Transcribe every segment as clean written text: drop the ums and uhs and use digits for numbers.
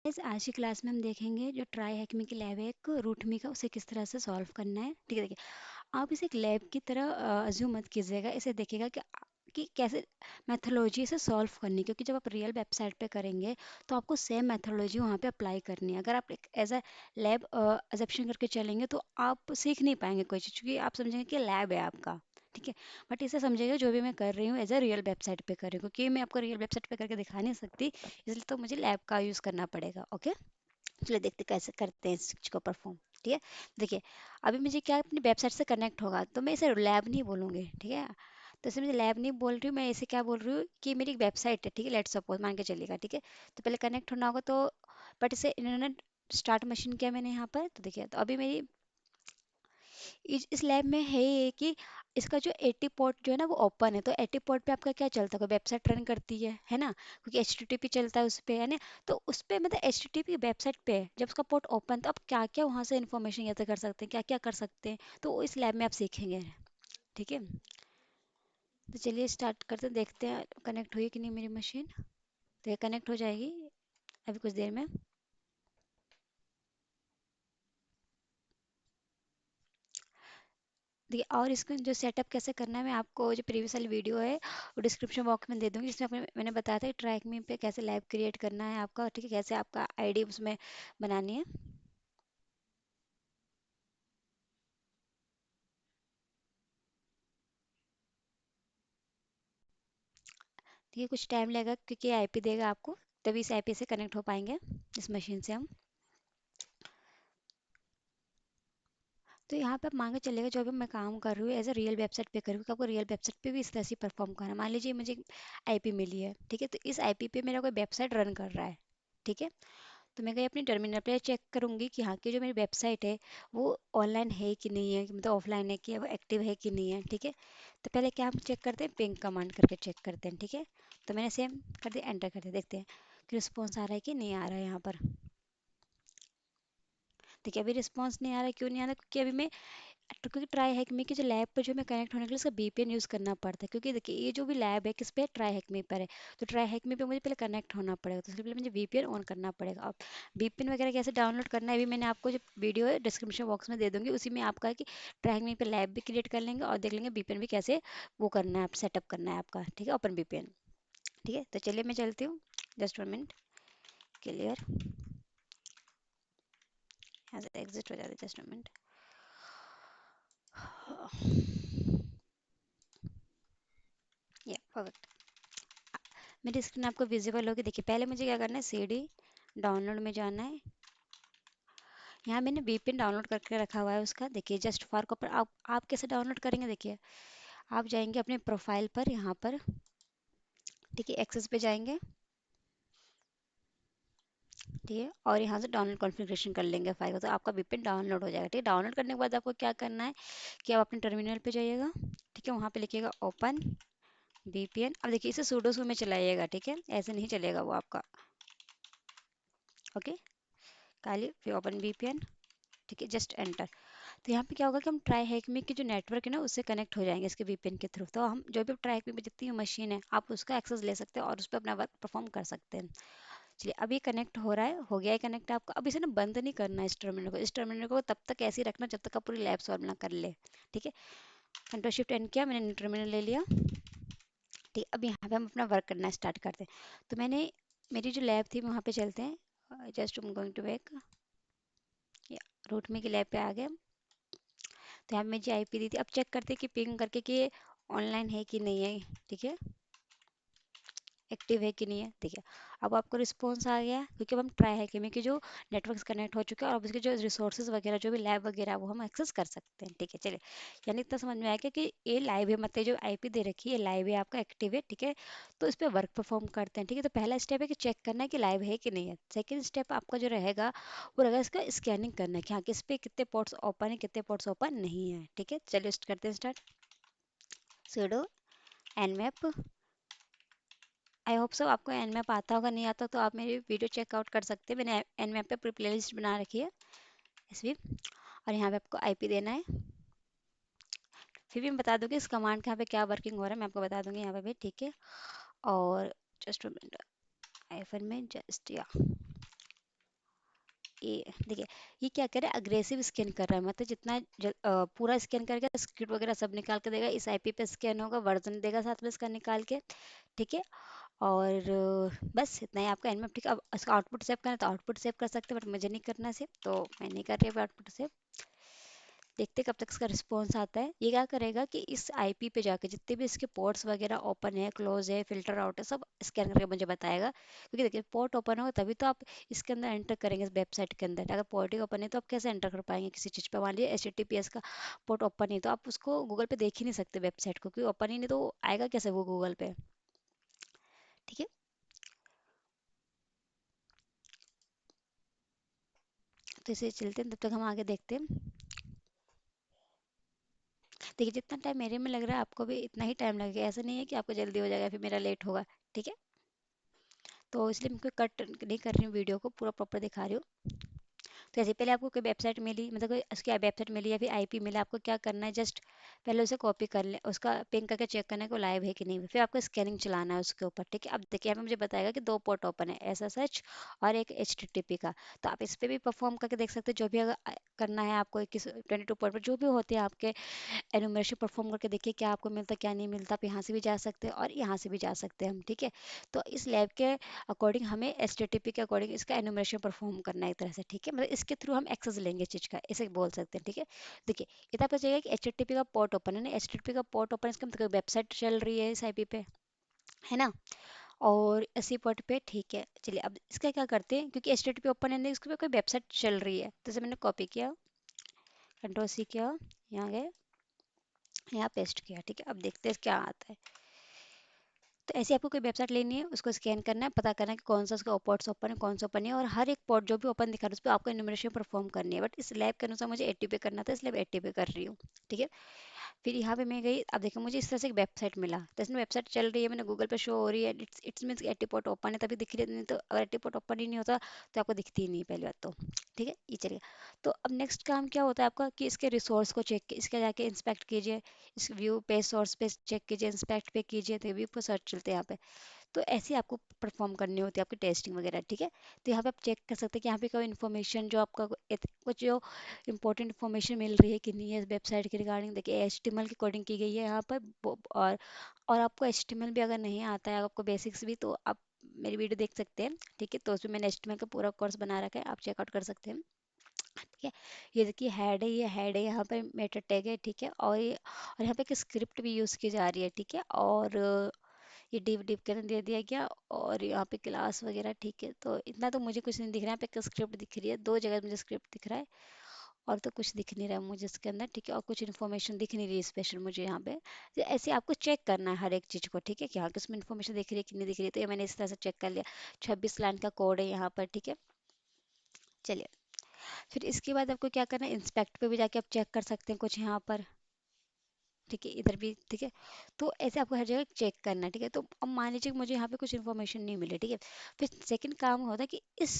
इस आज की क्लास में हम देखेंगे जो ट्राई हेकमी की लैब है एक रूटमी का, उसे किस तरह से सॉल्व करना है। ठीक है, देखिए आप इसे एक लैब की तरह अज्यूम मत कीजिएगा, इसे देखिएगा कि कैसे मेथोलॉजी से सॉल्व करनी है, क्योंकि जब आप रियल वेबसाइट पे करेंगे तो आपको सेम मेथोलॉजी वहाँ पे अप्लाई करनी है। अगर आप एक एज अ लैब अजप्शन करके चलेंगे तो आप सीख नहीं पाएंगे कोई चीज़, क्योंकि आप समझेंगे कि लैब है आपका। ठीक है, बट इसे समझिएगा जो भी मैं कर रही हूँ एज अ रियल वेबसाइट पे कर रही हूँ, क्योंकि मैं आपको रियल वेबसाइट पे करके दिखा नहीं सकती, इसलिए तो मुझे लैब का यूज़ करना पड़ेगा। ओके, चलिए देखते कैसे करते हैं इस चीज़ को परफॉर्म। ठीक है, देखिए अभी मुझे क्या अपनी वेबसाइट से कनेक्ट होगा, तो मैं इसे लैब नहीं बोलूँगी। ठीक है, तो इसे मुझे लैब नहीं बोल रही हूँ, मैं इसे क्या बोल रही हूँ कि मेरी एक वेबसाइट है। ठीक है, लेट सपोज मान के चलिएगा। ठीक है, तो पहले कनेक्ट होना होगा, तो बट इसे इन्होंने स्टार्ट मशीन किया मैंने यहाँ पर। तो देखिए, तो अभी मेरी इस लैब में है ये कि इसका जो 80 पोर्ट जो है ना वो ओपन है। तो 80 पोर्ट पे आपका क्या चलता है, कोई वेबसाइट रन करती है ना, क्योंकि HTTP चलता है उस पे, है ना। तो उस पे मतलब HTTP वेबसाइट पे है, जब उसका पोर्ट ओपन, तो आप क्या क्या वहाँ से इन्फॉर्मेशन गैदर कर सकते हैं, क्या क्या कर सकते हैं, तो इस लैब में आप सीखेंगे। ठीक है, तो चलिए स्टार्ट करते हैं, देखते हैं कनेक्ट हुई कि नहीं मेरी मशीन। तो ये कनेक्ट हो जाएगी अभी कुछ देर में। देखिए, और इसको जो सेटअप कैसे करना है, मैं आपको जो प्रीवियस वाली वीडियो है वो डिस्क्रिप्शन बॉक्स में दे दूंगी, जिसमें मैंने बताया था कि ट्रैक मी पे कैसे लैब क्रिएट करना है आपका। ठीक है, कैसे आपका आईडी उसमें बनानी है। ठीक है, कुछ टाइम लगेगा क्योंकि आईपी देगा आपको, तभी इस आईपी से कनेक्ट हो पाएंगे इस मशीन से हम। तो यहाँ पे आप मान के चलेगा जो भी मैं काम कर रही हूँ एज अ रियल वेबसाइट पे कर रही हूँ, आपको रियल वेबसाइट पे भी इस तरह से परफॉर्म करना है। मान लीजिए मुझे आईपी मिली है। ठीक है, तो इस आईपी पे मेरा कोई वेबसाइट रन कर रहा है। ठीक है, तो मैं गई अपनी टर्मिनल पे चेक करूंगी कि हाँ की जो मेरी वेबसाइट है वो ऑनलाइन है कि नहीं है, मतलब ऑफलाइन है कि वो एक्टिव है कि नहीं है। ठीक है, तो पहले क्या हम चेक करते हैं, पिंग कमांड करके चेक करते हैं। ठीक है, तो मैंने सेम कर दिया, एंटर कर दिया, देखते हैं कि रिस्पॉन्स आ रहा है कि नहीं आ रहा है यहाँ पर। देखिए अभी रिस्पॉन्स नहीं आ रहा है, क्यों नहीं आ रहा है, क्योंकि अभी मैं तो क्योंकि ट्राई हैकमी की जो लैब पर जो मैं कनेक्ट होने के लिए उसका VPN यूज़ करना पड़ता है, क्योंकि देखिए ये जो भी लैब है किस पे, ट्राई हैकमी पर है। तो ट्राई हैकमी पे मुझे पहले कनेक्ट होना पड़ेगा, तो उसके लिए मुझे VPN ऑन करना पड़ेगा। अब VPN वगैरह कैसे डाउनलोड करना है, अभी मैंने आपको जो वीडियो है डिस्क्रिप्शन बॉक्स में दे दूंगी, उसी में आपका है कि ट्राई हैकमी पे लैब भी क्रिएट कर लेंगे और देख लेंगे VPN भी कैसे वो करना है, आप सेटअप करना है आपका। ठीक है, ओपन VPN। ठीक है, तो चलिए मैं चलती हूँ, जस्ट 1 मिनट। क्लियर, यहाँ से एग्जिट हो जाती है, जस्ट 1 मिनट। या परफेक्ट, मेरी स्क्रीन आपको विजिबल होगी। देखिए पहले मुझे क्या करना है, CD डाउनलोड में जाना है। यहाँ मैंने VPN डाउनलोड करके रखा हुआ है उसका, देखिए जस्ट फॉर को। आप कैसे डाउनलोड करेंगे, देखिए आप जाएंगे अपने प्रोफाइल पर, यहाँ पर। ठीक है, एक्सेस पे जाएंगे। ठीक है, और यहाँ से डाउनलोड कॉन्फ़िगरेशन कर लेंगे फाइल को, तो आपका VPN डाउनलोड हो जाएगा। ठीक है, डाउनलोड करने के बाद आपको क्या करना है कि आप अपने टर्मिनल पे जाइएगा। ठीक है, वहाँ पे लिखिएगा ओपन VPN। अब देखिए इसे सूडो में चलाइएगा। ठीक है, ऐसे नहीं चलेगा वो आपका। ओके, काली फिर ओपन VPN। ठीक है, जस्ट एंटर। तो यहाँ पे क्या होगा कि हम ट्राई हैकमी की जो नेटवर्क है ना उससे कनेक्ट हो जाएंगे इसके VPN के थ्रू। तो हम जो भी ट्राई हैकमी में जितनी मशीन है आप उसका एक्सेस ले सकते हैं और उस पर अपना वर्क परफॉर्म कर सकते हैं। चलिए अभी कनेक्ट हो रहा है, हो गया है कनेक्ट आपका। अब इसे ना बंद नहीं करना है, इस टर्मिनल को तब तक ऐसे ही रखना जब तक आप पूरी लैब सॉल्व ना कर ले। ठीक है, कंट्रोल शिफ्ट एन किया मैंने, टर्मिनल ले लिया। ठीक, अब यहाँ पे हम अपना वर्क करना स्टार्ट करते हैं। तो मैंने मेरी जो लैब थी वहाँ पे चलते हैं, just going to back, root में की लैब पे आ गए। तो यहाँ पे मुझे आईपी दी थी, अब चेक करते हैं कि पिंग करके कि ये ऑनलाइन है कि नहीं है। ठीक है, एक्टिव है कि नहीं है। ठीक है, अब आपको रिस्पॉन्स आ गया, क्योंकि अब हम ट्राई है कि जो नेटवर्क कनेक्ट हो चुके हैं और अब उसके जो रिसोर्सेज वगैरह जो भी लैब वगैरह वो हम एक्सेस कर सकते हैं। ठीक है, चलिए यानी इतना समझ में आया कि ये लाइव है, मतलब जो आईपी दे रखी है लाइव है, आपका एक्टिव है। ठीक है, तो इस पर वर्क परफॉर्म करते हैं। ठीक है, तो पहला स्टेप है कि चेक करना है कि लाइव है कि नहीं है। सेकेंड स्टेप आपका जो रहेगा वो रहेगा इसका स्कैनिंग करना है कि हाँ किस पे कितने पोर्ट्स ओपन है, कितने पोर्ट्स ओपन नहीं है। ठीक है, चलिए करते हैं start. sudo nmap, I hope so आपको एन मैप आता होगा, नहीं आता तो आप मेरी वीडियो चेकआउट कर सकते हैं। मैंने एन मैप पे पूरी प्ले लिस्ट बना रखी है इसमें, और यहाँ पे आपको आईपी देना है। फिर भी मैं बता दूंगी इस कमांड का यहाँ पे क्या वर्किंग हो रहा है, मैं आपको बता दूंगी यहाँ पे भी। ठीक है, और जस्ट मिनट, आईफन में जस्ट या ये देखिए, ये क्या करे, अग्रेसिव स्कैन कर रहा है, मतलब जितना पूरा स्कैन करके स्क्रिप्ट वगैरह सब निकाल के देगा, इस आईपी पे स्कैन होगा, वर्जन देगा साथ में इसका निकाल के। ठीक है। और बस इतना ही आपका एनएमएफ। ठीक है, अब इसका आउटपुट सेव करना है तो आउटपुट सेव कर सकते हैं, बट मुझे नहीं करना सेव, तो मैं नहीं कर रही हूँ आउटपुट सेव। देखते कब तक इसका रिस्पॉन्स आता है। ये क्या करेगा कि इस आईपी पे जाके जितने भी इसके पोर्ट्स वगैरह ओपन है, क्लोज है, फिल्टर आउट है, सब स्कैन करके मुझे बताएगा। क्योंकि देखिए, पोर्ट ओपन होगा तभी तो आप इसके अंदर एंटर करेंगे, इस वेबसाइट के अंदर। अगर पोर्ट ही ओपन है तो आप कैसे एंटर कर पाएंगे किसी चीज़ पे? मान लीजिए HTTPS का पोर्ट ओपन नहीं, तो आप उसको गूगल पे देख ही नहीं सकते वेबसाइट को, क्योंकि ओपन ही नहीं, तो वो आएगा कैसे वो गूगल पे? ठीक है। तो इसे चलते हैं, तब तक हम आगे देखते हैं। देखिए, जितना टाइम मेरे में लग रहा है आपको भी इतना ही टाइम लगेगा, ऐसा नहीं है कि आपको जल्दी हो जाएगा फिर मेरा लेट होगा। ठीक है। तो इसलिए मैं कोई कट नहीं कर रही हूँ, वीडियो को पूरा प्रॉपर दिखा रही हूँ। तो ऐसे पहले आपको कोई वेबसाइट मिली, मतलब कोई उसकी वेबसाइट मिली या फिर आईपी मिला, आपको क्या करना है, जस्ट पहले उसे कॉपी कर ले, उसका पिंग करके चेक करना है कि वो लाइव है कि नहीं। फिर आपको स्कैनिंग चलाना है उसके ऊपर। ठीक है। अब देखिए, यहाँ पे मुझे बताएगा कि दो पोर्ट ओपन है, SSH और एक HTTP का। तो आप इस पर भी परफॉर्म करके देख सकते हैं, जो भी अगर करना है आपको, किस 22 पोर्ट पर जो भी होते हैं आपके, एनुमरेशन परफॉर्म करके देखिए क्या आपको मिलता है क्या नहीं मिलता। आप यहाँ से भी जा सकते हैं और यहाँ से भी जा सकते हैं हम। ठीक है। तो इस लैब के अकॉर्डिंग हमें HTTP के अकॉर्डिंग इसका एनुमरेशन परफॉर्म करना है एक तरह से। ठीक है, मतलब इसके थ्रू हम एक्सेस लेंगे चीज़ का, ऐसे बोल सकते हैं। ठीक है। देखिए, ये तो आपको चाहिए कि HTTP का पोर्ट ओपन है ना, HTTP का पोर्ट ओपन, इसका मतलब वेबसाइट चल रही है इस आईपी पे, है ना, और इसी पोर्ट पे। ठीक है, चलिए अब इसका क्या करते हैं, क्योंकि HTTP ओपन है, इसके पे कोई वेबसाइट चल रही है, तो इसे मैंने कॉपी किया, Ctrl+C किया, यहाँ गए, यहाँ पेस्ट किया। ठीक है, अब देखते हैं क्या आता है। तो ऐसे आपको कोई वेबसाइट लेनी है, उसको स्कैन करना है, पता करना है कि कौन सा उसका पोर्ट्स ओपन है, कौन सा ओपन है, और हर एक पोर्ट जो भी ओपन दिखा रहा है उस पर आपको इन्यूमरेशन परफॉर्म करनी है। बट इस लैब के अनुसार मुझे 80 पे करना था, इसलिए मैं 80 पे कर रही हूँ। ठीक है। फिर यहाँ पे मैं गई, अब देखो मुझे इस तरह से एक वेबसाइट मिला, तो इसमें वेबसाइट चल रही है, मैंने गूगल पे शो हो रही है, इट्स मीन्स 80 पोर्ट ओपन है तभी दिख रही है, नहीं तो अगर 80 पोर्ट ओपन ही नहीं होता तो आपको दिखती ही नहीं, पहली बात तो। ठीक है, ये चलिए। तो अब नेक्स्ट काम क्या होता है आपका, कि इसके रिसोर्स को चेक, इसके जाके इंस्पेक्ट कीजिए, इस व्यू पे सोर्स पे चेक कीजिए, इंस्पेक्ट पे कीजिए, तो व्यू पे सर्च चलते हैं यहाँ पे। तो ऐसे ही आपको परफॉर्म करनी होती है आपकी टेस्टिंग वगैरह। ठीक है। तो यहाँ पे आप चेक कर सकते हैं कि यहाँ पे कोई इन्फॉर्मेशन जो आपका कुछ जो इंपॉर्टेंट इन्फॉर्मेशन मिल रही है कि नहीं है वेबसाइट के रिगार्डिंग। देखिए, HTML की कोडिंग की गई है यहाँ पर, और आपको HTML भी अगर नहीं आता है, आपको बेसिक्स भी, तो आप मेरी वीडियो देख सकते हैं। ठीक है, तो उसमें मैंने HTML का पूरा कोर्स बना रखा है, आप चेकआउट कर सकते हैं। ठीक है। ये देखिए, हेड है, ये हेड है, यहाँ पे मेटा टैग है। ठीक है। और यहाँ पे एक स्क्रिप्ट भी यूज़ की जा रही है। ठीक है। और ये डिव डिव करने दे दिया गया, और यहाँ पे क्लास वगैरह। ठीक है, तो इतना तो मुझे कुछ नहीं दिख रहा है। यहाँ पे एक स्क्रिप्ट दिख रही है, दो जगह मुझे स्क्रिप्ट दिख रहा है, और तो कुछ दिख नहीं रहा है मुझे इसके अंदर। ठीक है, और कुछ इन्फॉर्मेशन दिख नहीं रही स्पेशल मुझे यहाँ पे। तो ऐसे आपको चेक करना है हर एक चीज़ को। ठीक है, कि हाँ किसमें इन्फॉर्मेशन दिख रही है कि नहीं दिख रही है। तो ये मैंने इस तरह से चेक कर लिया, 26 लाइन का कोड है यहाँ पर। ठीक है। चलिए, फिर इसके बाद आपको क्या करना है, इंस्पेक्ट पे भी जाके आप चेक कर सकते हैं कुछ यहाँ पर। ठीक है, इधर भी। ठीक है। तो ऐसे आपको हर जगह चेक करना है। ठीक है। तो अब मान लीजिए कि मुझे यहाँ पे कुछ इन्फॉर्मेशन नहीं मिली। ठीक है। फिर सेकंड काम होता है कि इस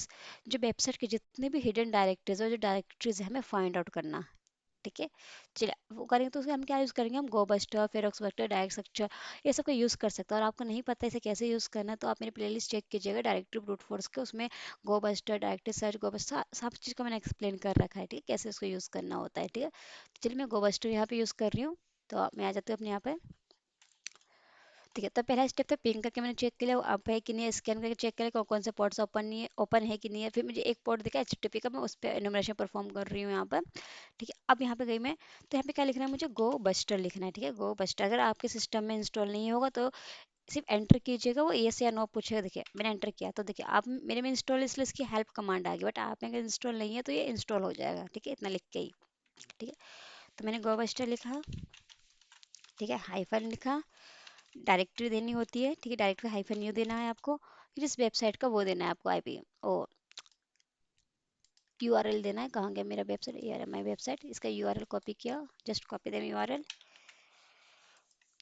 जो वेबसाइट के जितने भी हिडन डायरेक्टरीज और जो डायरेक्टरीज है, हमें फाइंड आउट करना। ठीक है। चलिए, वो करेंगे तो उसके हम क्या यूज़ करेंगे, हम गोबस्टर, फेरोक्स वेक्टर, डायरेक्ट स्ट्रक्चर, ये सब का यूज़ कर सकते हैं। और आपको नहीं पता इसे कैसे यूज़ करना है, तो आप मेरी प्लेलिस्ट चेक कीजिएगा डायरेक्टरी ब्रूट फोर्स के, उसमें गोबस्टर, डायरेक्टरी सर्च, गोबस्टर, सब चीज़ का मैंने एक्सप्लेन कर रखा है। ठीक है, कैसे उसको यूज़ करना होता है। ठीक है। तो चलिए, मैं गोबस्टर यहाँ पे यूज़ कर रही हूँ, तो मैं आ जाती हूँ अपने यहाँ पे। ठीक है, तो पहला स्टेप था पिंग करके मैंने चेक कर लिया वो अप है कि नहीं है, स्कैन करके चेक कर लिया कौन कौन से पोर्ट्स ओपन नहीं है, ओपन है कि नहीं है। फिर मुझे एक पोर्ट दिखा HTTP का, मैं उस पर एनुमरेशन परफॉर्म कर रही हूँ यहाँ पर। ठीक है, अब यहाँ पे गई मैं, तो यहाँ पे क्या लिखना है, मुझे गो बस्टर लिखना है। ठीक है, गो बस्टर अगर आपके सिस्टम में इंस्टॉल नहीं होगा तो सिर्फ एंटर कीजिएगा, वो येस या नो पूछेगा। देखिए, मैंने एंटर किया, तो देखिए आप मेरे में इंस्टॉल, इसलिए इसकी हेल्प कमांड आ गई, बट आप में अगर इंस्टॉल नहीं है तो ये इंस्टॉल हो जाएगा। ठीक है, इतना लिख के ही। ठीक है, तो मैंने गो बस्टर लिखा। ठीक है, हाइफन लिखा, डायरेक्टरी देनी होती है। ठीक है, डायरेक्टरी हाइफन यू देना है आपको। फिर इस वेबसाइट का वो देना है आपको, आईपी ओ यूआरएल देना है, कहाँ गया मेरा वेबसाइट, ये रहा माई वेबसाइट। इसका यूआरएल कॉपी किया, just copy them URL,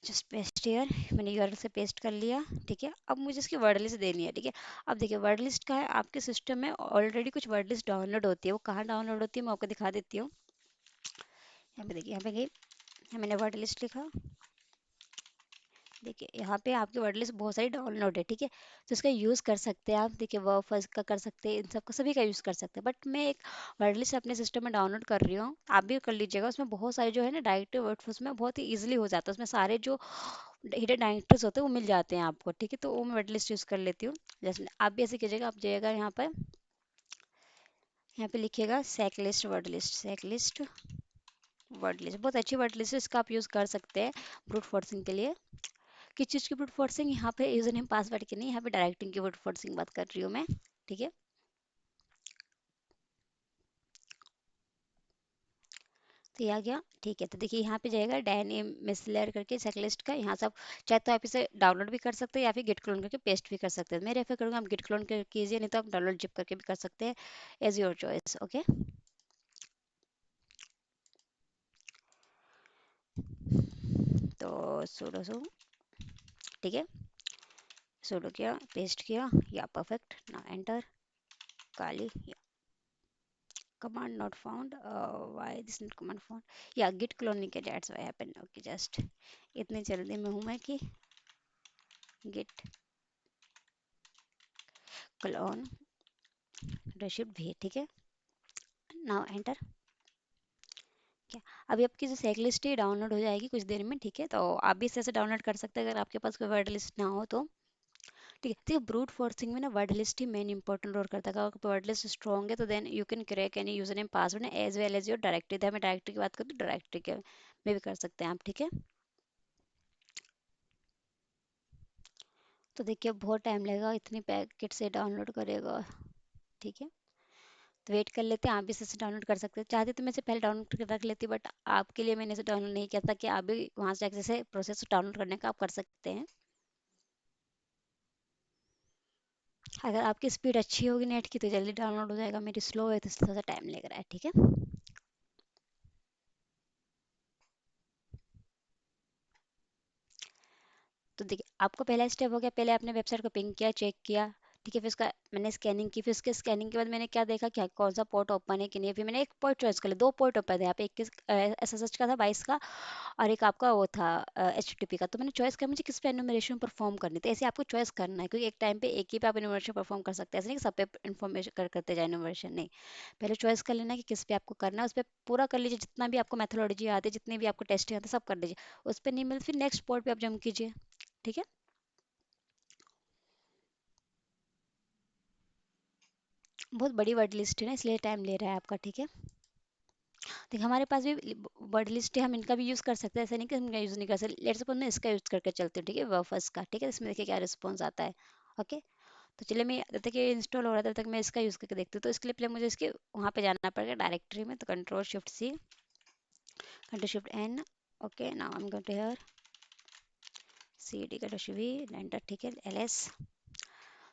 just paste here, मैंने यूआरएल से पेस्ट कर लिया। ठीक है, अब मुझे इसकी वर्ड लिस्ट देनी है। ठीक है, अब देखिए वर्ड लिस्ट का है, आपके सिस्टम में ऑलरेडी कुछ वर्ड लिस्ट डाउनलोड होती है, वो कहाँ डाउनलोड होती है मैं आपको दिखा देती हूँ। यहाँ पे देखिए, यहाँ पे गई, यहाँ मैंने वर्ड लिस्ट लिखा, देखिए यहाँ पे आपकी वर्ड लिस्ट बहुत सारी डाउनलोड है, ठीक है। तो इसका यूज़ कर सकते हैं आप, देखिए वर्ड फर्स्ट का कर सकते हैं, इन सब का सभी का यूज़ कर सकते हैं। बट मैं एक वर्ड लिस्ट अपने सिस्टम में डाउनलोड कर रही हूँ, आप भी कर लीजिएगा। उसमें बहुत सारे जो है ना डायरेक्टरी वर्ड फर्स्ट में बहुत ही ईजिली हो जाता है, उसमें सारे जो हिडन डायरेक्टरीज होते हैं वो मिल जाते हैं आपको, ठीक है। तो वो मैं वर्ड लिस्ट यूज़ कर लेती हूँ। जैसे आप भी ऐसे कीजिएगा, आप जाइएगा यहाँ पे लिखिएगा सेक लिस्ट वर्ड लिस्ट, सेक लिस्ट वर्ड लिस्ट, बहुत अच्छी वर्ड लिस्ट है, इसका आप यूज़ कर सकते हैं ब्रूट फोर्सिंग के लिए। किस चीज़ की ब्रूट फोर्सिंग? यहाँ पे यूजर नेम पासवर्ड की नहीं, यहाँ पे डायरेक्टिंग की ब्रूट फोर्सिंग बात कर रही हूँ मैं, ठीक है। तो ये आ गया, ठीक है। तो देखिए यहाँ पे जाएगा डैनी मिसलर करके चेकलिस्ट का, यहाँ से आप चाहे तो आप इसे डाउनलोड भी कर सकते हैं या फिर गिट क्लोन करके पेस्ट भी कर सकते हैं। मैं रेफर करूँगा आप गिट क्लोन कर कीजिए, नहीं तो आप डाउनलोड जिप करके भी कर सकते हैं, एज योर चॉइस, ओके। तो सुडो सो, ठीक है, सुडो किया, पेस्ट किया, या परफेक्ट। ना enter, Kali, command not found, why this not command found, yeah git clone नहीं किया, that's why happened, okay just इतनी जल्दी में हूँ मैं कि git clone receipt भी, ठीक है। now enter, क्या अभी आपकी जो सेक लिस्ट है डाउनलोड हो जाएगी कुछ देर में, ठीक है। तो आप भी इसे डाउनलोड कर सकते हैं अगर आपके पास कोई वर्ड लिस्ट ना हो तो, ठीक है। तो ब्रूट फोर्सिंग में ना वर्ड लिस्ट ही मेन इंपॉर्टेंट रोल करता है। अगर वर्ड लिस्ट स्ट्रॉन्ग है तो then you can crack any user name password as well as your directory. तो हमें डायरेक्टरी की बात करें तो डायरेक्टरी के में भी कर सकते हैं आप, ठीक है। तो देखिए बहुत टाइम लगेगा, इतनी पैकेट से डाउनलोड करेगा, ठीक है। तो वेट कर लेते हैं, आप भी इसे डाउनलोड कर सकते हैं। चाहते तो मैं इसे पहले डाउनलोड करके रख लेती, बट आपके लिए मैंने इसे डाउनलोड नहीं किया था कि आप भी वहाँ से जाके से प्रोसेस डाउनलोड करने का आप कर सकते हैं। अगर आपकी स्पीड अच्छी होगी नेट की तो जल्दी डाउनलोड हो जाएगा, मेरी स्लो है तो इसलिए थोड़ा सा टाइम लग रहा है, ठीक है। तो देखिए आपको पहला स्टेप हो गया, पहले आपने वेबसाइट को पिंग किया, चेक किया, ठीक है। फिर उसका मैंने स्कैनिंग की, फिर उसके स्कैनिंग के बाद मैंने क्या देखा क्या कौन सा पोर्ट ओपन है कि नहीं। फिर मैंने एक पोर्ट चॉइस कर लिया, दो पोर्ट ओपन थे यहाँ पे, एक एस एस एच का था 22 का, और एक आपका वो था एच टी पी का। तो मैंने चॉइस किया मुझे किस पे एनुमरेशन परफॉर्म करनी थी। ऐसे आपको चॉइस करना है, क्योंकि एक टाइम पे एक ही पे आप एनुमरेशन परफॉर्म कर सकते हैं, ऐसे नहीं कि सब पे इन्फॉर्मेशन करते जाए एनुमरेशन, नहीं। पहले चॉइस कर लेना कि किस पे आपको करना है, उस पर पूरा कर लीजिए, जितना भी आपको मैथोलॉजी आती है, जितनी भी आपको टेस्टिंग आती है सब कर लीजिए। उस पर नहीं मिल फिर नेक्स्ट पोर्ट पे आप जम कीजिए, ठीक है। बहुत बड़ी वर्ड लिस्ट है ना, इसलिए टाइम ले रहा है आपका, ठीक है। देखिए हमारे पास भी वर्ड लिस्ट है, हम इनका भी यूज़ कर सकते हैं, ऐसा नहीं कि हम इनका यूज़ नहीं कर सकते। लेट्स सपोज मैं इसका यूज़ करके चलती हूँ, ठीक है, वर्फर्स का, ठीक है। इसमें देखिए क्या रिस्पॉन्स आता है, ओके। तो चलिए मैं जब तक ये इंस्टॉल हो रहा था तब तक मैं इसका यूज़ करके देखती हूँ। तो इसके लिए पहले मुझे इसके वहाँ पे जाना पड़ेगा डायरेक्टरी में, तो control shift C, control shift N, okay. Now I am going to here C D control shift V enter, ठीक है, एल एस।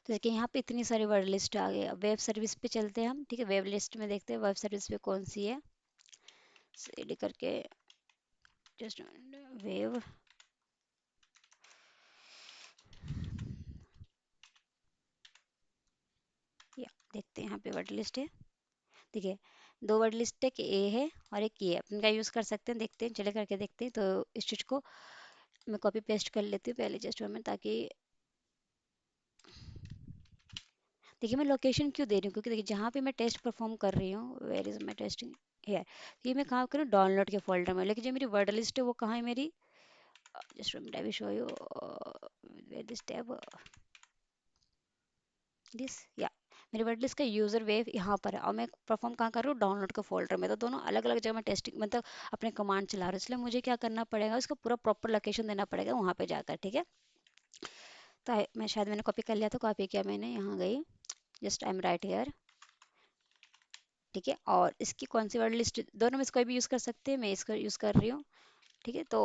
तो देखिए यहाँ पे इतनी सारी वर्ड लिस्ट आ गई। अब वेब सर्विस पे चलते हैं हम, ठीक है। वेब लिस्ट में देखते हैं वेब सर्विस पे कौन सी है, सी डी करके जस्ट वेव, या देखते हैं यहाँ पे वर्ड लिस्ट है, देखिए दो वर्ड लिस्ट है कि ए है और एक ये है, अपन का यूज़ कर सकते हैं। देखते हैं, चले करके देखते हैं। तो इस चीज़ को मैं कॉपी पेस्ट कर लेती हूँ पहले जस्ट में, ताकि देखिए मैं लोकेशन क्यों दे रही हूँ, क्योंकि देखिए जहाँ पे मैं टेस्ट परफॉर्म कर रही हूँ, वेयर इज माई टेस्टिंग है, ये मैं कहाँ करूँ डाउनलोड के फोल्डर में, लेकिन जो मेरी वर्ड लिस्ट है वो कहाँ है मेरी, just I will show you where this tab, this, या मेरे वर्ड लिस्ट का यूजर वेव यहाँ पर है, और मैं परफॉर्म कहाँ कर रही हूँ डाउनलोड के फोल्डर में। तो दोनों अलग अलग जगह मैं टेस्टिंग मतलब अपने कमांड चला रही हूँ, इसलिए मुझे क्या करना पड़ेगा, उसका पूरा प्रॉपर लोकेशन देना पड़ेगा वहाँ पे जाकर, ठीक है। तो मैं शायद मैंने कॉपी कर लिया था, कॉपी किया मैंने, यहाँ गई, just I M right here, ठीक है। और इसकी कौन सी वर्ड लिस्ट, दोनों में से कोई भी यूज़ कर सकते हैं, मैं इसका यूज़ कर रही हूँ, ठीक है। तो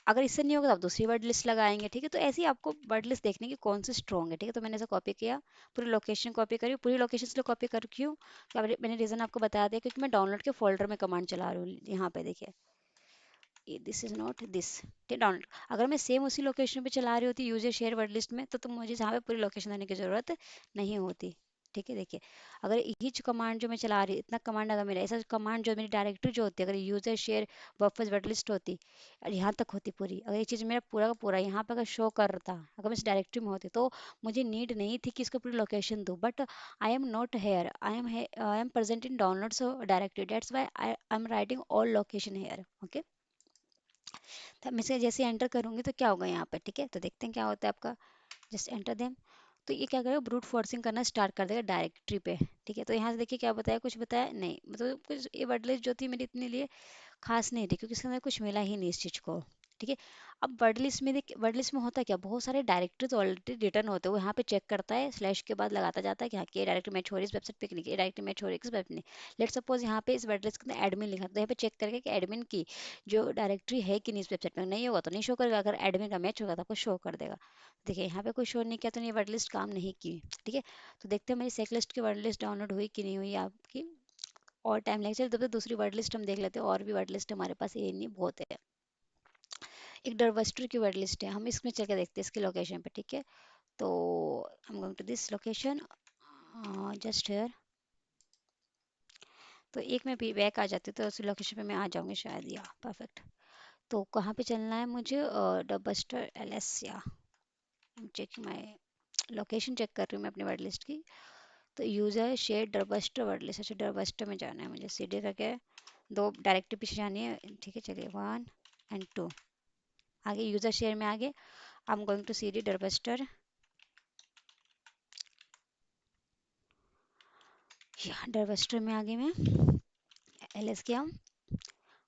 अगर इससे नहीं होगा तो आप दूसरी वर्ड लिस्ट लगाएंगे, ठीक है। तो ऐसे ही आपको वर्ड लिस्ट देखने की कौन सी स्ट्रॉन्ग है, ठीक है। तो मैंने इसे कॉपी किया, पूरी लोकेशन कॉपी करी, पूरी लोकेशन इसलिए कॉपी कर क्यों, तो मैंने रीज़न आपको बता दिया, क्योंकि मैं डाउनलोड के फोल्डर में कमांड चला रही हूँ। यहाँ पे देखिए दिस इज नॉट दिस, ठीक है, डाउनलोड। अगर मैं सेम उसी लोकेशन पे चला रही होती यूजर शेयर वर्ड लिस्ट में, तो मुझे यहाँ पे पूरी लोकेशन देने की ज़रूरत नहीं होती। ठीक है, देखिए अगर यही जो कमांड जो मैं चला रही हूँ, इतना कमांड अगर मेरा ऐसा कमांड जो मेरी डायरेक्टरी जो होती है, अगर user share buffers wait list होती और यहाँ तक होती पूरी, अगर ये चीज़ मेरा पूरा का पूरा यहाँ पे अगर शो कर रहा था, अगर मैं इस डायरेक्टरी में होती, तो मुझे नीड नहीं थी कि इसको पूरी लोकेशन दूँ, but I am not here, I am present in downloads directory, that's why I am writing all location here. Okay, तो मैं इसे जैसे एंटर करूंगी तो क्या होगा यहाँ पे, ठीक है, तो देखते हैं क्या होता है आपका। जस्ट एंटर देम, तो ये क्या करेगा, ब्रूट फोर्सिंग करना स्टार्ट कर देगा डायरेक्टरी पे। ठीक है, तो यहाँ से देखिए क्या बताया, कुछ बताया नहीं, मतलब कुछ ये वर्ड लिस्ट जो थी मेरी इतने लिए खास नहीं थी, क्योंकि इसके अंदर कुछ मिला ही नहीं इस चीज़ को। ठीक है, अब वर्ड लिस्ट में देख, वर्ड लिस्ट में होता क्या, बहुत सारे डायरेक्टरीज ऑलरेडी रिटर्न होते हैं, वो यहाँ पे चेक करता है, स्लैश के बाद लगाता जाता है कि हाँ कि ये डायरेक्टरी मैच हो रही है इस वेबसाइट पे कि नहीं, ये डायरेक्टरी मैच हो रही है इस वेबसाइट में। लेट सपोज यहाँ पे इस वर्ड लिस्ट के अंदर एडमिन लिखा, तो यहाँ पे चेक करके कि एडमिन की जो डायरेक्टरी है कि नहीं इस वेबसाइट में, नहीं होगा तो नहीं शो करेगा, अगर एडमिन का मैच होगा तो आपको शो कर देगा। देखिए यहाँ पे कोई शो नहीं किया, तो ये वर्ड लिस्ट काम नहीं की। ठीक है, तो देखते हैं मेरी सेक लिस्ट की वर्ड लिस्ट डाउनलोड हुई कि नहीं हुई आपकी, और टाइम लग जाए, तब तक दूसरी वर्ड लिस्ट हम देख लेते हैं, और भी वर्ड लिस्ट हमारे पास ये नहीं बहुत है। एक डरवस्टर की वर्ड लिस्ट है, हम इसमें चल के देखते हैं इसकी लोकेशन पे। ठीक है, तो I am going to this location, just here, तो एक में भी बैक आ जाती तो उस लोकेशन पे मैं आ जाऊंगी शायद, या परफेक्ट। तो कहाँ पे चलना है मुझे, डरबस्टर एल एस, या चेक माई लोकेशन, चेक कर रही हूँ मैं अपनी वर्ड लिस्ट की। तो यूजर शेयर डरबस्टर वर्ड लिस्ट, अच्छा डरबस्टर में जाना है मुझे, सी डी करके दो डायरेक्टरी पीछे जानी है। ठीक है, चलिए 1 और 2, आगे यूजर शेयर में आगे I am going to C D DirBuster, DirBuster में आगे मैं एल एस किया।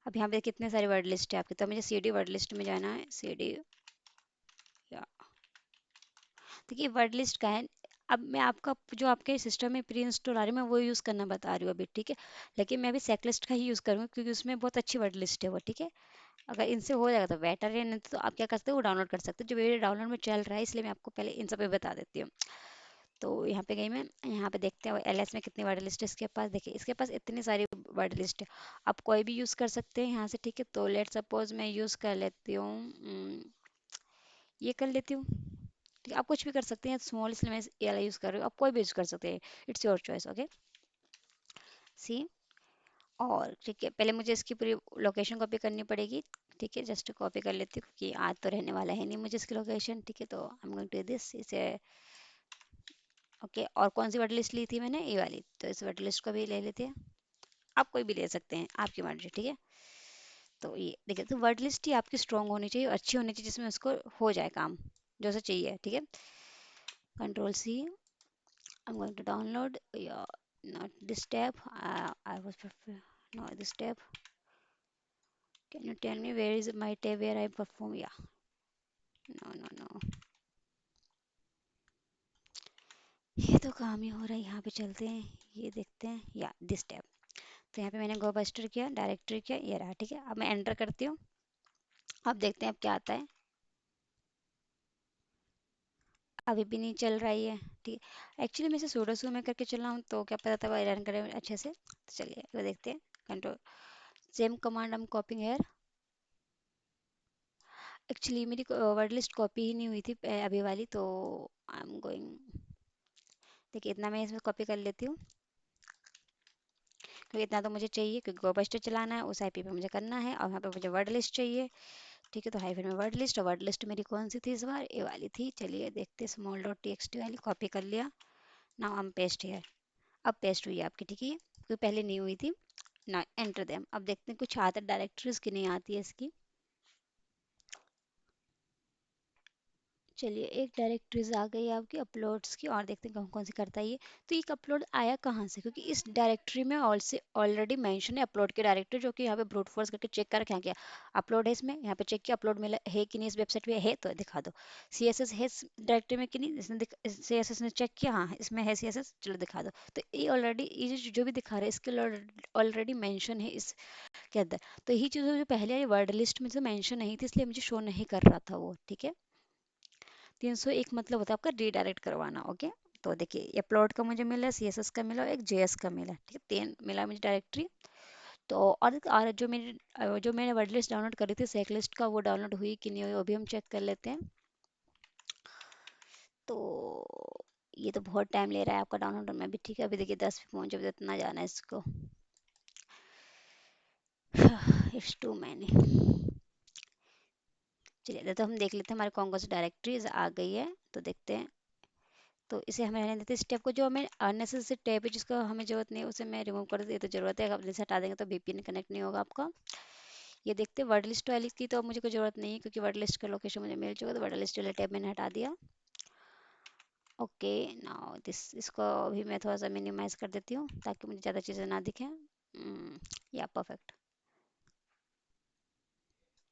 अब यहाँ पे कितने सारे वर्ड लिस्ट है आपके, तो मुझे सी डी वर्ड लिस्ट में जाना है, सी डी, या देखिए वर्ड लिस्ट का है। अब मैं आपका जो आपके सिस्टम में प्री इंस्टॉल आ रही है, मैं वो यूज़ करना बता रही हूँ अभी। ठीक है, लेकिन मैं अभी सेकलिस्ट का ही यूज़ करूँगी, क्योंकि उसमें बहुत अच्छी वर्ड लिस्ट है वो। ठीक है, अगर इनसे हो जाएगा तो बेटर है, नहीं तो आप क्या कर सकते हो, वो डाउनलोड कर सकते हो, जो मेरे डाउनलोड में चल रहा है, इसलिए मैं आपको पहले इन सब पे बता देती हूँ। तो यहाँ पे गई मैं, यहाँ पे देखते हैं एल एस में कितनी वर्ड लिस्ट है इसके पास। देखिए इसके पास इतनी सारी वर्ड लिस्ट है, आप कोई भी यूज़ कर सकते हैं यहाँ से। ठीक है, तो लेट सपोज मैं यूज़ कर लेती हूँ, ये कर लेती हूँ। ठीक है, आप कुछ भी कर सकते हैं, स्मॉल इसलिए मैं ये वाला यूज़ कर रही हूँ, आप कोई भी यूज़ कर सकते हैं, इट्स योर चॉइस। ओके, सी, और ठीक है, पहले मुझे इसकी पूरी लोकेशन कॉपी करनी पड़ेगी। ठीक है, जस्ट कॉपी कर लेती हूँ, क्योंकि आज तो रहने वाला है नहीं मुझे इसकी लोकेशन। ठीक है, तो I am going to this, इसे ओके। और कौन सी वर्ड लिस्ट ली थी मैंने, ये वाली, तो इस वर्ड लिस्ट को भी ले लेते हैं, आप कोई भी ले सकते हैं, आपकी मर्जी। ठीक है, तो ये देखिए, तो वर्ड लिस्ट ही आपकी स्ट्रॉन्ग होनी चाहिए, अच्छी होनी चाहिए, जिसमें उसको हो जाए काम जो उसे चाहिए। ठीक है, control C, I'm going to download, yeah, not this tab. I was no this tab. Can you tell me where is my tab where I perform? Yeah, no, no, no. ये तो काम ही हो रहा है, यहाँ पे चलते हैं, ये देखते हैं, या दिस टैब। तो यहाँ पे मैंने गो बस्टर किया, डायरेक्टरी किया, ये रहा। ठीक है, अब मैं एंटर करती हूँ, अब देखते हैं अब क्या आता है। अभी भी नहीं चल रहा ही है। ठीक है, एक्चुअली मैं इसे सूडो सू में करके चल रहा हूँ, तो क्या पता था वो रन करे अच्छे से। तो चलिए वो देखते हैं, कंट्रोल सेम कमांड हम कॉपिंग हेयर। एक्चुअली मेरी वर्ड लिस्ट कॉपी ही नहीं हुई थी अभी वाली, तो आई एम गोइंग, देखिए इतना मैं इसमें कॉपी कर लेती हूँ, क्योंकि इतना तो मुझे चाहिए, क्योंकि गोबस्टर चलाना है, उस आईपी पे मुझे करना है, और यहाँ पे मुझे वर्ड लिस्ट चाहिए। ठीक है, तो हाइफन में वर्ड लिस्ट, और वर्ड लिस्ट मेरी कौन सी थी इस बार, ये वाली थी। चलिए देखते, small dot T X T वाली कॉपी कर लिया। नाउ हम पेस्ट है, अब पेस्ट हुई है आपकी। ठीक है, क्योंकि पहले नहीं हुई थी ना, एंटर देम। अब देखते हैं कुछ आता डायरेक्टरीज की नहीं आती है इसकी। चलिए एक डायरेक्टरीज आ गई आपकी अपलोड्स की, और देखते हैं कौन कौन सी करता है ये। तो एक अपलोड आया कहाँ से, क्योंकि इस डायरेक्टरी में ऑलरेडी मेंशन है अपलोड की डायरेक्टरी, जो कि यहाँ पे ब्रूट फोर्स करके चेक कर क्या किया, अपलोड है इसमें, यहाँ पे चेक किया अपलोड मिला है कि नहीं, इस वेबसाइट पे है तो दिखा दो। सी एस एस है इस डायरेक्टरी में कि नहीं, इसने सी एस एस ने चेक किया, हाँ इसमें है सी एस एस, चलो दिखा दो। तो ये ऑलरेडी ये जो भी दिखा रहा है इसके ऑलरेडी मेंशन है इस के अंदर। तो यही चीज़ जो पहले वाली वर्ड लिस्ट में जो मेंशन नहीं थी, इसलिए मुझे शो नहीं कर रहा था वो। ठीक है, 301 मतलब होता है आपका रीडायरेक्ट करवाना। ओके, तो देखिए ये प्लॉट का मुझे मिला, सीएसएस का मिला, और एक जेएस का मिला। ठीक है, 3 मिला मुझे डायरेक्टरी। तो और जो मैंने वर्ड लिस्ट डाउनलोड करी थी सेक लिस्ट का, वो डाउनलोड हुई कि नहीं हुई वो भी हम चेक कर लेते हैं। तो ये तो बहुत टाइम ले रहा है आपका डाउनलोड में भी, ठीक है। अभी देखिए 10 पे पहुंचे, अभी तो इतना जाना है इसको। It's too many. चलिए तो हम देख लेते हैं, हमारे कौन कौन सी डायरेक्टरीज आ गई है तो देखते हैं। तो इसे हमें रहने देते हैं। स्टेप को जो हमें अननेसेसरी टैब है जिसको हमें जरूरत नहीं है उसे मैं रिमूव कर देती हूँ, तो जरूरत है, अब जैसे हटा देंगे तो VPN कनेक्ट नहीं होगा आपका। ये देखते हैं वर्ड लिस्ट वाली की, तो अब मुझे कोई जरूरत नहीं है क्योंकि वर्ड लिस्ट का लोकेशन मुझे मिल चुका है, तो वर्ड लिस्ट वाले टैब मैंने हटा दिया। ओके, नाउ दिस, इसको भी मैं थोड़ा सा मिनिमाइज कर देती हूँ ताकि मुझे ज़्यादा चीज़ें ना दिखें। या perfect.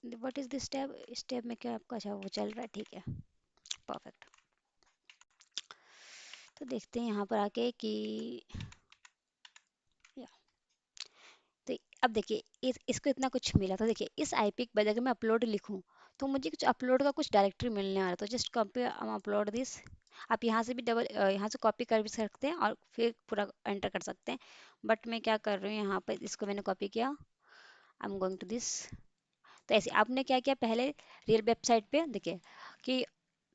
What is this tab, इस टैब में क्या आपका, अच्छा वो चल रहा है, ठीक है, परफेक्ट। तो देखते हैं यहाँ पर आके कि या, तो अब देखिए इसको इतना कुछ मिला, तो देखिए इस आईपी के बाद अगर मैं अपलोड लिखूं तो मुझे कुछ अपलोड का कुछ डायरेक्टरी मिलने वाला है। तो जस्ट कॉपी अपलोड दिस। आप यहाँ से भी डबल यहाँ से कॉपी कर भी सकते हैं और फिर पूरा एंटर कर सकते हैं। बट मैं क्या कर रही हूँ, यहाँ पर इसको मैंने कॉपी किया, I am going to this. तो ऐसे आपने क्या किया, पहले रियल वेबसाइट पे देखिए कि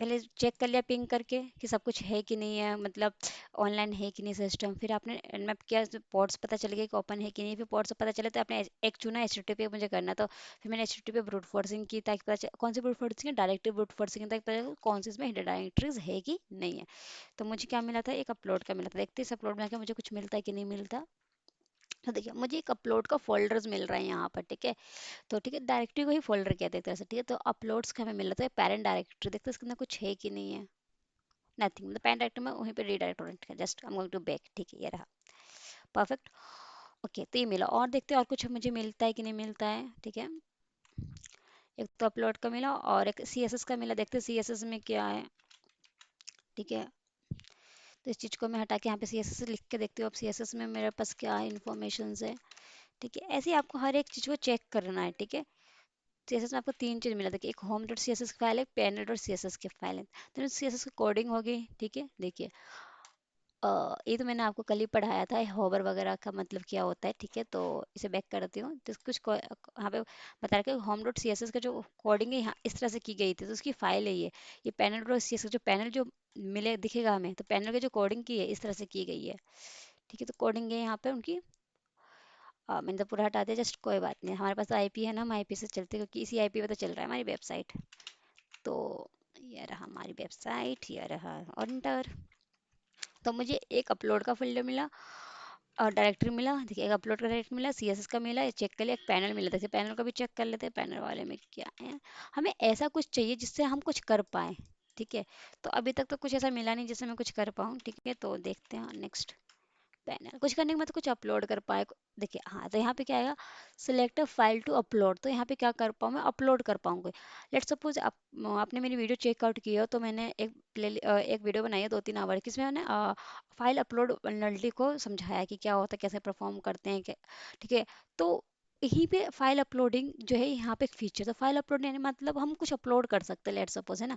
पहले चेक कर लिया पिंग करके कि सब कुछ है कि नहीं है, मतलब ऑनलाइन है कि नहीं सिस्टम। फिर आपने मैप किया, पोर्ट्स पता चल गया कि ओपन है कि नहीं। फिर पोर्ट्स पता चले तो आपने एक चुना HTTP मुझे करना, तो फिर मैंने HTTP ब्रूट फोर्सिंग की ताकि पता चले कौन सी ब्रूट फोर्सिंग है, डायरेक्टली ब्रूट फोर्सिंग ताकि पता चले कौन सी इसमें हिडन डायरेक्टरीज है कि नहीं है। तो मुझे क्या मिला था, एक अपलोड का मिला था। देखते हैं इस अपलोड में आके मुझे कुछ मिलता है कि नहीं मिलता। तो देखिए मुझे एक अपलोड का फोल्डर्स मिल रहा है यहाँ पर, ठीक है। तो ठीक है, डायरेक्टरी को ही फोल्डर कहते हैं एक तरह से, ठीक है। तो अपलोड्स का हमें मिल रहा है पेरेंट डायरेक्टरी, देखते हैं इसके अंदर कुछ है कि नहीं है। नथिंग, मतलब पेरेंट डायरेक्टरी में वहीं पे रीडायरेक्ट हो रहा है, just I am going to back, ठीक है, ये रहा, परफेक्ट। ओके, तो ये मिला, और देखते हैं और कुछ मुझे मिलता है कि नहीं मिलता है, ठीक है। एक तो अपलोड का मिला और एक CSS का मिला, देखते हैं CSS में क्या है, ठीक है। तो इस चीज़ को मैं हटा के यहाँ पे CSS लिख के देखती हूँ अब CSS में मेरे पास क्या इन्फॉर्मेशन है, ठीक है। ऐसे ही आपको हर एक चीज़ को चेक करना है, ठीक है। CSS में आपको तीन चीज़ मिला था कि एक होम डॉट CSS की फाइल है, पैनल डॉट CSS की फाइल है, तो CSS की कोडिंग होगी, ठीक है। देखिए ये तो मैंने आपको कल ही पढ़ाया था, होवर वगैरह का मतलब क्या होता है, ठीक है। तो इसे बैक करती हूँ, तो कुछ यहाँ पे बता रहा है कि होम डॉट CSS का जो कोडिंग है यहाँ इस तरह से की गई थी, तो उसकी फाइल है ये पैनल डॉट CSS जो पैनल जो मिले दिखेगा हमें, तो पैनल की जो कोडिंग की है इस तरह से की गई है, ठीक है। तो कोडिंग है यहाँ पे उनकी, मैंने तो पूरा हटा दिया, जस्ट कोई बात नहीं, हमारे पास तो IP है ना, हम IP से चलते हैं, क्योंकि इसी IP पे तो चल रहा है हमारी वेबसाइट। तो ये रहा हमारी वेबसाइट, ये रहा, और इंटर। तो मुझे एक अपलोड का फोल्डर मिला और डायरेक्टरी मिला, देखिए एक अपलोड का डायरेक्टरी मिला, CSS का मिला, ये चेक कर लिया, एक पैनल मिला, देखिए पैनल का भी चेक कर लेते हैं, पैनल वाले में क्या है। हमें ऐसा कुछ चाहिए जिससे हम कुछ कर पाए, ठीक है। तो अभी तक तो कुछ ऐसा मिला नहीं जिससे मैं कुछ कर पाऊँ, ठीक है। तो देखते हैं नेक्स्ट, पैनल कुछ करने के बाद तो कुछ अपलोड कर पाए, देखिए हाँ, तो यहाँ पे क्या आएगा, select a file to upload, तो यहाँ पे क्या कर पाऊँ मैं, अपलोड कर पाऊँगी। लेट्स सपोज आपने मेरी वीडियो चेकआउट की हो, तो मैंने एक वीडियो बनाई है 2-3 आवर की, इसमें मैंने फाइल अपलोड वल्नरेबिलिटी को समझाया कि क्या होता है, कैसे परफॉर्म करते हैं, ठीक है। तो यहीं पे फाइल अपलोडिंग जो है यहाँ पे एक फीचर, तो फाइल अपलोड यानी मतलब हम कुछ अपलोड कर सकते हैं, लेट्स सपोज, है ना।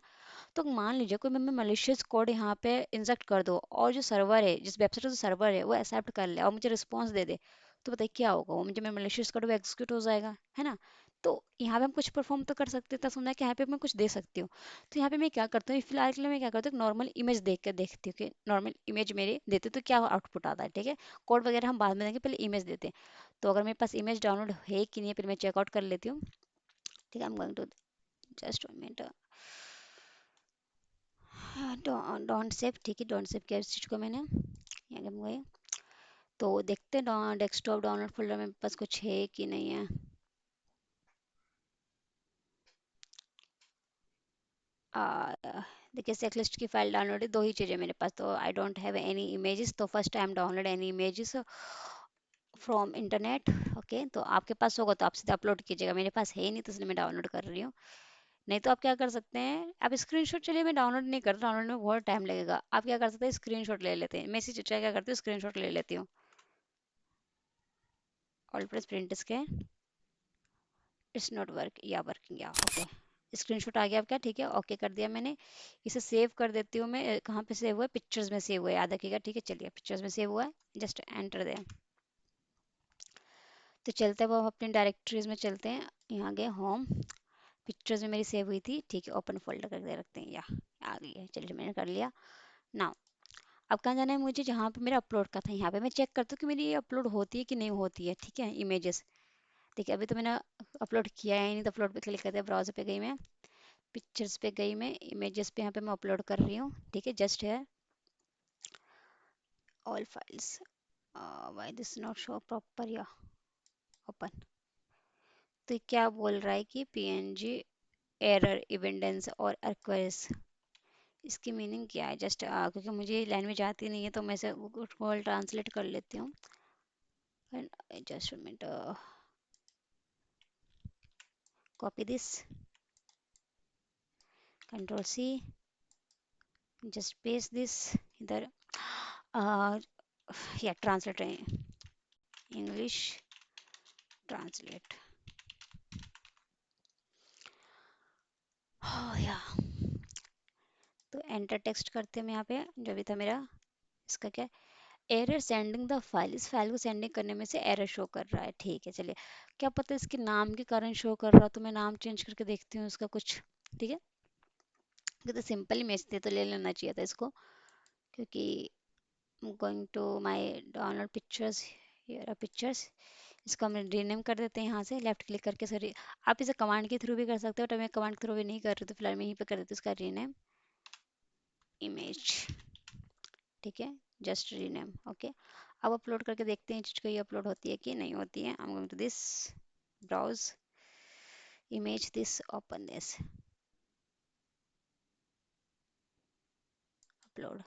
तो मान लीजिए कोई मैं मलिशियस कोड यहाँ पे इंजेक्ट कर दो और जो सर्वर है, जिस वेबसाइट का जो सर्वर है वो एक्सेप्ट कर ले और मुझे रिस्पॉन्स दे दे, तो बताइए क्या होगा, वो मुझे मेरा मलिशियस कोड वो एग्जीक्यूट हो जाएगा, है ना। तो यहाँ पे हम कुछ परफॉर्म तो कर सकते हैं, तब समझा कि यहाँ पे मैं कुछ दे सकती हूँ। तो यहाँ पे मैं क्या करती हूँ, फिलहाल के लिए मैं क्या करती हूँ, नॉर्मल इमेज देख के देखती हूँ कि नॉर्मल इमेज मेरे देते तो क्या आउटपुट आता है, ठीक है। कोड वगैरह हम बाद में देंगे, पहले इमेज देते हैं। तो अगर मेरे पास इमेज डाउनलोड है कि नहीं है, फिर मैं चेकआउट कर लेती हूँ, ठीक है। I am going to, just 1 minute, don't save, ठीक है, डॉन्ट सेव किया इस चीज़ को मैंने, यहाँ हम गए। तो देखते हैं डेस्कटॉप डाउनलोड फोल्डर में पास कुछ है कि नहीं है। आ, देखिए चेकलिस्ट की फाइल डाउनलोड है, दो ही चीज़ें मेरे पास, तो I don't have any images, तो first time download any images from internet, okay. तो आपके पास होगा तो आप सीधा अपलोड कीजिएगा, मेरे पास है ही नहीं, तो इसलिए मैं डाउनलोड कर रही हूँ। नहीं तो आप क्या कर सकते हैं, आप स्क्रीनशॉट, चलिए मैं डाउनलोड नहीं कर, डाउनलोड में बहुत टाइम लगेगा, आप क्या कर सकते हैं, स्क्रीनशॉट ले लेते हैं। मैं इसी चीज़ का क्या करती हूँ, स्क्रीनशॉट ले लेती हूँ। ऑल प्रेस प्रिंट इसके, इट्स नॉट वर्क, या वर्किंग, या ओके, स्क्रीनशॉट आ गया आपका, ठीक है, ओके कर दिया मैंने। इसे सेव कर देती हूँ मैं, कहाँ पे सेव हुआ है, पिक्चर्स में सेव हुआ है, याद रखिएगा, ठीक है। चलिए पिक्चर्स में सेव हुआ है, जस्ट एंटर दें। तो चलते हैं वो अपने डायरेक्टरीज में चलते हैं, यहाँ गए होम, पिक्चर्स में मेरी सेव हुई थी, ठीक है। ओपन फोल्डर करके रखते हैं, या आ गई है, चलिए मैंने कर लिया। नाउ अब कहाँ जाना है मुझे, जहाँ पे मेरा अपलोड का था यहाँ पे मैं चेक करती हूँ कि मेरी ये अपलोड होती है कि नहीं होती है, ठीक है, इमेजेस। ठीक है, अभी तो मैंने अपलोड किया है नहीं, तो अपलोड पे क्लिक करते हैं, ब्राउजर पे गई मैं, पिक्चर्स पे गई मैं, इमेजेस पे यहाँ पे मैं अपलोड कर रही हूँ, ठीक है, जस्ट है all files, why this not show proper, या ओपन। तो ये क्या बोल रहा है कि पीएनजी एरर इवेंडेंस और एक्वेस, इसकी मीनिंग क्या है, जस्ट क्योंकि मुझे लैंग्वेज आती नहीं है तो मैं इसे गूगल ट्रांसलेट कर लेती हूँ। Just minute, copy this, control C, just paste this इधर, या ट्रांसलेट इंग्लिश ट्रांसलेट, या तो एंटर टेक्स्ट करते हैं हम यहाँ पे, जो भी था मेरा, इसका क्या, एरर सेंडिंग द फाइल, इस फाइल को सेंडिंग करने में से एरर शो कर रहा है, ठीक है, चलिए, क्या पता इसके नाम के कारण शो कर रहा, तो मैं नाम चेंज करके देखती हूँ इसका कुछ, ठीक है, ये तो सिंपल इमेज थे तो ले लेना चाहिए था इसको, क्योंकि going to my download pictures, here are pictures, इसको हम रीनेम कर देते हैं यहाँ से लेफ्ट क्लिक करके, सॉरी, आप इसे कमांड के थ्रू भी कर सकते हो, तो मैं कमांड के थ्रू भी नहीं कर रही, तो फिलहाल मैं यहीं पे कर देती हूँ इसका रीनेम इमेज, ठीक है, जस्ट रीनेम, ओके। अब अपलोड करके देखते हैं चीज को, ये अपलोड होती है कि नहीं होती है, I am going to this browse image this, open this, upload,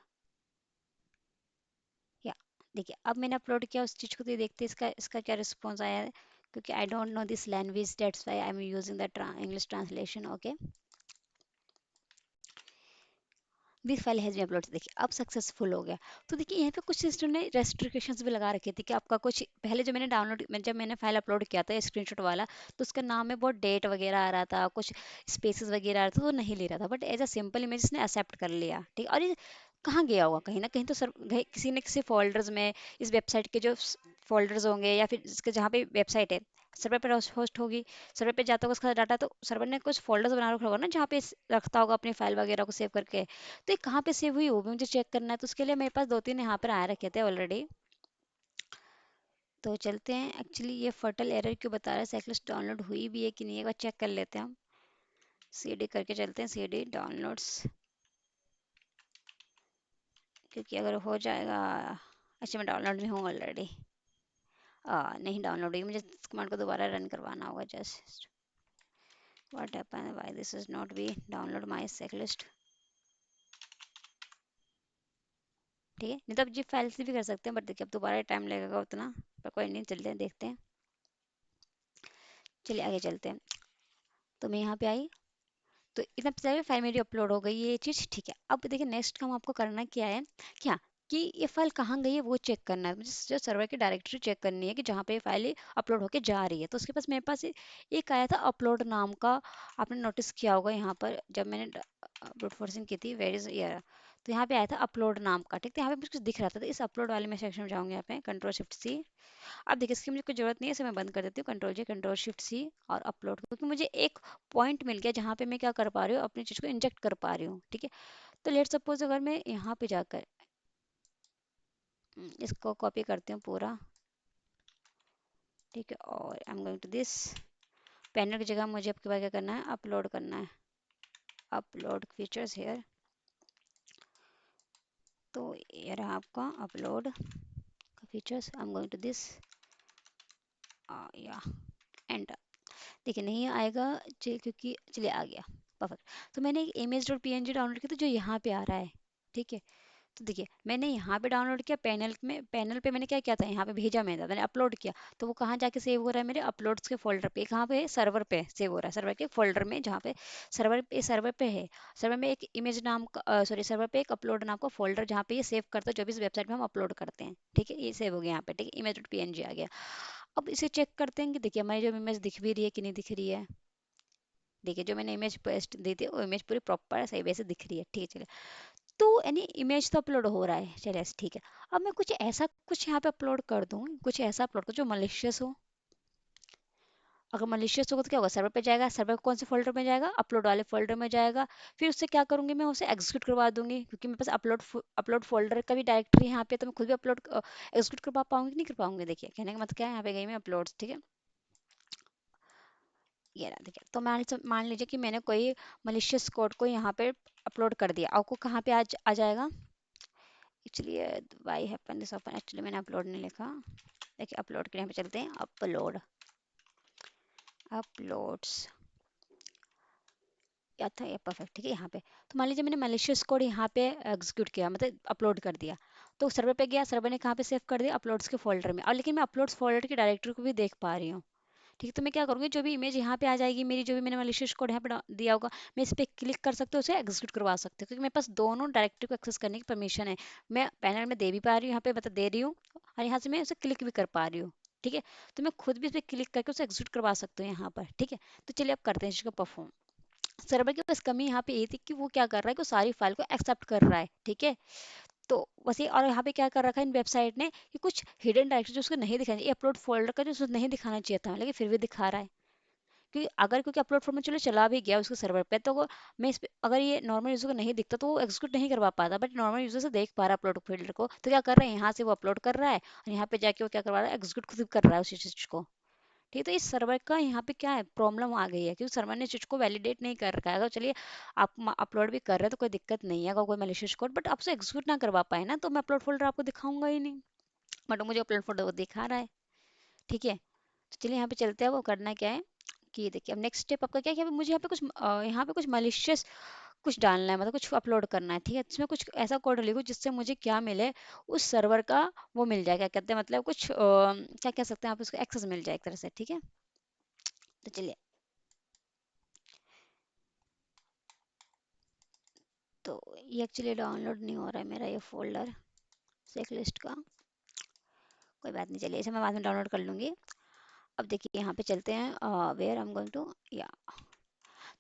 या देखिए अब मैंने अपलोड किया उस चीज को, तो ये देखते हैं इसका इसका क्या रिस्पॉन्स आया है, क्योंकि I don't know this language, that's why I am using the English translation, okay. This file has been upload, देखिए अब सक्सेसफुल हो गया। तो देखिए यहाँ पे कुछ सिस्टम ने रेस्ट्रिक्शंस भी लगा रखी थी कि आपका कुछ पहले जो मैंने डाउनलोड, जब मैंने फाइल अपलोड किया था स्क्रीनशॉट वाला, तो उसका नाम में बहुत डेट वगैरह आ रहा था, कुछ स्पेसेस वगैरह आ रहा था, तो वो नहीं ले रहा था, but as a simple image इसने एक्सेप्ट कर लिया, ठीक, और ये कहाँ गया होगा, कहीं ना कहीं तो सर किसी न किसी फोल्डर्स में, इस वेबसाइट के जो फोल्डर्स होंगे, या फिर इसके जहाँ पे वेबसाइट है सर्वर पर होस्ट होगी, सर्वर पे जाता होगा उसका डाटा, तो सर्वर ने कुछ फोल्डर्स बना रखा होगा ना, जहाँ पे रखता होगा अपनी फाइल वगैरह को सेव करके, तो ये कहाँ पे सेव हुई वो भी मुझे चेक करना है, तो उसके लिए मेरे पास दो तीन यहाँ पर आ रखे थे ऑलरेडी। तो चलते हैं, एक्चुअली ये फर्टल एरर क्यों बता रहा है, साइक्लिस्ट डाउनलोड हुई भी है कि नहीं, एक बार चेक कर लेते हैं हम, सीडी करके चलते हैं, सीडी डाउनलोड्स, क्योंकि अगर हो जाएगा, अच्छा मैं डाउनलोड में हूँ ऑलरेडी, नहीं डाउनलोड हुई, मुझे इस कमांड को दोबारा रन करवाना होगा, just what happen, why this is not be download my cyclist, ठीक है, नहीं तो अब जी फाइल से भी कर सकते हैं, बट देखिए अब दोबारा टाइम लगेगा उतना, पर कोई नहीं, चलते हैं देखते हैं, चलिए आगे चलते हैं। तो मैं यहाँ पे आई, तो इतना पहले फाइल मेरी अपलोड हो गई ये चीज़, ठीक है, अब देखिए नेक्स्ट काम आपको करना क्या है, क्या कि ये फाइल कहाँ गई है वो चेक करना है, मुझे जो सर्वर की डायरेक्टरी चेक करनी है कि जहाँ पे ये फाइल अपलोड होके जा रही है, तो उसके पास मेरे पास एक आया था अपलोड नाम का, आपने नोटिस किया होगा यहाँ पर जब मैंने ब्रूट फोर्सिंग की थी, वेयर इज ईयर, तो यहाँ पे आया था अपलोड नाम का, ठीक है, यहाँ पे मुझे कुछ दिख रहा था, तो इस अपलोड वाले में सेक्शन में जाऊँगी, यहाँ पे कंट्रोल शिफ्ट सी, अब देखिए इसकी मुझे कोई जरूरत नहीं है, इसे मैं बंद कर देती हूँ, कंट्रोल जी कंट्रोल शिफ्ट सी, और अपलोड, क्योंकि मुझे एक पॉइंट मिल गया जहाँ पे मैं क्या कर पा रही हूँ, अपनी चीज़ को इंजेक्ट कर पा रही हूँ, ठीक है। तो लेट सपोज अगर मैं यहाँ पे जाकर इसको कॉपी करती हूँ पूरा, ठीक है, और I am going to this, panel की जगह मुझे आपके पास क्या करना है, अपलोड करना है, अपलोड फीचर्स हेयर, तो ये रहा आपका अपलोड का features, I am going to this, या एंटर, देखिए नहीं आएगा, क्योंकि चलिए आ गया, परफेक्ट। तो मैंने एक इमेज डॉट पी डाउनलोड किया था जो यहाँ पे आ रहा है, ठीक है, तो देखिए मैंने यहाँ पे डाउनलोड किया, पैनल में, पैनल पे मैंने क्या किया था, यहाँ पे भेजा मैंने अपलोड किया, तो वो कहाँ जाके सेव हो रहा है, मेरे अपलोड्स के फोल्डर पे, कहाँ पे है, सर्वर पे सेव हो रहा है, सर्वर के फोल्डर में, जहाँ पे सर्वर पे है, सर्वर में एक इमेज नाम का, सॉरी सर्वर पे एक अपलोड नाम का फोल्डर, जहाँ पे ये सेव करता है जो भी इस वेबसाइट में हम अपलोड करते हैं, ठीक है, ये सेव हो गया यहाँ पे, ठीक है, इमेज डॉट पी आ गया। अब इसे चेक करते हैं कि देखिए हमारी जो इमेज दिख भी रही है कि नहीं दिख रही है, देखिए जो मैंने इमेज पेस्ट दी थी वो इमेज पूरी प्रॉपर सही वैसे दिख रही है, ठीक है, चलिए, तो यानी इमेज तो अपलोड हो रहा है, चलिए ठीक है। अब मैं कुछ ऐसा कुछ यहाँ पे अपलोड कर दूँ, कुछ ऐसा अपलोड कर जो मलिशियस हो, अगर मलिशियस होगा तो क्या होगा, सर्वर पे जाएगा, सर्वर कौन से फोल्डर में जाएगा, अपलोड वाले फोल्डर में जाएगा। फिर उससे क्या करूंगी मैं, उसे एग्जीक्यूट करवा दूंगी, क्योंकि मेरे पास अपलोड फोल्डर का भी डायरेक्टरी यहाँ पे है, तो मैं खुद भी अपलोड एग्जीक्यूट करवा पाऊंगी कि नहीं कर पाऊंगी। देखिए कहने का मतलब क्या है, यहाँ पे गई मैं अपलोड्स, ठीक है, ये रहा। देखिए तो मान लीजिए कि मैंने कोई मलिशियस कोड को यहाँ पे अपलोड कर दिया, आपको कहाँ पे आ जाएगा। Actually why happen this open, actually मैंने अपलोड नहीं लिखा। देखिए अपलोड के यहाँ पे चलते हैं, अपलोड्स या था ये परफेक्ट, ठीक है। यहाँ पे तो मान लीजिए मैंने मैलिशियस कोड यहाँ पे एग्जीक्यूट किया, मतलब अपलोड कर दिया, तो सर्वर पे गया, सर्वर ने कहाँ पे सेव कर दिया, अपलोड्स के फोल्डर में। और लेकिन मैं अपलोड्स फोल्डर की डायरेक्टरी को भी देख पा रही हूँ, ठीक है। तो मैं क्या करूँगी, जो भी इमेज यहाँ पे आ जाएगी मेरी, जो भी मैंने मैलिशियस कोड यहाँ पे दिया होगा, मैं इस पर क्लिक कर सकती हूँ, उसे एग्जीक्यूट करवा सकती हूँ, क्योंकि मेरे पास दोनों डायरेक्टरी को एक्सेस करने की परमिशन है। मैं पैनल में दे भी पा रही हूँ, यहाँ पे मतलब दे रही हूँ, और यहाँ से मैं उसे क्लिक भी कर पा रही हूँ, ठीक है। तो मैं खुद भी इस पर क्लिक करके उसे एग्जीक्यूट करवा सकती हूँ यहाँ पर, ठीक है। तो चलिए अब करते हैं इसको परफॉर्म। सर्वर की बस कमी यहाँ पे ये थी कि वो क्या कर रहा है कि वो सारी फाइल को एक्सेप्ट कर रहा है, ठीक है। तो वैसे, और यहाँ पे क्या कर रखा है इन वेबसाइट ने कि कुछ हिडन डायरेक्टरी जो उसको नहीं दिखाना चाहिए, अपलोड फोल्डर का जो उसको नहीं दिखाना चाहिए था, लेकिन फिर भी दिखा रहा है। क्योंकि अगर क्योंकि अपलोड फॉर्म में चलो चला भी गया उसके सर्वर पे, तो मैं इस पे अगर ये नॉर्मल यूजर को नहीं दिखता तो वो एग्जीक्यूट नहीं करवा पाता, बट नॉर्मल यूजर से देख पा रहा है अपलोड फोल्डर को, तो क्या कर रहा है, यहाँ से वो अपलोड कर रहा है, और यहाँ पे जाके वो क्या करवा रहा है, एग्जीक्यूट खुद कर रहा है उसी चीज को, ठीक है। तो इस सर्वर का यहाँ पे क्या है, प्रॉब्लम आ गई है, क्योंकि सर्वर ने चीज को वैलिडेट नहीं कर रखा है। अगर चलिए आप अपलोड भी कर रहे हैं तो कोई दिक्कत नहीं है, अगर कोई मैलिशियस कोड बट आपसे एग्जीक्यूट ना करवा पाए ना, तो मैं अपलोड फोल्डर आपको दिखाऊंगा ही नहीं, बट मुझे अपलोड फोल्डर वो दिखा रहा है, ठीक है। तो चलिए यहाँ पे चलते हैं, वो करना क्या है कि देखिए, अब नेक्स्ट स्टेप आपका क्या है कि अभी मुझे यहाँ पे कुछ मलिशियस कुछ डालना है, मतलब कुछ अपलोड करना है, ठीक है। इसमें कुछ ऐसा कोड लिखो जिससे मुझे क्या मिले, उस सर्वर का वो मिल जाए, क्या कहते हैं, मतलब कुछ क्या कह सकते हैं आप, उसको एक्सेस मिल जाए एक तरह से, ठीक है। तो चलिए, तो ये एक्चुअली डाउनलोड नहीं हो रहा है मेरा ये फोल्डर चेक लिस्ट का, कोई बात नहीं, चलिए इसे मैं बाद में डाउनलोड कर लूँगी। अब देखिए यहाँ पे चलते हैं, where I am going to, या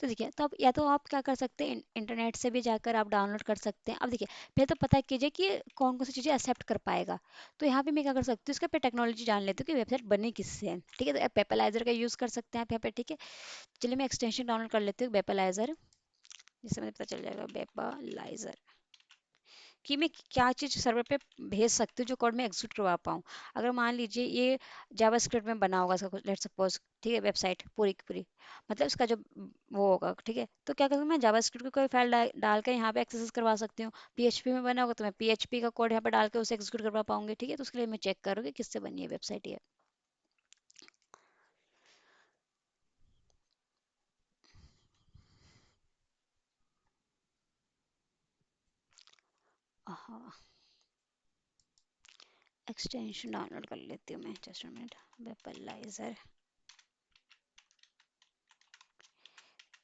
तो देखिए, तो आप या तो आप क्या कर सकते हैं, इंटरनेट से भी जाकर आप डाउनलोड कर सकते हैं। अब देखिए, पहले तो पता कीजिए कि कौन कौन सी चीज़ें एक्सेप्ट कर पाएगा। तो यहाँ पे मैं क्या कर सकती हूँ, इसका पे टेक्नोलॉजी जान लेती हूँ कि वेबसाइट बनी किससे है, ठीक है। तो पेपलाइजर का यूज़ कर सकते हैं आप यहाँ पे, ठीक है। चलिए मैं एक्सटेंशन डाउनलोड कर लेती हूँ पेपलाइजर, जिससे मुझे पता चल जाएगा पेपलाइजर कि मैं क्या चीज़ सर्वर पे भेज सकती हूँ जो कोड में एग्जीक्यूट करवा पाऊँ। अगर मान लीजिए ये जावास्क्रिप्ट में बना होगा, इसका लेट्स सपोज, ठीक है, वेबसाइट पूरी की पूरी, मतलब इसका जो वो होगा, ठीक है। तो क्या करूँगी, मैं जावास्क्रिप्ट की कोई फाइल डाल कर यहाँ पे एक्सेस करवा सकती हूँ। पीएचपी में बना होगा तो मैं पीएचपी का कोड यहाँ पे डाल के उसे एग्जीक्यूट करवा पाऊंगी, ठीक है। तो उसके लिए मैं चेक करूँगी किससे बनी है वेबसाइट ये। हाँ, एक्सटेंशन डाउनलोड कर लेती हूँ मैं, जस्ट मिनट, वेपलाइजर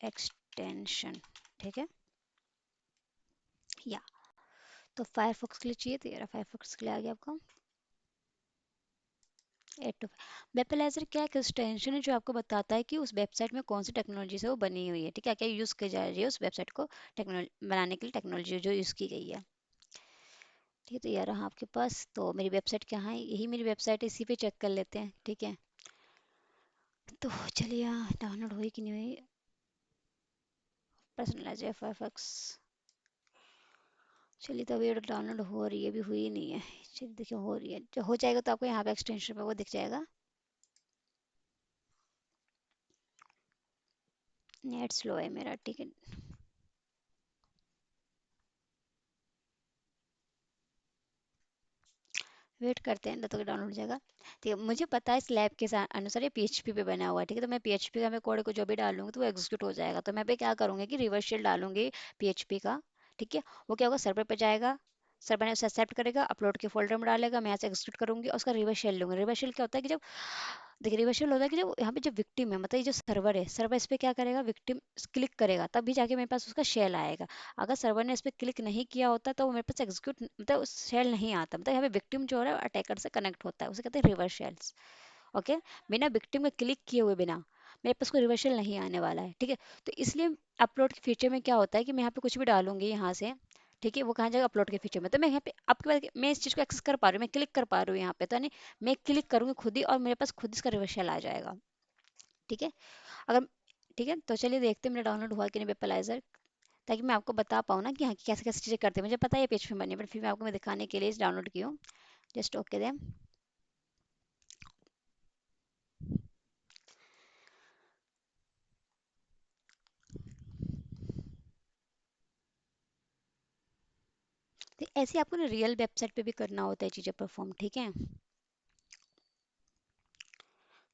एक्सटेंशन, ठीक है, या तो फायरफॉक्स के लिए चाहिए, तो ये फायरफॉक्स के लिए आ गया आपको 8 to 5। वेपलाइजर क्या है, एक्सटेंशन है जो आपको बताता है कि उस वेबसाइट में कौन सी टेक्नोलॉजी से वो बनी हुई है, ठीक है, क्या यूज़ की जा रही है उस वेबसाइट को टेक्नोलॉजी बनाने के लिए, टेक्नोलॉजी जो यूज़ की गई है, ठीक है। तो ये रहा आपके पास, तो मेरी वेबसाइट कहाँ है, यही मेरी वेबसाइट है, इसी पे चेक कर लेते हैं, ठीक है। तो चलिए, डाउनलोड हुई कि नहीं हुई, पर्सनलाइज फायरफॉक्स, चलिए तो अभी डाउनलोड हो रही है, अभी हुई नहीं है, चलिए देखिए हो रही है, जो हो जाएगा तो आपको यहाँ पे एक्सटेंशन पे वो दिख जाएगा, नेट स्लो है मेरा, ठीक है। वेट करते हैं तब तक डाउनलोड हो जाएगा, ठीक है। मुझे पता है इस लैब के अनुसार ये पीएचपी पे बना हुआ है, ठीक है। तो मैं पीएचपी का मैं कोड को जो भी डालूंगी तो वो एग्जीक्यूट हो जाएगा। तो मैं पे क्या करूँगी कि रिवर्स शेल डालूंगी पीएचपी का, ठीक है। वो क्या होगा, सर्वर पे जाएगा, सर्वर ने उसे एक्सेप्ट करेगा, अपलोड के फोल्डर में डालेगा, मैं यहाँ से एग्जीक्यूट करूंगी और उसका रिवर्स शेल लूंगी। रिवर्स शेल क्या होता है कि जब, देखिए रिवर्सल होता है कि जब यहाँ पे जो विक्टिम है, मतलब ये जो सर्वर है, सर्वर इस पे क्या करेगा, विक्टिम क्लिक करेगा तब भी जाके मेरे पास उसका शेल आएगा। अगर सर्वर ने इस पे क्लिक नहीं किया होता तो वो मेरे पास एग्जीक्यूट, मतलब उस शेल नहीं आता, मतलब यहाँ पे विक्टिम जो है अटैकर से कनेक्ट होता है, उसे कहते हैं रिवर्स शेल्स, ओके। बिना विक्टिम में क्लिक किए हुए बिना मेरे पास कोई रिवर्सल नहीं आने वाला है, ठीक है। तो इसलिए अपलोड के फीचर में क्या होता है कि मैं यहाँ पे कुछ भी डालूंगी यहाँ से, ठीक है, वो कहाँ जाएगा, अपलोड के फीचर में। तो मैं यहाँ पे आपके पास मैं इस चीज़ को एक्सेस कर पा रही हूँ, मैं क्लिक कर पा रही हूँ यहाँ पे, तो यानी मैं क्लिक करूँगी खुद ही और मेरे पास खुद इसका रिवर्सल आ जाएगा, ठीक है। अगर ठीक है, तो चलिए देखते हैं मेरा डाउनलोड हुआ कि नहीं वेबलाइजर, ताकि मैं आपको बता पाऊँ ना कि हाँ कैसे कैसे चीज़ें करते हैं। मुझे पता है ये पेज पे बनी है, बट फिर मैं आपको मैं दिखाने के लिए डाउनलोड की हूँ। Just okay them. तो ऐसे ही आपको ना रियल वेबसाइट पे भी करना होता है चीज़ें परफॉर्म, ठीक है।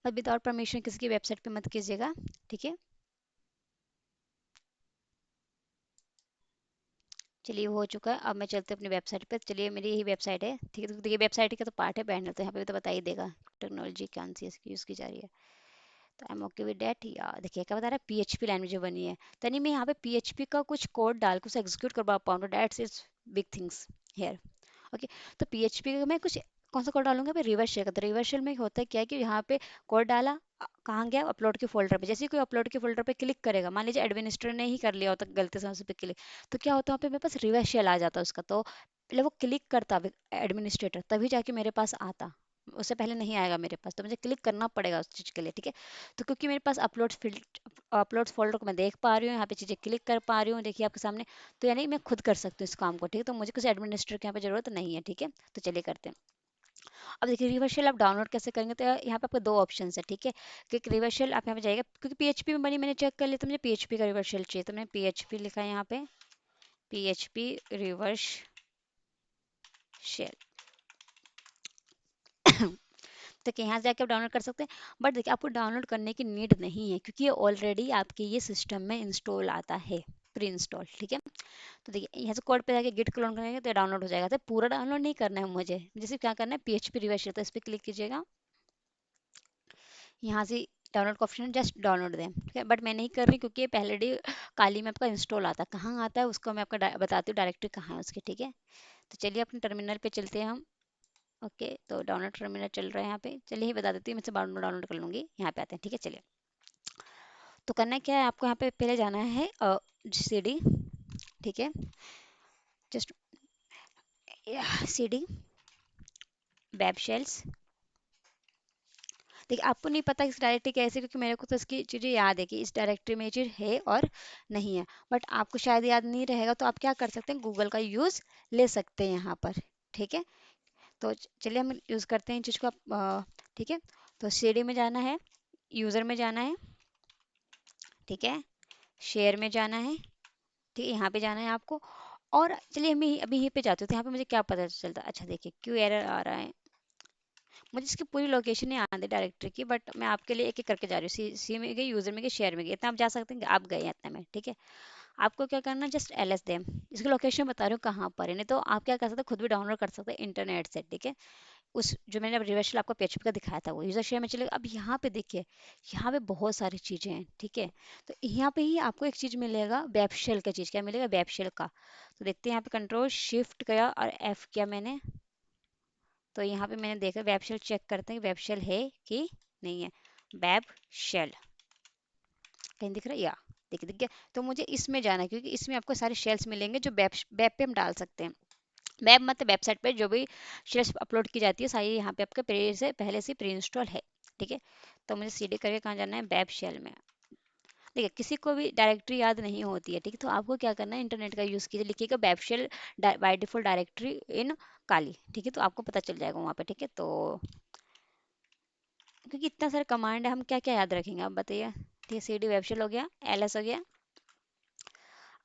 और विदाउट परमिशन किसी की वेबसाइट पे मत कीजिएगा, ठीक है। चलिए वो हो चुका है, अब मैं चलती हूँ अपनी वेबसाइट पे। चलिए मेरी यही वेबसाइट है, ठीक है। तो देखिए वेबसाइट का तो पार्ट है पैनल, तो यहाँ पे भी तो बता ही देगा टेक्नोलॉजी कौन सी इसकी यूज़ की जा रही है। तो I M okay with that. या देखिए क्या बता रहा है, पीएचपी लैंग्वेज बनी है, तो नहीं मैं यहाँ पे पीएचपी का कुछ कोड डाल के उसे एग्जीक्यूट करवा पाऊँ, तो that's it's big things here. Okay. तो पीएचपी में कुछ कौन सा कोड डालूंगा, मैं रिवर्स शेल का। तो रिवर्स शेल में होता है क्या है कि यहाँ पे कोड डाला, कहाँ गया, अपलोड के फोल्डर पे। जैसे ही कोई अपलोड के फोल्डर पे क्लिक करेगा, मान लीजिए एडमिनिस्ट्रेटर ने ही कर लिया होता गलती से उस पे क्लिक, तो क्या होता है वहाँ पे मेरे पास रिवर्स शेल आ जाता उसका। तो पहले वो क्लिक करता एडमिनिस्ट्रेटर, तभी जाके मेरे पास आता, उससे पहले नहीं आएगा मेरे पास। तो मुझे क्लिक करना पड़ेगा उस चीज़ के लिए, ठीक है। तो क्योंकि मेरे पास अपलोड्स फोल्डर को मैं देख पा रही हूँ, यहाँ पे चीज़ें क्लिक कर पा रही हूँ, देखिए आपके सामने। तो यानी मैं खुद कर सकती हूँ इस काम को, ठीक है। तो मुझे किसी एडमिनिस्ट्रेटर की यहाँ पे जरूरत नहीं है, ठीक है। तो चलिए करते हैं। अब देखिए रिवर्सल आप डाउनलोड कैसे करेंगे, तो यहाँ पे आपको दो ऑप्शन है, ठीक है। कि रिवर्सल आप यहाँ पे जाइएगा, क्योंकि पीएचपी में बनी, मैंने चेक कर लिया, तो मुझे पीएचपी का रिवर्सल चाहिए, तो मैंने पीएचपी लिखा है यहाँ पे, पीएचपी रिवर्स शेल। तो कि यहाँ से जाके आप डाउनलोड कर सकते हैं। बट देखिए आपको डाउनलोड करने की नीड नहीं है, क्योंकि ये ऑलरेडी आपके ये सिस्टम में इंस्टॉल आता है, प्री इंस्टॉल, ठीक है। तो देखिए यहाँ से कोड पे जाके गिट क्लोन करेंगे तो डाउनलोड हो जाएगा। तो पूरा डाउनलोड नहीं करना है मुझे, जैसे क्या करना है, पीएचपी रिवर्स शेल, तो इस पर क्लिक कीजिएगा। यहाँ से डाउनलोड का ऑप्शन है, जस्ट डाउनलोड दें, ठीक है। बट मैं नहीं कर रही, क्योंकि ये पहले ही काली में आपका इंस्टॉल आता है। कहाँ आता है उसको मैं आपका बताती हूँ, डायरेक्टरी कहाँ है उसकी, ठीक है। तो चलिए अपने टर्मिनल पे चलते हैं हम। ओके, तो डाउनलोड टर्मिनल चल रहा है यहाँ पे। चलिए ही बता देती हूँ, मैं से डाउनलोड कर लूँगी। यहाँ पे आते हैं, ठीक है। चलिए, तो करना क्या है आपको, यहाँ पे पहले जाना है सीडी, ठीक है। Just CD web shells. देखिए आपको नहीं पता इस डायरेक्टरी कैसे, क्योंकि मेरे को तो इसकी चीज़ें याद है कि इस डायरेक्टरी में ये चीज़ है और नहीं है। बट आपको शायद याद नहीं रहेगा, तो आप क्या कर सकते हैं, गूगल का यूज़ ले सकते हैं यहाँ पर, ठीक है। तो चलिए हम यूज़ करते हैं इन चीज़ को ठीक है। तो सीडी में जाना है, यूज़र में जाना है, ठीक है, शेयर में जाना है, ठीक है, यहाँ पे जाना है आपको। और चलिए मैं अभी यहीं पे जाती हूँ, तो यहाँ पे मुझे क्या पता चलता है। अच्छा देखिए क्यों एरर आ रहा है, मुझे इसकी पूरी लोकेशन नहीं आती डायरेक्टरी की, बट मैं आपके लिए एक एक करके जा रही हूँ। सी में गई, यूजर में गई, शेयर में गई, इतना आप जा सकते हैं कि आप गए हैं इतना में, ठीक है। आपको क्या करना है, जस्ट एल एस देम, इसकी लोकेशन बता रही हूँ कहाँ पर है, नहीं तो आप क्या कर सकते हैं, खुद भी डाउनलोड कर सकते हैं इंटरनेट से, ठीक है। उस जो मैंने अब रिवर्सल आपको पीएचपी का दिखाया था, वो यूजर शेयर में चलेगा। अब यहाँ पे देखिए, यहाँ पे बहुत सारी चीजें हैं, ठीक है। तो यहाँ पे ही आपको एक चीज मिलेगा, वेबशेल का चीज, क्या मिलेगा, वेबशेल का। तो देखते हैं यहाँ पे कंट्रोल शिफ्ट किया और एफ किया मैंने, तो यहाँ पे मैंने देखा वेब शेल, चेक करते हैं वेब शेल है कि नहीं है। वेब शेल कहीं दिख रहा है, या देखिए दिख गया। तो मुझे इसमें जाना है, क्योंकि इसमें आपको सारे शेल्स मिलेंगे जो वेब वेब पे हम डाल सकते हैं। वेब मतलब वेबसाइट पे जो भी शेल्स अपलोड की जाती है, सारी यहाँ पे आपके पहले से प्री इंस्टॉल है, ठीक है। तो मुझे सीडी करके कहाँ जाना है, वेब शेल में। देखिए किसी को भी डायरेक्टरी याद नहीं होती है, ठीक है। तो आपको क्या करना है, इंटरनेट का यूज़ कीजिए, लिखिएगा web shell by default directory in Kali, ठीक है। तो आपको पता चल जाएगा वहाँ पे, ठीक है। तो क्योंकि इतना सारा कमांड है, हम क्या क्या याद रखेंगे, आप बताइए। ठीक है, सी डी वेब शेल हो गया, एल एस हो गया।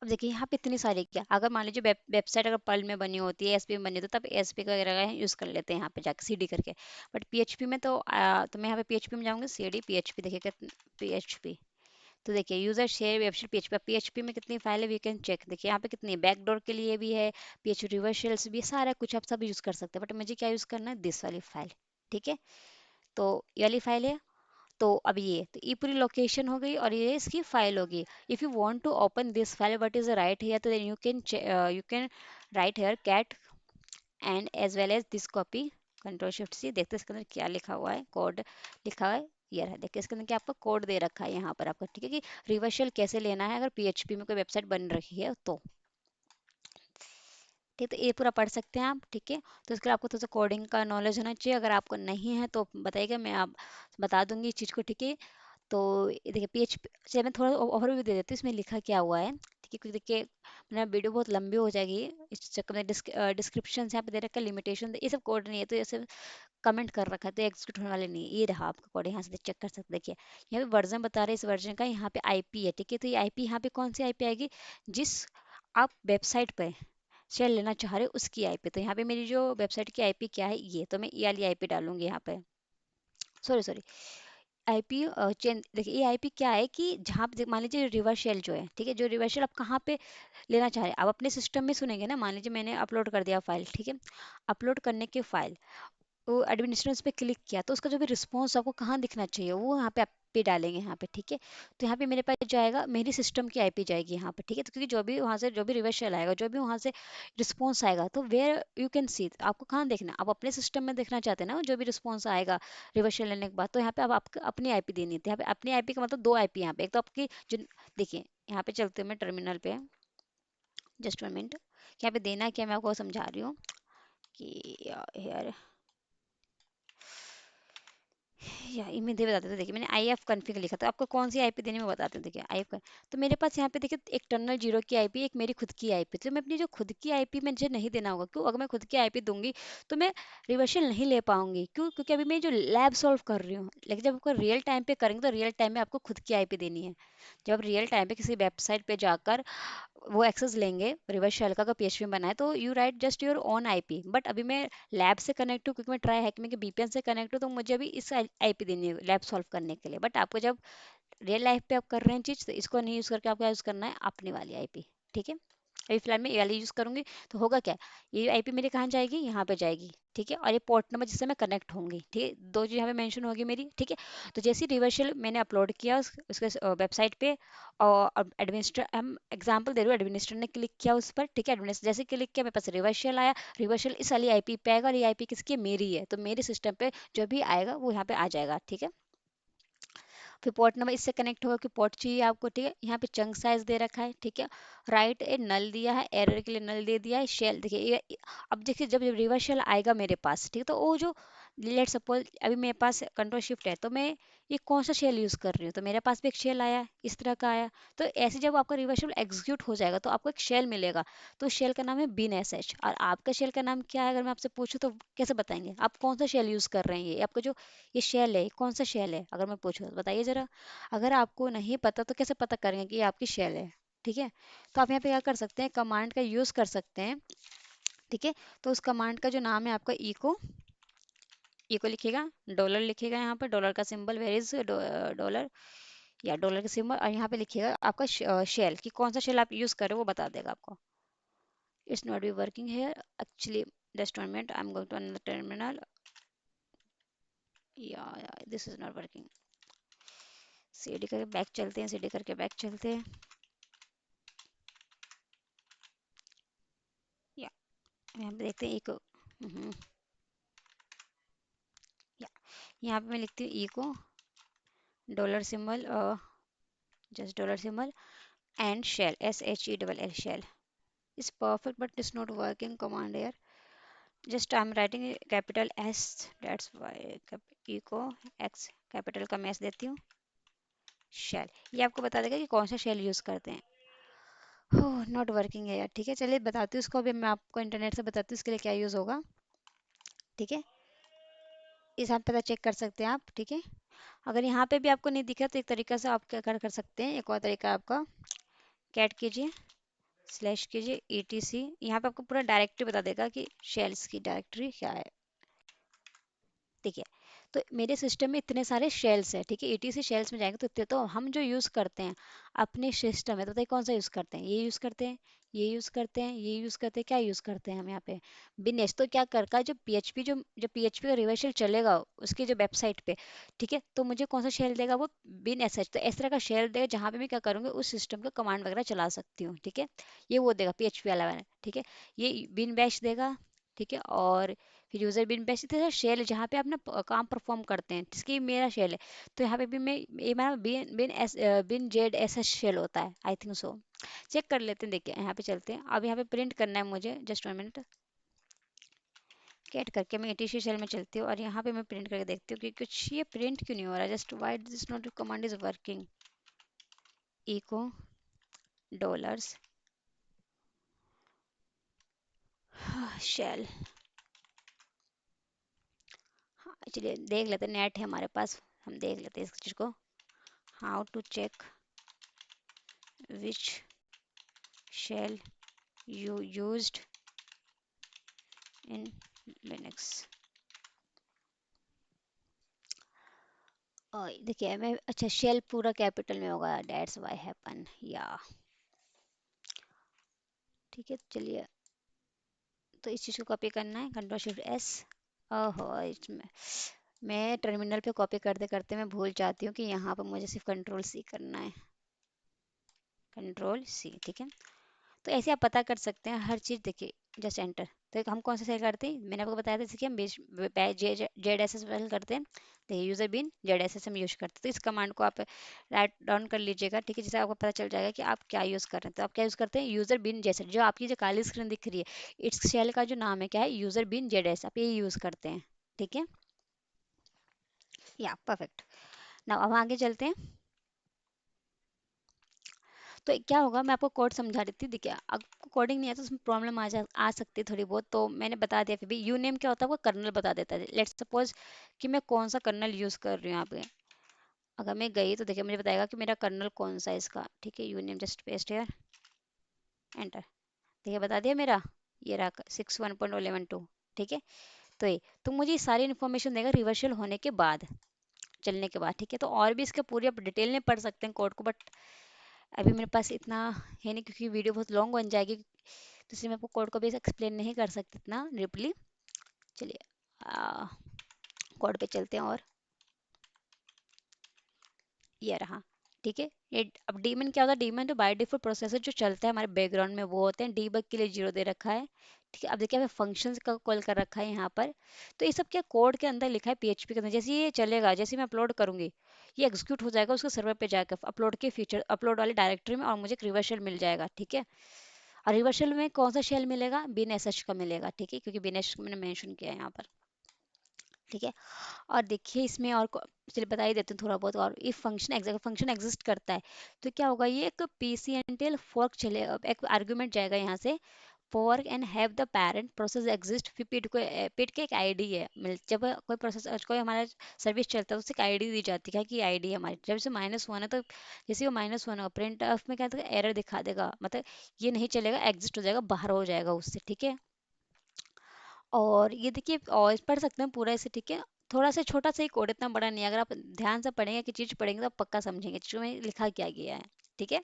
अब देखिए यहाँ पे इतनी सारी, क्या अगर मान लीजिए वेबसाइट अगर पर्ल में बनी होती है, एसपी में बनी होती है, तब एसपी वगैरह का यूज़ कर लेते हैं यहाँ पे जाकर सीडी करके। बट पीएचपी में तो मैं यहाँ पे पीएचपी में जाऊँगी, सीडी पीएचपी, देखिए पीएचपी। तो देखिए user share website PHP, PHP में कितनी फाइल है वी कैन चेक, देखिए यहाँ पे कितनी है, बैकडोर के लिए भी है, पीएचपी रिवर्सल्स भी, सारा कुछ आप सब यूज़ कर सकते हैं। बट मुझे क्या यूज़ करना है, दिस वाली फाइल, ठीक है। तो ये वाली फाइल है। तो अब ये पूरी लोकेशन हो गई और ये इसकी फाइल होगी। If you want to open this file, what is right here, तो then you can write here cat and as well as this copy, control shift C, देखते हैं इसके अंदर क्या लिखा हुआ है, कोड लिखा हुआ है। ये रहा, देखिए इसके अंदर क्या आपका कोड दे रखा है यहाँ पर आपका, ठीक है, कि रिवर्सल कैसे लेना है अगर पीएचपी में कोई वेबसाइट बन रही है तो। ठीक है, तो ये पूरा पढ़ सकते हैं आप, ठीक है। तो इसके लिए आपको थोड़ा सा कोडिंग का नॉलेज होना चाहिए, अगर आपको नहीं है तो बताइएगा, मैं आप बता दूंगी इस चीज़ को, ठीक है। तो ये देखिए PHP, चलिए मैं थोड़ा ओवरव्यू दे देती हूँ इसमें लिखा क्या हुआ है, ठीक है, क्योंकि देखिए मेरा वीडियो बहुत लंबी हो जाएगी, इस चक्कर में डिस्क्रिप्शन यहाँ पे दे रखा है लिमिटेशन, ये सब कोड नहीं है, तो ये सब कमेंट कर रखा है, तो एग्जीक्यूट होने वाले नहीं है। ये रहा आपका कोड, यहाँ से चेक कर सकते हैं। देखिए यहाँ पे वर्जन बता रहे हैं इस वर्जन का, यहाँ पे आईपी है, ठीक है, तो ये आईपी यहाँ पे कौन सी आईपी आएगी, जिस आप वेबसाइट पे शेयर लेना चाह रहे हो उसकी आईपी। तो यहाँ पे मेरी जो वेबसाइट की आईपी क्या है, ये तो मैं ये वाली आईपी डालूंगी यहाँ पे, सॉरी सॉरी, आईपी चेंज। देखिए ये आईपी क्या है कि जहाँ पे मान लीजिए रिवर्स शेल जो है, ठीक है, जो रिवर्स शेल आप कहाँ पे लेना चाह रहे हैं, आप अपने सिस्टम में सुनेंगे ना, मान लीजिए मैंने अपलोड कर दिया फाइल, ठीक है, अपलोड करने के फाइल वो एडमिनिस्ट्रेशन पे क्लिक किया, तो उसका जो भी रिस्पॉन्स आपको कहाँ दिखना चाहिए वो यहाँ पे आप पे डालेंगे यहाँ पे, ठीक है। तो यहाँ पे मेरे पास जाएगा, मेरी सिस्टम की आईपी जाएगी यहाँ पे, ठीक है, तो क्योंकि जो भी वहाँ से जो भी रिवर्स शेल आएगा, जो भी वहाँ से रिस्पॉन्स आएगा, तो वेयर यू कैन सी, आपको कहाँ देखना है, आप अपने सिस्टम में देखना चाहते हैं ना जो भी रिस्पॉन्स आएगा रिवर्स शेल लेने के बाद, तो यहाँ पे अब आपको अपनी आईपी देनी थी। यहाँ पे अपनी आईपी का मतलब दो आईपी यहाँ पे, एक तो आपकी जो, देखिए यहाँ पे चलते हैं मैं टर्मिनल पे, जस्ट 1 मिनट, यहाँ पे देना क्या मैं आपको समझा रही हूँ कि यार या इमेज दे बताते थे। देखिए मैंने आई एफ कन्फिग लिखा था, आपको कौन सी आईपी देनी मैं बताती हूँ। देखिए आई एफ, तो मेरे पास यहाँ पे देखिए एक टर्नल जीरो की आईपी, एक मेरी खुद की आईपी, तो मैं अपनी जो खुद की आईपी मुझे नहीं देना होगा, क्यों, अगर मैं खुद की आईपी दूंगी तो मैं रिवर्सल नहीं ले पाऊंगी, क्यों, क्योंकि अभी मैं जो लैब सॉल्व कर रही हूँ, लेकिन जब आपको रियल टाइम पे करेंगे तो रियल टाइम में आपको खुद की आईपी देनी है। जब आप रियल टाइम पे किसी वेबसाइट पे जाकर वो एक्सेस लेंगे रिवर्स शेल का, अगर पीएचपी में बनाए तो you right just your own IP, but अभी मैं लैब से कनेक्ट हूँ, क्योंकि मैं ट्राई हैक में बीपीएन से कनेक्ट हूँ, तो मुझे अभी इस आईपी देनी है लैब सॉल्व करने के लिए। बट आपको जब रियल लाइफ पे आप कर रहे हैं चीज़, तो इसको नहीं यूज़ करके आपको यूज़ करना है अपनी वाली आईपी, ठीक है। अभी फिलहाल मैं ये वाली यूज़ करूंगी, तो होगा क्या, ये आईपी मेरी कहाँ जाएगी, यहाँ पे जाएगी, ठीक है, और ये पोर्ट नंबर जिससे मैं कनेक्ट होंगी, ठीक है, दो चीज़ यहाँ पे मेंशन होगी मेरी, ठीक है। तो जैसे ही रिवर्सल मैंने अपलोड किया उसके वेबसाइट पे, और एडमिनिस्ट्रेटर, हम एग्जांपल दे रहे हो, एडमिनिस्ट्रेटर ने क्लिक किया उस पर, ठीक है, एडमिनिस्ट्रेटर जैसे क्लिक किया मेरे पास रिवर्सल आया, रिवर्सल इस वाली आईपी पे आएगा, और ये आईपी किसकी है? मेरी है, तो मेरे सिस्टम पे जो भी आएगा वो यहाँ पे आ जाएगा, ठीक है। फिर पोर्ट नंबर इससे कनेक्ट होगा कि पोर्ट चाहिए आपको, ठीक है, यहाँ पे चंक साइज दे रखा है, ठीक है, राइट ए नल दिया है, एरर के लिए नल दे दिया है, शेल देखिए अब देखिए जब रिवर्स शेल आएगा मेरे पास, ठीक है, तो वो जो लेट सपोज अभी मेरे पास कंट्रोल शिफ्ट है, तो मैं ये कौन सा शेल यूज़ कर रही हूँ, तो मेरे पास भी एक शेल आया इस तरह का आया, तो ऐसे जब आपका रिवर्स शेल एग्जीक्यूट हो जाएगा तो आपको एक शेल मिलेगा, तो शेल का नाम है बिन एस एच, और आपका शेल का नाम क्या है, अगर मैं आपसे पूछूं तो कैसे बताएंगे, आप कौन सा शेल यूज़ कर रहे हैं, ये आपका जो ये शेल है कौन सा शेल है, अगर मैं पूछूं तो बताइए जरा। अगर आपको नहीं पता तो कैसे पता करेंगे कि ये आपकी शेल है, ठीक है। तो आप यहाँ पे क्या कर सकते हैं, कमांड का यूज़ कर सकते हैं, ठीक है। तो उस कमांड का जो नाम है आपका इको, इको लिखिएगा, डॉलर लिखिएगा, यहाँ पर डॉलर का सिंबल, वेर इज डॉलर, या डॉलर का सिंबल, और यहाँ पे लिखिएगा आपका शेल कि कौन सा शेल आप यूज़ कर रहे हो, वो बता देगा आपको। It's not be working here actually, just 1 minute, I am going to another terminal, yeah this is not working. CD करके बैक चलते हैं, सीडी करके बैक चलते हैं, या यहाँ पे देखते हैं इको, या यहाँ पे मैं लिखती हूँ echo dollar symbol, just dollar symbol and shell, S H E double L, shell is perfect but it's not working command here, just I'm writing a capital S, that's why echo x capital का मैं S देती हूँ, shell, ये आपको बता देगा कि कौन सा शेल यूज़ करते हैं। हो नॉट वर्किंग है यार, ठीक है, चलिए बताती हूँ उसको, अभी मैं आपको इंटरनेट से बताती हूँ इसके लिए क्या यूज़ होगा, ठीक है, इस आप पता चेक कर सकते हैं आप, ठीक है। अगर यहाँ पे भी आपको नहीं दिखा तो एक तरीका से आप क्या कर सकते हैं, एक और तरीका आपका, कैट कीजिए, स्लैश कीजिए etc, यहाँ पे आपको पूरा डायरेक्टरी बता देगा कि शेल्स की डायरेक्टरी क्या है, ठीक है। तो मेरे सिस्टम में इतने सारे शेल्स हैं, ठीक है, etc शेल्स में जाएंगे तो इतने, तो हम जो यूज़ करते हैं अपने सिस्टम में, तो बताइए कौन सा यूज़ करते हैं, ये यूज़ करते हैं, ये यूज़ करते हैं, ये यूज़ करते हैं, क्या यूज़ करते हैं हम यहाँ पे, बिनेश, तो क्या करता है जो पीएचपी जो पीएचपी का रिवर्सल चलेगा उसकी जो वेबसाइट पे, ठीक है, तो मुझे कौन सा शेल देगा, वो बिन एस एच, तो इस तरह का शेल देगा जहाँ पे मैं क्या करूँगी उस सिस्टम का कमांड वगैरह चला सकती हूँ, ठीक है, ये वो देगा पीएचपी वाला वाला, ठीक है, ये बिन बैश देगा, ठीक है, और फिर यूजर बिन बेसिक शेल जहाँ पे आप ना काम परफॉर्म करते हैं, जिसकी मेरा शेल है, तो यहाँ पे भी मैं ये मेरा बिन बिन एस बिन जेड एस एस शेल होता है, आई थिंक सो, चेक कर लेते हैं, देखिए यहाँ पे चलते हैं, अब यहाँ पे प्रिंट करना है मुझे, जस्ट 1 मिनट, कैट करके मैं ETC शेल में चलती हूँ और यहाँ पे मैं प्रिंट करके देखती हूँ कि कुछ ये प्रिंट क्यों नहीं हो रहा, just why this not command is working. Echo dollars shell. हाँ चलिए देख लेते हैं, नेट है हमारे पास, हम देख लेते हैं इस चीज़ को। How to check which shell you used in Linux. देखिए मैं, अच्छा शेल पूरा कैपिटल में होगा, डेट्स वाई हैपन या। ठीक है चलिए, तो इस चीज़ को कॉपी करना है, कंट्रोल शिफ्ट एस। ओहो इसमें मैं टर्मिनल पे कॉपी करते करते मैं भूल जाती हूँ कि यहाँ पर मुझे सिर्फ कंट्रोल सी करना है, कंट्रोल सी। ठीक है, तो ऐसे आप पता कर सकते हैं हर चीज़। देखिए जस्ट एंटर, तो हम कौन सा सेल करते हैं, मैंने आपको बताया था जैसे कि हम जेड एस एस सेल करते हैं। देखिए यूज़र बिन जेड एस एस हम यूज़ करते हैं, तो इस कमांड को आप राइट डाउन कर लीजिएगा। ठीक है, जिससे आपको पता चल जाएगा कि आप क्या यूज़ कर रहे हैं। तो आप क्या यूज़ करते हैं, यूज़र बिन जैसे जो आपकी जो काली स्क्रीन दिख रही है, इस शेल का जो नाम है क्या है, यूज़र बिन जेड एस, आप ये यूज़ करते हैं। ठीक है, या परफेक्ट। नाउ अब आगे चलते हैं। तो क्या होगा, मैं आपको कोड समझा रही थी। देखिए आपको कोडिंग नहीं आता तो उसमें प्रॉब्लम आ सकती है थोड़ी बहुत, तो मैंने बता दिया। फिर भी यू नेम क्या होता है, वो कर्नल बता देता है। लेट्स सपोज कि मैं कौन सा कर्नल यूज़ कर रही हूँ यहाँ पे। अगर मैं गई तो देखिए मुझे बताएगा कि मेरा कर्नल कौन सा है इसका। ठीक है, you name just paste here, enter. देखिए बता दिया मेरा, ये रहा 61.11.2। ठीक है, तो ये तो मुझे ये सारी इन्फॉर्मेशन देगा रिवर्सल होने के बाद, चलने के बाद। ठीक है, तो और भी इसके पूरी आप डिटेल में पढ़ सकते हैं कोड को, बट अभी मेरे पास इतना है नहीं क्योंकि वीडियो बहुत लॉन्ग बन जाएगी, तो इसलिए मैं आपको कोड को भी एक्सप्लेन नहीं कर सकती इतना डीपली। चलिए कोड पे चलते हैं, और ये रहा। ठीक है, ये अब डीमन क्या होता है, डीमन तो बाय डिफॉल्ट प्रोसेसर जो चलता है हमारे बैकग्राउंड में वो होते हैं। डीबग के लिए 0 दे रखा है। ठीक है, अब देखिए हमें फंक्शंस का कॉल कर रखा है यहाँ पर। तो ये सब क्या कोड के अंदर लिखा है, पीएचपी के अंदर। जैसे ये चलेगा, जैसे मैं अपलोड करूंगी, ये एग्जीक्यूट हो जाएगा उसके सर्वर पे जाकर अपलोड के फीचर, अपलोड वाली डायरेक्टरी में, और मुझे एक रिवर्स शेल मिल जाएगा। ठीक है, और रिवर्स शेल में कौन सा शेल मिलेगा, बिन एसएच का मिलेगा। ठीक है, क्योंकि बिन एसएच मैंने मेंशन किया है यहाँ पर। ठीक है, और देखिए इसमें और चलिए बता ही देते हैं थोड़ा बहुत। और इफ फंक्शन एग्जिस्ट करता है तो क्या होगा, ये एक पीसीएनटीएल फोर्क चले, एक आर्गुमेंट जाएगा यहाँ से, fork and have the parent process exist. फिर पिट के एक आईडी है, जब कोई प्रोसेस कोई हमारा सर्विस चलता है तो उसे एक आईडी दी जाती है कि आईडी है हमारी। जब से -1 है तो जैसे वो -1 हो, प्रिंट ऑफ में क्या एरर दिखा देगा, मतलब ये नहीं चलेगा, एग्जिस्ट हो जाएगा, बाहर हो जाएगा उससे। ठीक है, और ये देखिए और पढ़ सकते हैं पूरा इसे। ठीक है, थोड़ा सा छोटा सा ही कोड, इतना बड़ा नहीं है। अगर आप ध्यान से पढ़ेंगे कि चीज़ पढ़ेंगे तो आप पक्का समझेंगे चीज़ में लिखा क्या गया है। ठीक है,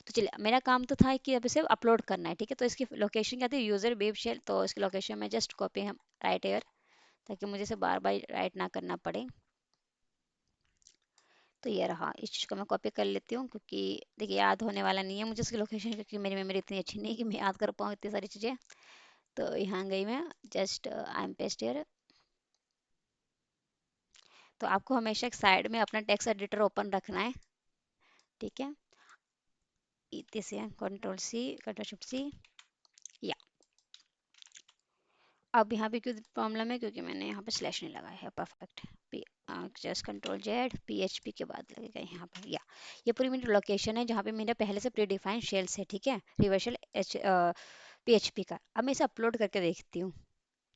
तो चलिए मेरा काम तो था कि अब इसे अपलोड करना है। ठीक है, तो इसकी लोकेशन क्या थी, यूजर वेब शेल। तो इसकी लोकेशन में जस्ट कॉपी हम राइट एयर, ताकि मुझे इसे बार बार राइट ना करना पड़े। तो ये रहा, इस चीज़ को मैं कॉपी कर लेती हूँ क्योंकि देखिए याद होने वाला नहीं है मुझे इसकी लोकेशन, क्योंकि मेरी मेमोरी इतनी अच्छी नहीं है कि मैं याद कर पाऊँ इतनी सारी चीज़ें। तो यहाँ गई मैं, just I M paste here. तो आपको हमेशा एक साइड में अपना टेक्स्ट एडिटर ओपन रखना है। ठीक है, इतने से control C, control shift C, या। अब यहाँ पे क्यों प्रॉब्लम है, क्योंकि मैंने यहाँ पे स्लैश नहीं लगाया है। Perfect, just control Z, PHP के बाद लगेगा यहाँ पर, या। ये पूरी मेरी लोकेशन है जहाँ पे मेरा पहले से प्री डिफाइंड शेल्स है। ठीक है, रिवर्सल एच पीएचपी का। अब मैं इसे अपलोड करके देखती हूँ।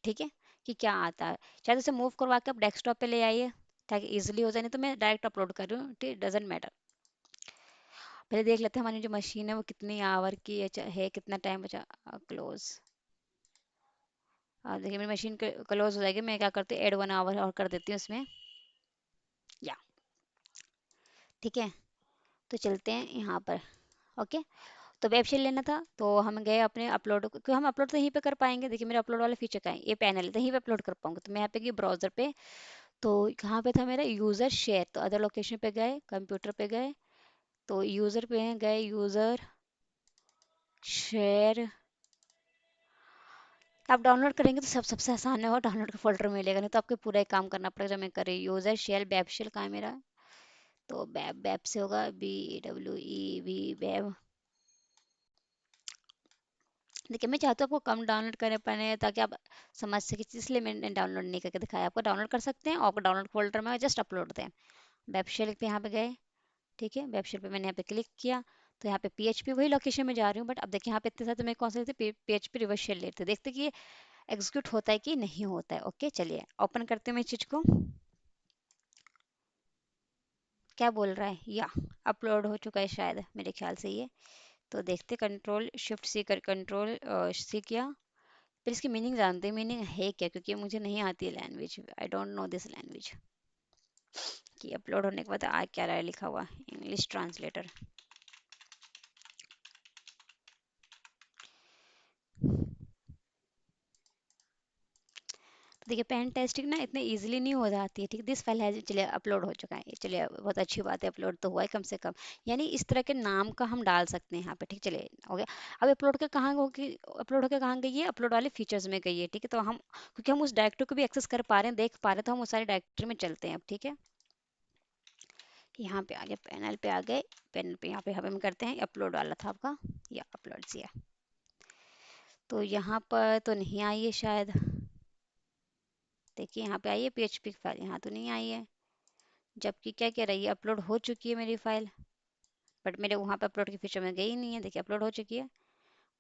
ठीक है, कि क्या आता है। चाहे तो इसे मूव करवा के आप डेस्कटॉप पे ले आइए ताकि इजीली हो जाए, नहीं तो मैं डायरेक्ट अपलोड कर रही हूँ। ठीक, डजेंट मैटर। पहले देख लेते हैं हमारी जो मशीन है वो कितनी आवर की है, कितना टाइम बचा। क्लोज। देखिए मेरी मशीन क्लोज हो जाएगी, मैं क्या करती हूँ, ऐड 1 आवर और कर देती हूँ इसमें, या। ठीक है, तो चलते हैं यहाँ पर। ओके, तो वेब शेल लेना था तो हम गए अपने अपलोड, क्योंकि हम अपलोड तो यहीं पे कर पाएंगे। देखिए मेरे अपलोड वाले फीचर का है, ये पैनल है तो यहीं पे अपलोड कर पाऊंगा। तो मैं यहाँ पे गई ब्राउजर पे, तो कहाँ पे था मेरा यूज़र शेयर, तो अदर लोकेशन पे गए, कंप्यूटर पे गए, तो यूज़र पे गए, यूज़र शेयर। आप डाउनलोड करेंगे तो सबसे आसान होगा, डाउनलोड का फोल्डर मिलेगा, नहीं तो आपको पूरा ही काम करना पड़ेगा जो मैं कर रही हूँ। यूज़र शेल वेब शेल कहाँ है मेरा, तो वेब, वेब से होगा, BWEB, वेब। देखिए मैं चाहती हूँ आपको कम डाउनलोड करने पड़े ताकि आप समझ सके, इसलिए मैंने डाउनलोड नहीं करके दिखाया आपको। डाउनलोड कर सकते हैं और आपको डाउनलोड फोल्डर में जस्ट अपलोड दें। वेब शेल पे यहाँ पे गए, ठीक है, वेब शेल पे मैंने यहाँ पे क्लिक किया, तो यहाँ पे PHP वही लोकेशन में जा रही हूँ, बट अब देखिए यहाँ पे इतने सारे, तो मैं कौन से लेते, PHP रिवर्स शेल लेते, देखते कि ये एग्जीक्यूट होता है कि नहीं होता है। ओके चलिए ओपन करते हैं मैं इस चीज़ को। क्या बोल रहा है, या अपलोड हो चुका है शायद, मेरे ख्याल से ये। तो देखते, कंट्रोल शिफ्ट सी कर कंट्रोल सी किया। फिर इसकी मीनिंग जानते हैं, मीनिंग है क्या, क्योंकि मुझे नहीं आती है language, I don't know this language. कि अपलोड होने के बाद आ क्या रहा है लिखा हुआ, इंग्लिश ट्रांसलेटर। तो देखिए पेन टेस्टिंग ना इतने इजीली नहीं हो जाती है, ठीक है। दिस फाइल है, चलिए अपलोड हो चुका है, चलिए बहुत अच्छी बात है, अपलोड तो हुआ है कम से कम। यानी इस तरह के नाम का हम डाल सकते हैं यहाँ पे, ठीक, चलिए हो गया। अब अपलोड के कहाँ होगी, अपलोड होकर कहाँ गई है, अपलोड वाले फीचर्स में गई है, ठीक है। तो हम, क्योंकि हम उस डायरेक्टरी को भी एक्सेस कर पा रहे हैं, देख पा रहे हैं, तो हम उस सारी डायरेक्टरी में चलते हैं अब, ठीक है। यहाँ पे आगे पैनल पे आ गए, पैनल पे यहाँ पे हम करते हैं, अपलोड वाला था आपका, या अपलोड किया। तो यहाँ पर तो नहीं आई है शायद, देखिए यहाँ पे आई है PHP की फाइल, यहाँ तो नहीं आई है। जबकि क्या कह रही है, अपलोड हो चुकी है मेरी फाइल, बट मेरे वहाँ पे अपलोड की फीचर में गई नहीं है। देखिए अपलोड हो चुकी है,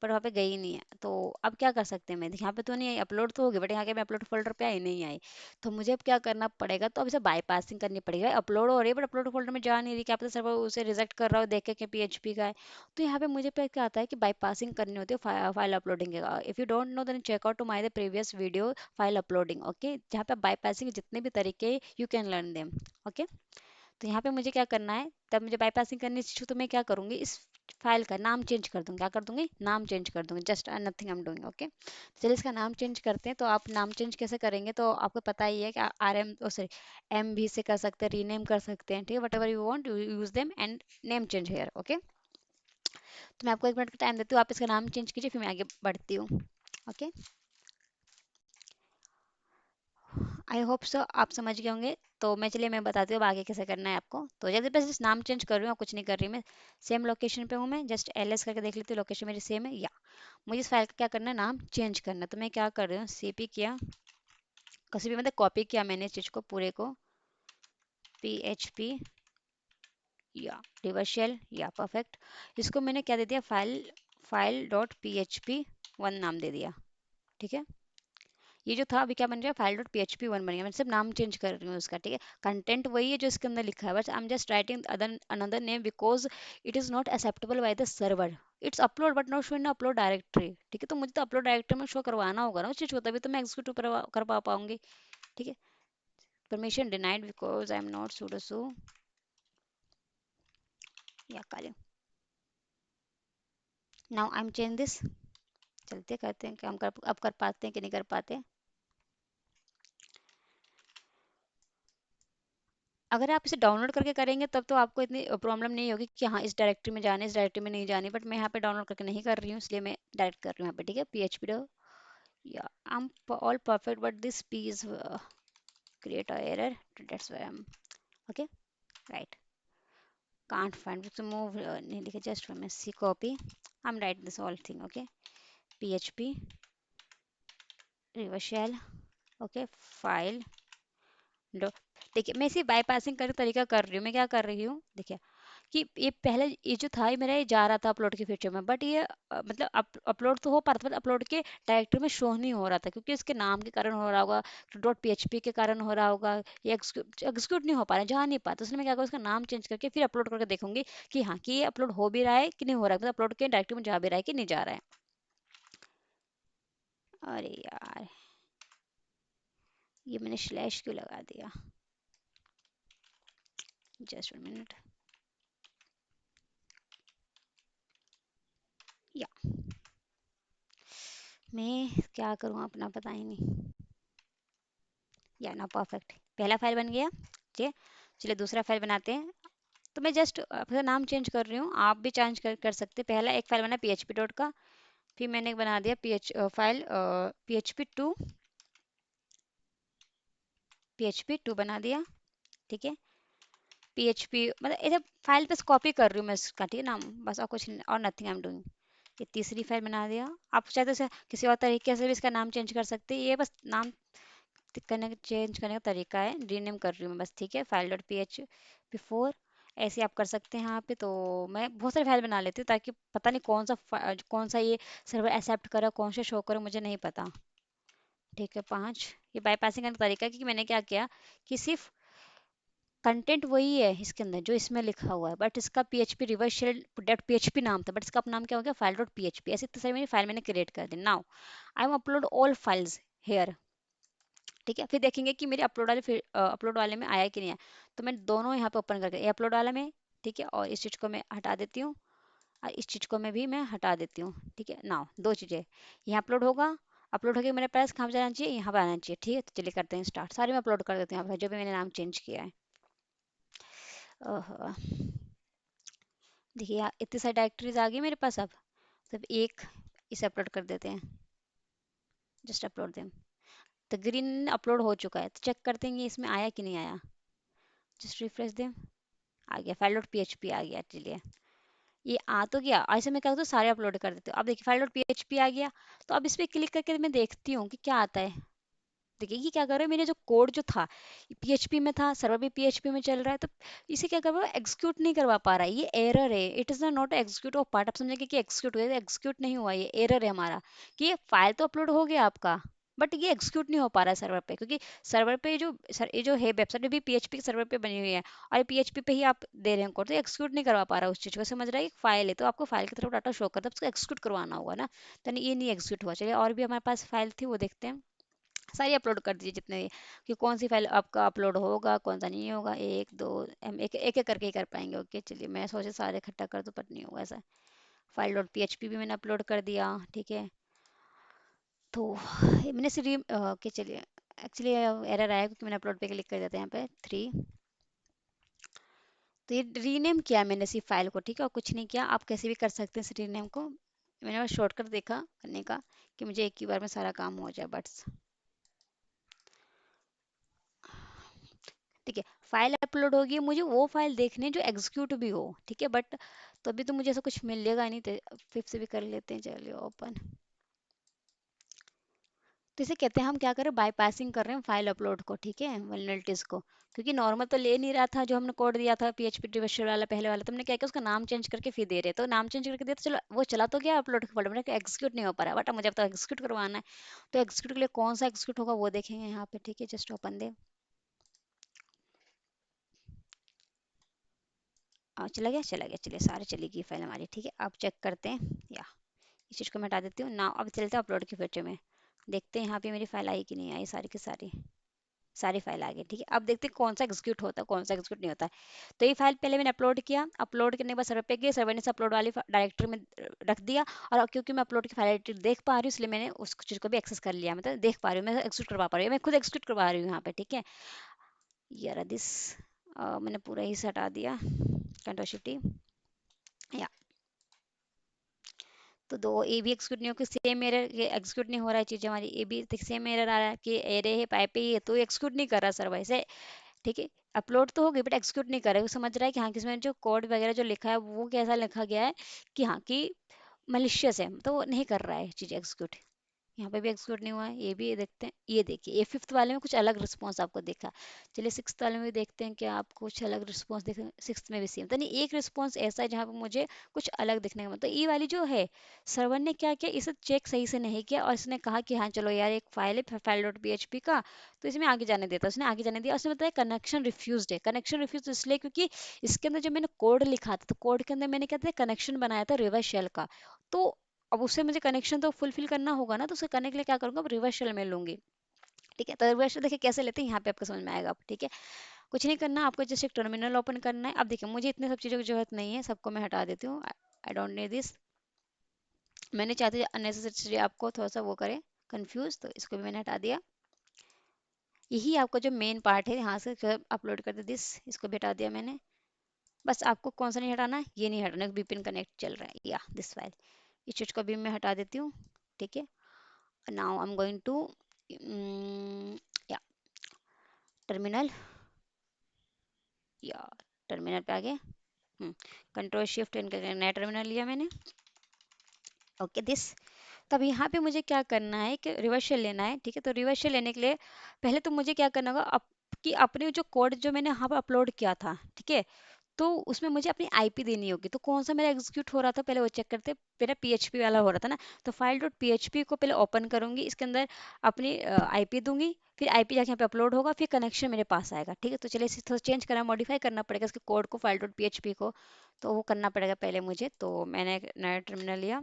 पर वहाँ पे गई नहीं है। तो अब क्या कर सकते हैं, मैं देखिए यहाँ पे तो नहीं आई, अपलोड तो हो गई, बट यहाँ के मैं अपलोड फोल्डर पे आई नहीं आई। तो मुझे अब क्या करना पड़ेगा, तो अब इसे बाईपासिंग करनी पड़ेगी। अपलोड हो रही है बट अपलोड फोल्डर में जा नहीं रही, क्या पता सर्वर उसे रिजेक्ट कर रहा हो, देख के PHP का है। तो यहाँ पे मुझे पे क्या आता है कि बाईपासिंग करनी होती है file uploading. If you don't know then check out to my the previous video file uploading, okay, जहाँ पे बाईपासिंग जितने भी तरीके you can learn them, okay. तो यहाँ पे मुझे क्या करना है, तब मुझे बाईपासिंग करनी चाहिए, तो मैं क्या करूँगी, इस फाइल का नाम चेंज कर दूँगी, क्या कर दूँगी, नाम चेंज कर दूँगी, just nothing I am doing, okay. चलिए इसका नाम चेंज करते हैं। तो आप नाम चेंज कैसे करेंगे, तो आपको पता ही है कि RM ओ सॉरी MV से कर सकते हैं, रीनेम कर सकते हैं, ठीक है, what ever you want, use them and name change here, okay. तो मैं आपको 1 मिनट का टाइम देती हूँ, आप इसका नाम चेंज कीजिए, फिर मैं आगे बढ़ती हूँ, ओके। आई होप सो आप समझ गए होंगे। तो मैं, चलिए मैं बताती हूँ अब आगे कैसे करना है आपको। तो जैसे बस नाम चेंज कर रही हूँ और कुछ नहीं कर रही मैं, सेम लोकेशन पे हूँ मैं, जस्ट LS करके देख लेती हूँ, लोकेशन मेरी सेम है। या मुझे इस फाइल का क्या करना है, नाम चेंज करना है। तो मैं क्या कर रही हूँ, CP किया, कहीं भी मतलब कॉपी किया मैंने इस चीज़ को पूरे को, PHP या रिवर्शल या परफेक्ट, इसको मैंने क्या दे दिया, फाइल डॉट PHP 1 नाम दे दिया, ठीक है। ये जो था अभी क्या बन गया, फाइल डॉट PHP 1 बन गया, मैं सिर्फ नाम चेंज कर रही हूँ उसका, ठीक है। कंटेंट वही है जो इसके अंदर लिखा है, बस I am just writing another name because it is not acceptable by the server. It's upload but not show in upload directory, ठीक है। तो मुझे तो अपलोड डायरेक्टरी में शो करवाना होगा ना उस चीज़ को, तभी तो मैं एग्जीक्यूट कर पा पाऊंगी, ठीक है। Permission denied because I am not sudo su या काले। Now I am change this, चलते करते हैं कि हम अब कर पाते हैं कि नहीं कर पाते। अगर आप इसे डाउनलोड करके करेंगे तब तो आपको इतनी प्रॉब्लम नहीं होगी कि हाँ इस डायरेक्टरी में जाने, इस डायरेक्टरी में नहीं जानी, बट मैं यहाँ पे डाउनलोड करके नहीं कर रही हूँ, इसलिए मैं डायरेक्ट कर रही हूँ यहाँ पे, ठीक है। PHP डो या I am all perfect but this P is create a error, that's why I'm okay, right, can't find to move नहीं लिखा, just from C copy, I'm write this whole thing, okay, PHP reverse shell, okay, file दो। देखिए मैं इसे bypassing कर तरीका कर रही हूँ, मैं क्या कर रही हूँ, देखिए कि ये पहले ये जो था ये मेरा ये जा रहा था अपलोड के फीचर में, बट ये मतलब अपलोड तो हो पा रहा था, अपलोड के डायरेक्टरी में शो नहीं हो रहा था, क्योंकि इसके नाम के कारण हो रहा होगा, डॉट PHP के कारण हो रहा होगा, ये एग्जीक्यूट नहीं हो पा रहा है, जा नहीं पाता। इसलिए मैं क्या करूँ, उसका नाम चेंज करके फिर अपलोड करके देखूंगी कि हाँ कि ये अपलोड हो भी रहा है कि नहीं हो रहा है, मतलब अपलोड के डायरेक्टरी में जा भी रहा है कि नहीं जा रहा है। अरे यार ये मैंने स्लैश क्यों लगा दिया, जस्ट 1 मिनट। या मैं क्या करूँ अपना पता ही नहीं। या ना परफेक्ट, पहला फाइल बन गया, ठीक है। चलिए दूसरा फाइल बनाते हैं। तो मैं जस्ट अपना नाम चेंज कर रही हूँ, आप भी चेंज कर सकते हैं। पहला एक फाइल बना PHP डॉट का, फिर मैंने बना दिया फाइल PHP 2 बना दिया, ठीक है। PHP मतलब इधर फाइल बस कॉपी कर रही हूँ मैं इसका, ठीक है नाम, बस और कुछ नहीं, और नथिंग आई एम डूइंग। ये तीसरी फाइल बना दिया। आप चाहे तो किसी और तरीके से भी इसका नाम चेंज कर सकते हैं, ये बस नाम चेंज करने का तरीका है, रीनेम कर रही हूँ मैं बस, ठीक है। File dot P H P four ऐसे आप कर सकते हैं यहाँ पे। तो मैं बहुत सारी फाइल बना लेती हूँ ताकि पता नहीं कौन सा ये सर्वर एक्सेप्ट करे, कौन सा शो करे, मुझे नहीं पता, ठीक है। 5 ये बाईपासिंग का तरीका है, क्योंकि मैंने क्या किया कि सिर्फ कंटेंट वही है इसके अंदर जो इसमें लिखा हुआ है, बट इसका PHP reverse shell dot PHP नाम था, बट इसका नाम क्या हो गया, फाइल डॉट पीएचपी। ऐसे इतनी सारी मेरी फाइल मैंने क्रिएट कर दी। Now I am upload all files here, ठीक है। फिर देखेंगे कि मेरे अपलोड वाले में आया कि नहीं आया। तो मैं दोनों यहाँ पे ओपन करके, ये अपलोड वाला में, ठीक है, और इस चीज़ को मैं हटा देती हूँ, और इस चीज़ को मैं भी मैं हटा देती हूँ, ठीक है। नाउ दो चीज़ें, यहाँ अपलोड होगा, अपलोड होकर मेरे पास कहाँ पे जाना चाहिए, यहाँ पे आना चाहिए, ठीक है। तो चलिए करते हैं स्टार्ट, सारे मैं अपलोड कर देती हूँ यहाँ पे जो भी मैंने नाम चेंज किया है। ओह, देखिए यहाँ इतनी सारी डायरेक्टरीज आ गई मेरे पास। अब सिर्फ एक इसे अपलोड कर देते हैं, जस्ट अपलोड देम। तो ग्रीन अपलोड हो चुका है, तो चेक करते हैं कि इसमें आया कि नहीं आया। जस्ट रिफ्रेश देम, आ गया, फाइल डॉट पीएचपी आ गया। चलिए ये आ तो गया, ऐसे मैं क्या करती हूँ सारे अपलोड कर देती हूँ। अब देखिए फाइल डॉट पीएचपी आ गया। तो अब इस पर क्लिक करके मैं देखती हूँ कि क्या आता है। देखिए ये क्या कर रहा है, मेरे जो कोड जो था पीएचपी में था, सर्वर भी पीएचपी में चल रहा है, तो इसे क्या कर रहा है, एग्जीक्यूट नहीं करवा पा रहा है। ये एरर है, it is not execute of part. आप समझेंगे कि एग्जीक्यूट हुआ, एग्जीक्यूट नहीं हुआ, ये एरर है हमारा, कि ये फाइल तो अपलोड हो गया आपका, बट ये एग्जीक्यूट नहीं हो पा रहा है सर्वर पे, क्योंकि सर्वर पे ये जो है वेबसाइट भी पीएचपी के सर्वर पे बनी हुई है, और पीएचपी पे ही आप दे रहे हैं कोड, तो एग्जीक्यूट नहीं करवा पा रहा है उस चीज़ को। समझ रहा है, एक फाइल है तो आपको फाइल की तरफ डाटा शो करता है, उसको एग्जीक्यूट करवाना होगा ना, तो ये नहीं एग्जीक्यूट हुआ। चलिए और भी हमारे पास फाइल थी वो देखते हैं, सारी अपलोड कर दीजिए जितने भी, कि कौन सी फाइल आपका अपलोड होगा कौन सा नहीं होगा। एक दो, हम एक एक एक करके ही कर पाएंगे। ओके चलिए, मैं सोचे सारे इकट्ठा कर दूं, पर नहीं होगा ऐसा। फाइल डॉट पीएचपी भी मैंने अपलोड कर दिया, ठीक है। तो ये मैंने सिर्फ ओके चलिए, एक्चुअली एरर आया क्योंकि मैंने अपलोड पे क्लिक कर दिया था यहाँ पे 3। तो ये रीनेम किया मैंने सिर्फ फाइल को, ठीक है, और कुछ नहीं किया। आप कैसे भी कर सकते हैं इस रीनेम को, मैंने बस शॉर्टकट देखा करने का कि मुझे एक ही बार में सारा काम हो जाए, बस। ठीक है, फाइल अपलोड होगी, मुझे वो फाइल देखनी है जो एग्जीक्यूट भी हो, ठीक है। बट तो अभी तो मुझे ऐसा कुछ मिलेगा नहीं, तो फिर से भी कर लेते हैं, चलिए ओपन। तो इसे कहते हैं हम क्या करें, बाईपासिंग कर रहे हैं फाइल अपलोड को, ठीक है, वल्नरेबिलिटीज को। क्योंकि नॉर्मल तो ले नहीं रहा था, जो हमने कोड दिया था पीएचपी ट्रिवेशल वाला पहले वाला, तो हमने क्या किया, उसका नाम चेंज करके फिर दे रहे, तो नाम चेंज करके दिया तो चलो वो चला तो गया अपलोड के फोल्डर में, एग्जीक्यूट नहीं हो पा रहा, बट मुझे अब तो एग्जीक्यूट करवाना है। तो एग्जीक्यूट के लिए कौन सा एग्जीक्यूट होगा वो देखेंगे यहाँ पे, ठीक है। जस्ट ओपन दे, चला गया, चला गया, चलिए सारे चली गई फाइल हमारी, ठीक है। अब चेक करते हैं, या इस चीज़ को मैं हटा देती हूँ ना। अब चलते हैं अपलोड के फीचर में, देखते हैं यहाँ पे मेरी फाइल आई कि नहीं आई। सारी की सारी सारी फाइल आ गई, ठीक है। अब देखते हैं कौन सा एग्जीक्यूट होता है कौन सा एग्जीक्यूट नहीं होता है। तो ये फाइल पहले मैंने अपलोड किया, अपलोड करने के बाद सर्वर पे गए, सर्वर ने इसे अपलोड वाली डायरेक्टरी में रख दिया। और क्योंकि मैं अपलोड की फाइल देख पा रही हूँ, इसलिए मैंने उस चीज़ को भी एक्सेस कर लिया, मतलब देख पा रही हूँ, मैं एग्जीक्यूट करवा पा रही हूँ, मैं खुद एग्जीक्यूट करवा रही हूँ यहाँ पे, ठीक है। यार दिस मैंने पूरा ही से हटा दिया, कंट्रोल शिफ्ट टी, या। तो दो ए भी एग्जीक्यूट नहीं हो कि सेम एरर, ये एग्जीक्यूट नहीं हो रहा है चीज़ हमारी, ए भी सेम एरर आ रहा है कि एरे है पाइप ही है, तो एग्जीक्यूट नहीं कर रहा सर्वर से, ठीक है। अपलोड तो हो गई बट एग्जीक्यूट नहीं कर रहा है, वो समझ रहा है कि हाँ किसमें जो कोड वगैरह जो लिखा है वो कैसा लिखा गया है, कि हाँ कि मलिशियस है, तो वो नहीं कर रहा है चीज़ एग्जीक्यूट। यहाँ पे भी एग्जीक्यूट नहीं हुआ है, ये भी देखते हैं। ये देखिए ये फिफ्थ वाले में कुछ अलग रिस्पॉन्स आपको देखा। चलिए सिक्स वाले में भी देखते हैं कि आपको कुछ अलग रिस्पॉन्स दिखे। सिक्स में भी सेम, तो नहीं एक रिस्पॉन्स ऐसा है जहाँ पे मुझे कुछ अलग दिखने का, मतलब ये वाली जो है सर्वर ने क्या किया, इसे चेक सही से नहीं किया, और इसने कहा कि हाँ चलो यार एक फाइल है फाइल डॉट पी का, तो इसमें आगे जाने देता, उसने आगे जाने दिया। उसने बताया कनेक्शन रिफ्यूज है, कनेक्शन रिफ्यूज इसलिए क्योंकि इसके अंदर जब मैंने कोड लिखा था, तो कोड के अंदर मैंने क्या था, कनेक्शन बनाया था रिवर्स शेल का। तो अब उससे मुझे कनेक्शन तो फुलफिल करना होगा ना, तो उससे कनेक्ट लिए क्या करूंगा, अब रिवर्स शेल में लूंगी, ठीक है। तो रिवर्स शेल देखिए कैसे लेते हैं, यहाँ पे आपको समझ में आएगा, ठीक है। कुछ नहीं करना आपको, जैसे एक टर्मिनल ओपन करना है। अब देखिए मुझे इतने सब चीज़ों की जरूरत नहीं है, सबको मैं हटा देती हूँ, आई डोंट नीड दिस। मैंने चाहती अननेसेसरी आपको थोड़ा सा वो करे कंफ्यूज, तो इसको भी मैंने हटा दिया। यही आपका जो मेन पार्ट है, यहाँ से अपलोड कर दे दिस, इसको भी हटा दिया मैंने। बस आपको कौन सा नहीं हटाना है, ये नहीं हटाना, VPN कनेक्ट चल रहा है, या दिस फाइल, इस चीज़ को भी मैं हटा देती हूँ, ठीक है। now I'm going to या टर्मिनल, या टर्मिनल पे आ गए। कंट्रोल शिफ्ट नया टर्मिनल लिया मैंने, ओके दिस। तब यहाँ पे मुझे क्या करना है कि रिवर्स शेल लेना है, ठीक है। तो रिवर्स शेल लेने के लिए पहले तो मुझे क्या करना होगा, कि अपने जो कोड जो मैंने यहाँ पर अपलोड किया था, ठीक है, तो उसमें मुझे अपनी आईपी देनी होगी। तो कौन सा मेरा एग्जीक्यूट हो रहा था पहले वो चेक करते। मेरा पीएचपी वाला हो रहा था ना, तो फाइल डॉट पीएचपी को पहले ओपन करूंगी, इसके अंदर अपनी आईपी दूंगी, फिर आईपी जाके यहाँ पे अपलोड होगा, फिर कनेक्शन मेरे पास आएगा, ठीक है। तो चलिए इसे थोड़ा चेंज करना, मॉडिफाई करना पड़ेगा इसके कोड को, फाइल डॉट पीएचपी को। तो वो करना पड़ेगा पहले मुझे। तो मैंने एक नया टर्मिनल लिया,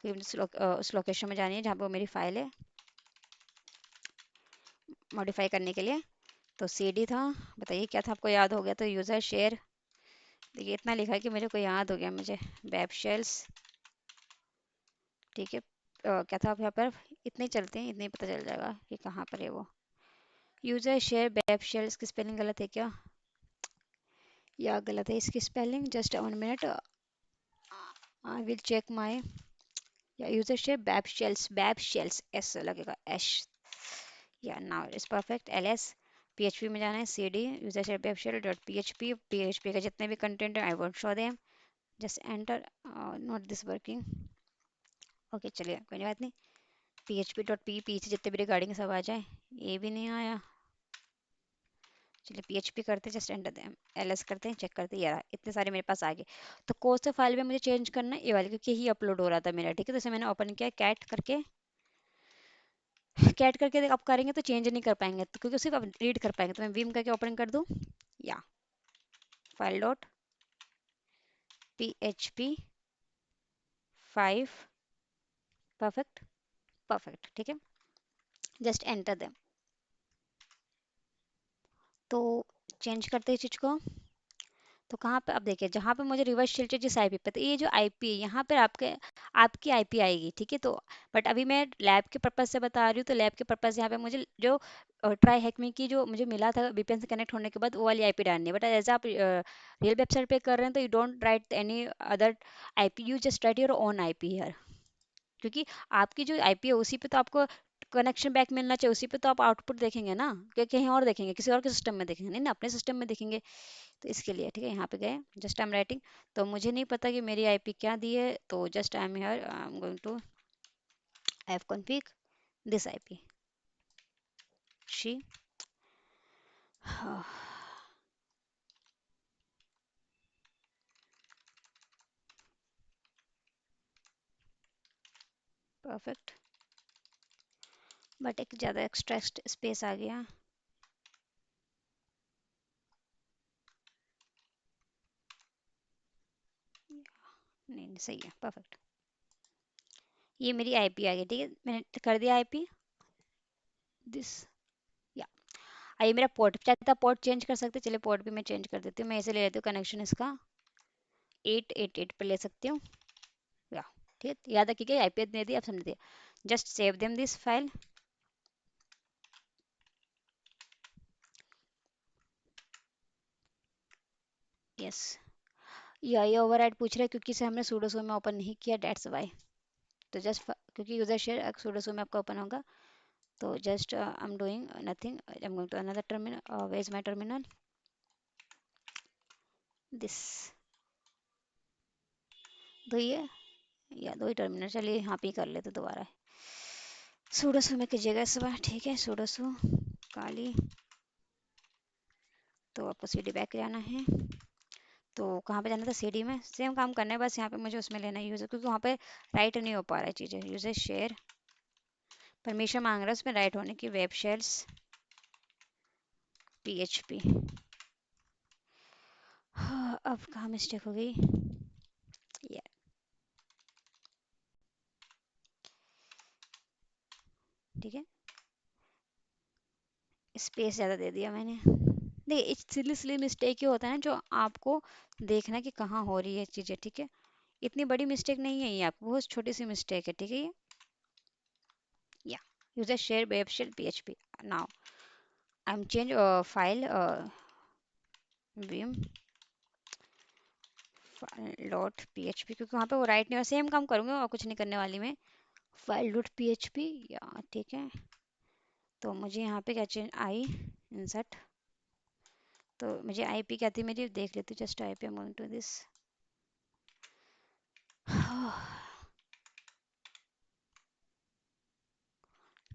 फिर उस लोकेशन में जानी है जहाँ पे वो मेरी फाइल है, मॉडिफाई करने के लिए। तो सीडी था, बताइए क्या था, आपको याद हो गया तो यूज़र शेयर। देखिए इतना लिखा है कि मेरे को याद हो गया मुझे, वेब शेल्स, ठीक है। क्या था आप यहाँ पर, इतने ही चलते हैं, इतने ही पता चल जाएगा कि कहाँ पर है वो। यूज़र शेयर वेब शेल्स की स्पेलिंग गलत है क्या, या गलत है इसकी spelling, just 1 minute, I will check my. या user share web shells S लगेगा, एश। Yeah now is perfect, L S. PHP में जाना है, C D user share web shell dot PHP, PHP का जितने भी कंटेंट है I won't show them, just enter. Not this working, okay चलिए कोई बात नहीं। पीएचपी डॉट पी, पी से जितने भी रिगार्डिंग सब आ जाए, ये भी नहीं आया। चलिए पीएचपी करते हैं, जस्ट एंटर दें, एलएस करते हैं, चेक करते हैं, यार इतने सारे मेरे पास आ गए। तो कौन सा फाइल में मुझे चेंज करना है, ये वाली, क्योंकि ही अपलोड हो रहा था मेरा, ठीक है। तो इसे मैंने ओपन किया कैट करके, कैट करके आप करेंगे तो चेंज नहीं कर पाएंगे, तो क्योंकि सिर्फ आप रीड कर पाएंगे। तो मैं विम करके ओपन कर दूँ, या file dot P H P 5, perfect, perfect, ठीक है। जस्ट एंटर दें। तो चेंज करते हैं चीज़ को। तो कहाँ पे, अब देखिए जहाँ पे मुझे रिवर्स शिफ्ट जिस आईपी पे, तो ये जो आईपी है यहाँ पर आपकी आईपी आएगी, ठीक है। तो बट अभी मैं लैब के पर्पज से बता रही हूँ, तो लैब के पर्पज यहाँ पे मुझे जो ट्राई हैकमी की जो मुझे मिला था वीपीएन से कनेक्ट होने के बाद, वो वाली आईपी डालनी है। बट एज आप रियल वेबसाइट पे कर रहे हैं तो you don't write any other IP, you just right your own IP here. क्योंकि आपकी जो आईपी है उसी पे तो आपको कनेक्शन बैक मिलना चाहिए, उसी पे तो आप आउटपुट देखेंगे ना, कि कहीं और देखेंगे, किसी और के सिस्टम में देखेंगे नहीं ना, अपने सिस्टम में देखेंगे। तो इसके लिए ठीक है, यहाँ पे गए, जस्ट आई एम राइटिंग। तो मुझे नहीं पता कि मेरी आईपी क्या दी है, तो just I am here, I am going to ifconfig this IP she. Perfect, but एक ज़्यादा एक्स्ट्रा स्पेस आ गया। नहीं नहीं, सही है, परफेक्ट। ये मेरी आईपी आ गई, ठीक है, मैंने कर दिया आईपी दिस, या आइए मेरा पोर्ट चाहता, पोर्ट चेंज कर सकते, चलिए पोर्ट भी मैं चेंज कर देती हूँ। मैं इसे ले लेती हूँ कनेक्शन इसका 888 पे ले सकती हूँ, या ठीक है, याद रखिए आईपी दे दी, आप समझ दिए। Just save them this file, yes. ये ओवरराइड पूछ रहा है क्योंकि इसे हमने सूडोसो में ओपन नहीं किया, डेट्स वाई। तो जस्ट क्योंकि यूजर शेयर सूडोसो में आपका ओपन होगा, तो just I am doing nothing, I am going to another terminal, where is my terminal, this. तो ये या दो ही टर्मिनल, चलिए यहाँ पे ही कर लेते दोबारा। सूडोसो में कीजिएगा इस बार, ठीक है, सूडोसो काली। तो आपको सीडी बैक जाना है, तो कहाँ पे जाना था, सीडी में सेम काम करना है, बस यहाँ पे मुझे उसमें लेना है यूज़र, क्योंकि वहाँ पे राइट नहीं हो पा रहा है चीज़ें। यूज़र शेयर परमिशन मांग रहा है उसमें राइट होने की, वेब शेल्स पीएचपी। अब कहाँ मिस्टेक हो गई, ये ठीक है, स्पेस ज़्यादा दे दिया मैंने। देखिए सिली सिली मिस्टेक ही होता है ना, जो आपको देखना कि कहाँ हो रही है चीज़ें, ठीक है। इतनी बड़ी मिस्टेक नहीं है ये, आपको बहुत छोटी सी मिस्टेक है, ठीक है ये। या user share web shell PHP, now I am change file vim dot PHP, क्योंकि वहाँ पे वो राइट नहीं हो, सेम काम करूँगी और कुछ नहीं करने वाली मैं। फाइल डॉट पीएचपी, या ठीक है। तो मुझे यहाँ पे क्या चेंज आई, इंसर्ट। तो मुझे आईपी क्या थी मेरी, देख लेती हूँ, just IP, I am going to this.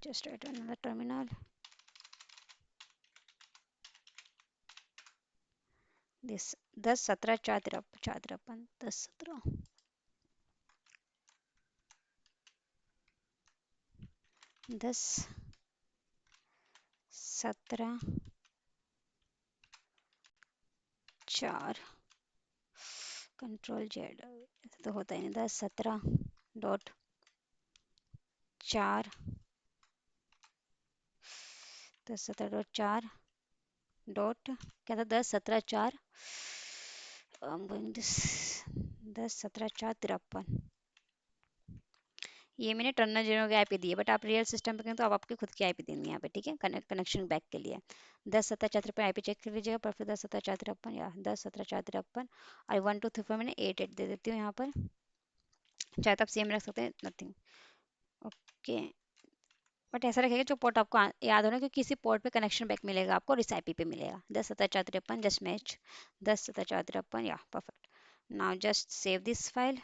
just write another terminal. This 10 17 4 53 10 17 10 17 4 control Z, ऐसे तो होता ही नहीं। 10 17 डॉट 4 10 17 डॉट 4 डॉट क्या था, 10 17 4 दिस 10 17 4 53। ये मैंने टर्नर जीरो की आईपी दी है, बट आप रियल सिस्टम पे करें तो आप आपकी खुद की आईपी देनी है यहाँ पे, ठीक है, कनेक्शन बैक के लिए। 10 17 4 53 आईपी चेक कर लीजिएगा, पर फिर 10 17 4 53 या 10 17 4 53 और 1 2 3 4 मैंने 8 8 दे देती हूँ यहाँ पर। चाहे तो आप सेम रख सकते हैं, नथिंग। ओके, बट ऐसा रखेगा जो पोर्ट आपको याद होना, क्योंकि किसी पोर्ट पे कनेक्शन बैक मिलेगा आपको और इस आईपी पे मिलेगा। 10 17 4 53 जस्ट मैच 10 17 4 53, या perfect. Now just save this file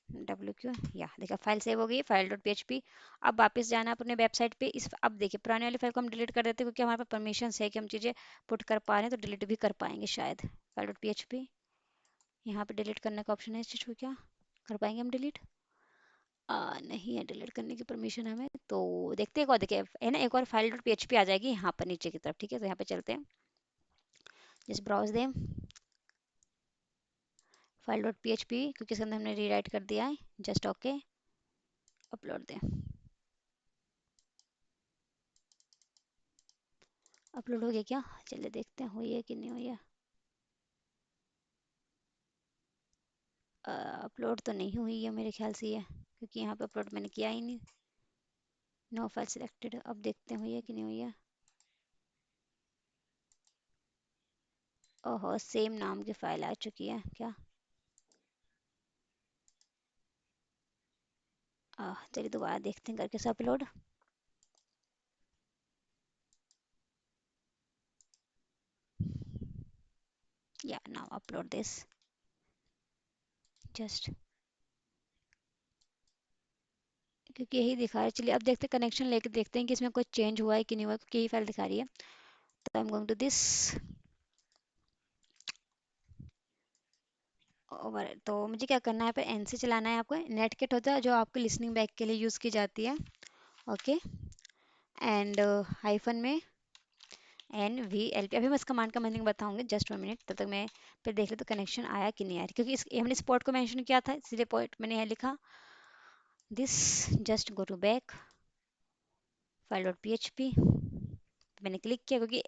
WQ, या देखा फाइल सेव हो गई, फाइल डॉट PHP। अब वापस जाना है अपने वेबसाइट पे। इस अब देखिए पुराने वाली फाइल को हम डिलीट कर देते हैं, क्योंकि हमारे पास परमिशन है कि हम चीज़ें पुट कर पा रहे हैं, तो डिलीट भी कर पाएंगे शायद। फाइल डॉट PHP, यहाँ पे डिलीट करने का ऑप्शन है, इस चीज़ को क्या कर पाएंगे हम डिलीट? नहीं है डिलीट करने की परमिशन हमें, तो देखते हैं, और देखिए है ना, एक और फाइल डॉट PHP आ जाएगी यहाँ पर नीचे की तरफ, ठीक है। तो यहाँ पे चलते हैं, जस्ट ब्राउज दें फाइल डॉट PHP, क्योंकि इसके अंदर हमने रीराइट कर दिया है। जस्ट ओके, अपलोड दें। अपलोड हो गया क्या? चलिए देखते हैं हुई है कि नहीं हुई है। अपलोड तो नहीं हुई है मेरे ख्याल से ये, क्योंकि यहाँ पे अपलोड मैंने किया ही नहीं। नो फाइल सिलेक्टेड, अब देखते हैं हुई है कि नहीं हुई है। ओहो, सेम नाम की फाइल आ चुकी है क्या? चलिए दोबारा देखते हैं करके से अपलोड। या नाउ अपलोड दिस, जस्ट क्योंकि यही दिखा रहा है। चलिए अब देखते हैं, कनेक्शन लेके देखते हैं कि इसमें कुछ चेंज हुआ है कि नहीं हुआ, क्योंकि यही फाइल दिखा रही है। तो I am going to this over. तो मुझे क्या करना है, यहाँ पे NC चलाना है आपको। नेटकिट होता है जो आपको लिसनिंग बैक के लिए यूज़ की जाती है, ओके। एंड हाइफन में NVLP, अभी मैं इस कमांड का मीनिंग बताऊंगी, जस्ट 1 मिनट, तब तक मैं फिर देख ले तो कनेक्शन आया कि नहीं आया, क्योंकि हमने इस पोर्ट को मेंशन किया था, इसलिए पोर्ट मैंने यहाँ लिखा this. Just go to back file dot PHP, मैंने क्लिक किया, क्योंकि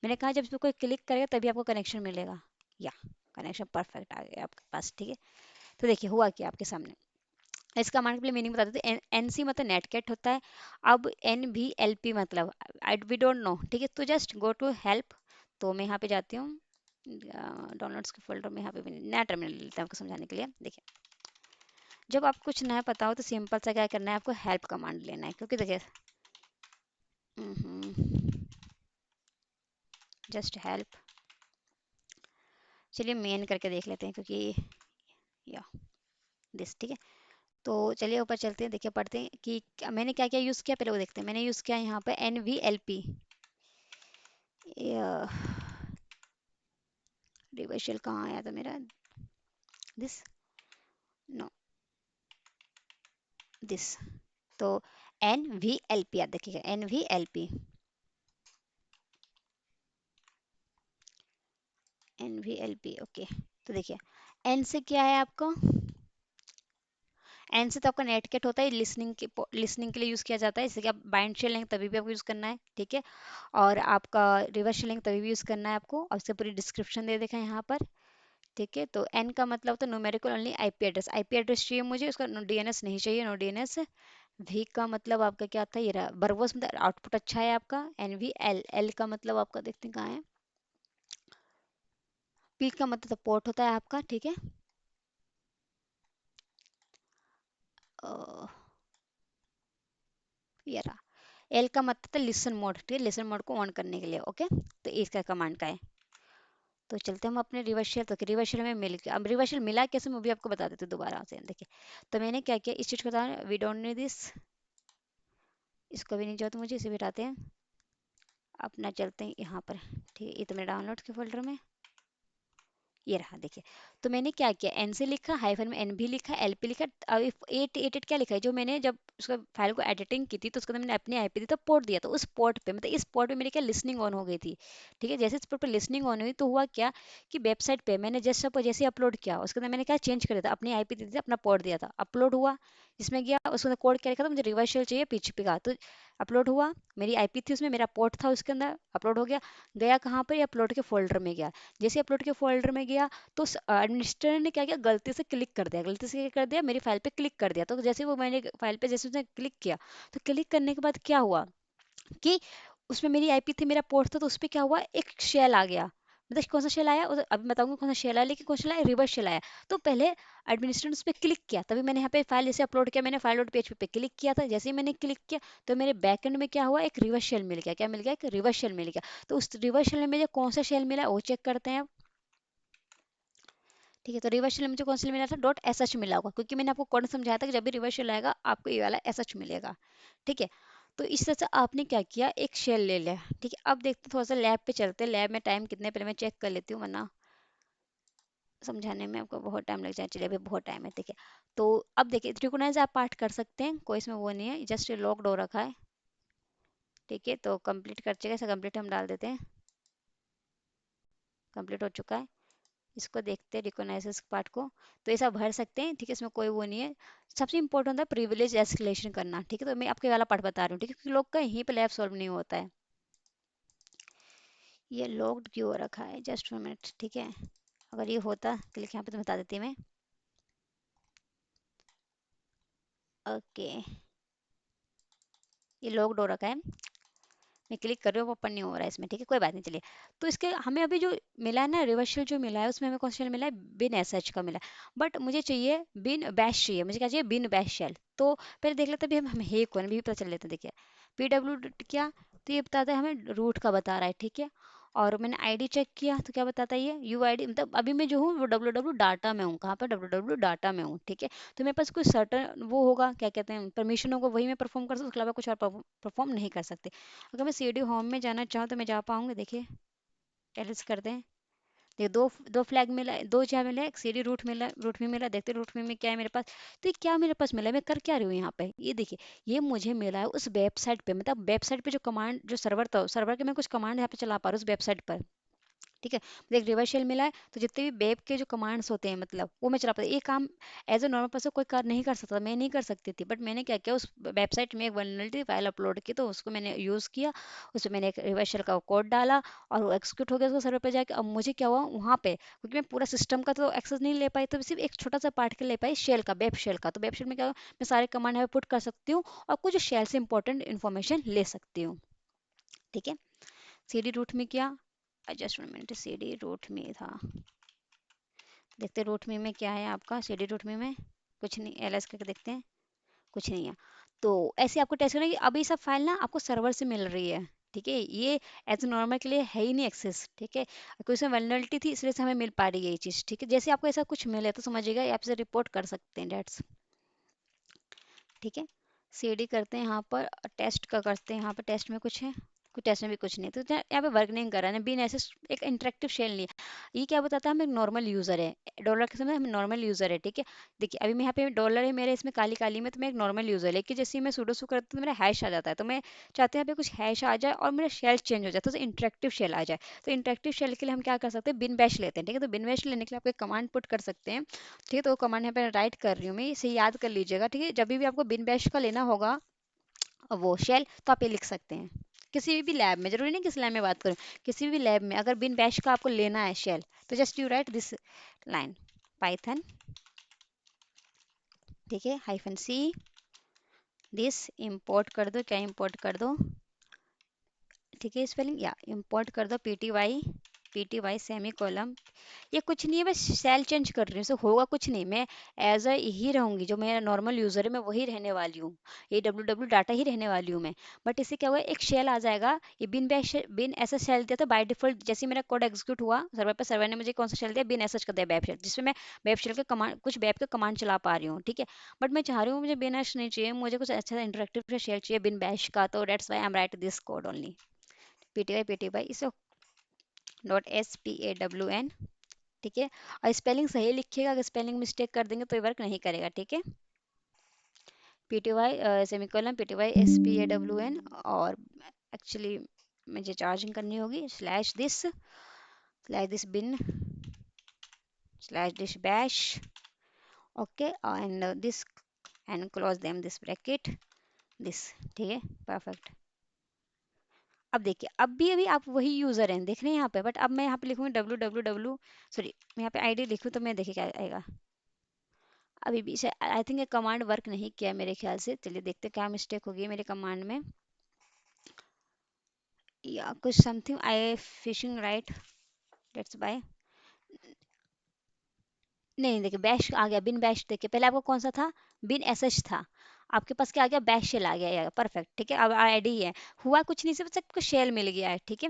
मैंने कहा जब इसमें कोई क्लिक करेगा तभी आपको कनेक्शन मिलेगा। या कनेक्शन परफेक्ट आ गया आपके पास, ठीक है। तो देखिए हुआ क्या आपके सामने। इस कमांड के लिए मीनिंग बता देते हैं। NC मतलब नेटकेट होता है। अब NVLP मतलब आई वी डोंट नो, ठीक है। तो जस्ट गो टू हेल्प, तो मैं यहाँ पे जाती हूँ डाउनलोड्स के फोल्डर में। यहाँ पे मैंने नया टर्मिनल लेता हूँ आपको समझाने के लिए। देखिए जब आप कुछ नया पता हो तो सिंपल सा क्या करना है, आपको हेल्प कमांड लेना है, क्योंकि देखिए जस्ट हेल्प। चलिए मेन करके देख लेते हैं, क्योंकि या दिस, ठीक है। तो चलिए ऊपर चलते हैं, देखिए पढ़ते हैं कि मैंने क्या क्या यूज़ किया, पहले वो देखते हैं। मैंने यूज़ किया यहाँ पे NVLP, रिवर्सल कहाँ आया था मेरा, दिस, नो दिस। तो NVLP आप देखिएगा, NVLP NVLP, ओके। तो देखिए एन से क्या है आपका, एन से तो आपका नेटकेट होता है, लिसनिंग के लिए यूज़ किया जाता है। जैसे कि आप बाइंड शेल लेंगे तभी भी आपको यूज़ करना है, ठीक है। और आपका रिवर्स शेल लेंगे तभी भी यूज़ करना है आपको, और उससे पूरी डिस्क्रिप्शन दे देखा है यहाँ पर, ठीक है। तो एन का मतलब होता है numerical only IP address. IP address चाहिए मुझे, उसका DNS नहीं चाहिए, नो DNS। वी का मतलब आपका क्या था, ये रहा वर्बोस, मतलब आउटपुट अच्छा है आपका। NVL, एल का मतलब आपका देखते हैं कहाँ है, पी का मतलब पोर्ट होता है आपका, ठीक है। अ, ये रहा। एल का मतलब था लिसन मोड, ठीक है, लिसन मोड को ऑन करने के लिए, ओके। तो इसका कमांड का है। तो चलते हम अपने रिवर्सल, तो रिवर्सल में मिल गया। अब रिवर्सल मिला कैसे, मैं भी आपको बता देती हूँ दोबारा से, देखिए। तो मैंने क्या किया, इस चीज़ को बता, वी डोंट नीड दिस, इसको भी नहीं चाहिए तो मुझे इसे भी हटाते हैं। अपना चलते हैं यहाँ पर। ठीक है, ये तो मेरे डाउनलोड के फोल्डर में, ये रहा देखिए। तो मैंने क्या किया, एन से लिखा, हाइफन में एन भी लिखा, एल पी लिखा। अब एट एट क्या लिखा है, जो मैंने जब उसका फाइल को एडिटिंग की थी तो उसके अंदर मैंने अपनी आईपी दी तो पोर्ट दिया, तो उस पोर्ट पे मतलब इस पोर्ट पे मेरी क्या लिसनिंग ऑन हो गई थी। ठीक है, जैसे इस पोर्ट पे लिसनिंग ऑन हुई तो हुआ क्या कि वेबसाइट पे मैंने जस्ट सपोज जैसे अपलोड किया उसके अंदर मैंने क्या चेंज कर दिया था, अपनी आईपी दी थी, अपना पोर्ट दिया था, अपलोड हुआ, इसमें गया उसके अंदर कोड क्या लिखा था, मुझे रिवर्स शेल चाहिए पीएचपी का, तो अपलोड हुआ, मेरी आईपी थी उसमें, मेरा पोर्ट था उसके अंदर, अपलोड हो गया, गया कहाँ पर, ये अपलोड के फोल्डर में गया। जैसे अपलोड के फोल्डर में गया तो एडमिनिस्ट्रेटर ने क्या किया, गलती से क्लिक कर दिया, गलती से क्या कर दिया, मेरी फाइल पे क्लिक कर दिया, तो जैसे वो मैंने फाइल पे जैसे उसने क्लिक किया, तो क्लिक करने के बाद क्या हुआ कि उसमें मेरी आईपी थी, मेरा पोर्ट था, तो उस पे क्या हुआ, एक शेल आ गया। मतलब कौन सा शेल आया, अभी बताऊंगा कौन सा शेल आया, लेकिन कौन सा शेल आया, रिवर्स शेल आया। तो पहले एडमिनिस्ट्रेटर उस पर क्लिक किया, तभी मैंने यहाँ पे फाइल जैसे अपलोड किया, मैंने फाइल डॉट पीएचपी पे क्लिक किया था, जैसे ही मैंने क्लिक किया तो मेरे बैकएंड में क्या हुआ, एक रिवर्स शेल मिल गया, क्या मिल गया, एक रिवर्स शेल मिल गया। तो उस रिवर्स शेल में मुझे कौन सा शेल मिला वो चेक करते हैं। ठीक है, तो रिवर्स शेल मुझे कौन सा मिला था, डॉट एस एच मिला होगा, क्योंकि मैंने आपको कौन समझाया था कि जब भी रिवर्स शेल आएगा आपको ये वाला एस एच मिलेगा। ठीक है, तो इस तरह से आपने क्या किया, एक शेल ले लिया। ठीक है, अब देखते थोड़ा सा लैब पे चलते हैं, लैब में टाइम कितने, पहले मैं चेक कर लेती हूँ वरना समझाने में आपको बहुत टाइम लग जाए, चलिए अभी बहुत टाइम है। ठीक है, तो अब देखिए त्रिकोणाइज आप पार्ट कर सकते हैं, कोई इसमें वो नहीं है, जस्ट लॉक्ड हो रखा है। ठीक है, तो कंप्लीट कर चुके, कंप्लीट हम डाल देते हैं, कंप्लीट हो चुका है। इसको देखते हैं रिकॉग्नाइजेस पार्ट को, तो ऐसा भर सकते हैं। ठीक है, इसमें कोई वो नहीं है। सबसे इंपॉर्टेंट होता है प्रिविलेज एस्केलेशन करना। ठीक है, तो मैं आपके वाला पार्ट बता रही हूँ, ठीक है, क्योंकि लोग का यहीं पे लैब सॉल्व नहीं होता है। ये लॉक्ड क्यों हो रखा है, जस्ट मिनट। ठीक है, अगर ये होता क्लिक यहाँ पे तो बता देती मैं। ओके, ये लॉक्ड हो रखा है, मैं क्लिक कर रही हूँ, ओपन नहीं हो रहा है इसमें। ठीक है, कोई बात नहीं, चलिए। तो इसके हमें अभी जो मिला है ना रिवर्सल जो मिला है, उसमें हमें कौन सा शेल मिला है, बिन एस एच का मिला है, बट मुझे चाहिए बिन बैश, चाहिए मुझे, क्या चाहिए, बिन बैश शेल। तो पहले देख लेते हैं हम है कौन, भी पता चल लेता है। देखिए पी डब्ल्यू क्या, तो ये बताता है हमें रूट का बता रहा है। ठीक है, और मैंने आईडी चेक किया तो क्या बताता है, ये यू आई डी, मतलब अभी मैं जो हूँ वो डब्ल्यू डब्ल्यू डाटा में हूँ, कहाँ पर, डब्ल्यू डब्ल्यू डाटा में हूँ। ठीक है, तो मेरे पास कोई सर्टन वो होगा, क्या कहते हैं, परमिशन होगा, वही मैं परफॉर्म कर सकती हूँ, उसके अलावा कुछ और परफॉर्म नहीं कर सकते। अगर मैं सी डी होम में जाना चाहूँ तो मैं जा पाऊँगी, देखिए एलिस करते हैं। देखिए दो दो फ्लैग मिला है, दो क्या मिला है, एक सी डी रूट मिला, रूट में मिला, देखते रूट में क्या है मेरे पास। तो ये क्या मेरे पास मिला है, मैं कर क्या रही हूँ यहाँ पे, ये देखिए, ये मुझे मिला है उस वेबसाइट पे, मतलब वेबसाइट पे जो कमांड, जो सर्वर था, सर्वर के मैं कुछ कमांड यहाँ पे चला पा रहा हूँ उस वेबसाइट पर। ठीक है, मुझे एक रिवर्स शेल मिला है, तो जितने भी वेब के जो कमांड्स होते हैं मतलब वो मैं चला पाती, ये काम एज अ नॉर्मल पर्सन कोई कर नहीं कर सकता, मैं नहीं कर सकती थी, बट मैंने क्या किया, उस वेबसाइट में एक वल्नरेबिलिटी फाइल अपलोड की, तो उसको मैंने यूज़ किया, उसमें मैंने एक रिवर्स शेल का कोड डाला और वो एक्सिक्यूट हो गया उसको सर्वर पे जाके। अब मुझे क्या हुआ वहाँ पे, क्योंकि मैं पूरा सिस्टम का तो एक्सेस नहीं ले पाई, तो सिर्फ एक छोटा सा पार्ट के ले पाई शेल का, वेब शेल का। तो वेब शेल में क्या हुआ, मैं सारे कमांड यहाँ पे पुट कर सकती हूँ और कुछ शेल से इंपॉर्टेंट इन्फॉर्मेशन ले सकती हूँ। ठीक है, सी डी रूट में किया, एडजस्टमेंट सी डी रूट में था, देखते रूट मी में क्या है आपका, सी डी रूट मी में कुछ नहीं, एल एस करके देखते हैं, कुछ नहीं है। तो ऐसे आपको टेस्ट करना है कि अभी सब फाइल ना आपको सर्वर से मिल रही है। ठीक है, ये एज नॉर्मल के लिए है ही नहीं एक्सेस। ठीक है, कोई इसमें वल्नरेबिलिटी थी इसलिए से हमें मिल पा रही है ये चीज़। ठीक है, जैसे आपको ऐसा कुछ मिले तो समझिएगा ये आपसे रिपोर्ट कर सकते हैं, डेट्स। ठीक है, सी डी करते हैं यहाँ पर, टेस्ट का करते हैं यहाँ पर, टेस्ट में कुछ है, कुछ टेस्ट में भी कुछ नहीं, तो यहाँ पे वर्क नहीं कर रहा है, बिन ऐसे एक इंटरेक्टिव शेल नहीं है। ये क्या बताता है, हम एक नॉर्मल यूज़र है, डॉलर के समय हम नॉर्मल यूज़र है। ठीक है, देखिए अभी मैं यहाँ पे डॉलर है मेरे इसमें काली काली में, तो मैं एक नॉर्मल यूज़र है, लेकिन जैसे ही मैं सूडो सू करती हूँ तो मेरा हैश आ जाता है, तो मैं चाहते हैं यहाँ पे कुछ हैश आ जाए और मेरा शेल चेंज हो जाए, तो इंटरेक्टिव शेल आ जाए। तो इंटरेक्टिव शेल के लिए हम क्या कर सकते हैं, बिन बैश लेते हैं। ठीक है, तो बिन बैश लेने के लिए आप एक कमांड पुट कर सकते हैं। ठीक है, तो वो कमांड यहाँ पे राइट कर रही हूँ मैं, इसे याद कर लीजिएगा। ठीक है, जब भी आपको बिन बैश का लेना होगा वो शेल, तो आप ये लिख सकते हैं किसी भी लैब में, जरूरी नहीं किस लैब में बात करूँ, किसी भी लैब में अगर बिन बैश का आपको लेना है शेल, तो just you right this line, Python, ठीक है, हाइफन सी, दिस इंपोर्ट कर दो, क्या इंपोर्ट कर दो, ठीक है, स्पेलिंग या इंपोर्ट कर दो, P T Y pty semicolon, ये कुछ नहीं है, बस सेल चेंज कर रही हूँ, सो होगा कुछ नहीं, मैं एज अ ही रहूंगी, जो मेरा नॉर्मल यूजर है मैं वही रहने वाली हूँ, ये डब्ल्यू डब्ल्यू डाटा ही रहने वाली हूँ मैं। बट इससे क्या हुआ, एक शेल आ जाएगा, ये बिन बैश बिन ऐसा शेल दिया था बाय डिफॉल्ट, जैसे ही मेरा कोड एग्जीक्यूट हुआ सर्वर पर, सर्वर ने मुझे कौन सा शेल दिया, बिन एसएच कर दिया वेब शेल, जिसमें मैं वेब शेल के कमांड, कुछ वेब का कमांड चला पा रही हूँ, ठीक है। बट मैं चाह रही हूँ मुझे बिन एश नहीं चाहिए, मुझे कुछ अच्छा इंटरेक्टिव शेल चाहिए बिन बैश का, तो dates why I M right this code only, pty इसे .spawn, ठीक है। और स्पेलिंग सही लिखिएगा, अगर स्पेलिंग मिस्टेक कर देंगे तो ये वर्क नहीं करेगा, ठीक है। pty सेमीकोलन pty spawn, और एक्चुअली मुझे चार्जिंग करनी होगी, slash this bin slash this bash, okay, and this, and close them this bracket, this, ठीक है, परफेक्ट। अब देखिए, अब भी अभी आप वही यूजर हैं, देख रहे हैं यहाँ पे, बट अब मैं यहाँ पे लिखूंगी www, सॉरी मैं यहाँ पे आईडी लिखूँ तो मैं देखिए क्या आएगा। अभी भी आई थिंक ये कमांड वर्क नहीं किया मेरे ख्याल से, चलिए देखते क्या मिस्टेक होगी मेरे कमांड में, या कुछ something I fishing right, that's by, नहीं देखिए बैश आ गया, बिन बैश, देखिए पहले आपको कौन सा था, बिन एसएच था, आपके पास क्या आ गया, बैश शेल आ गया, या परफेक्ट, ठीक है। अब आईडी है, हुआ कुछ नहीं, सिर्फ आपको शेल मिल गया है, ठीक है।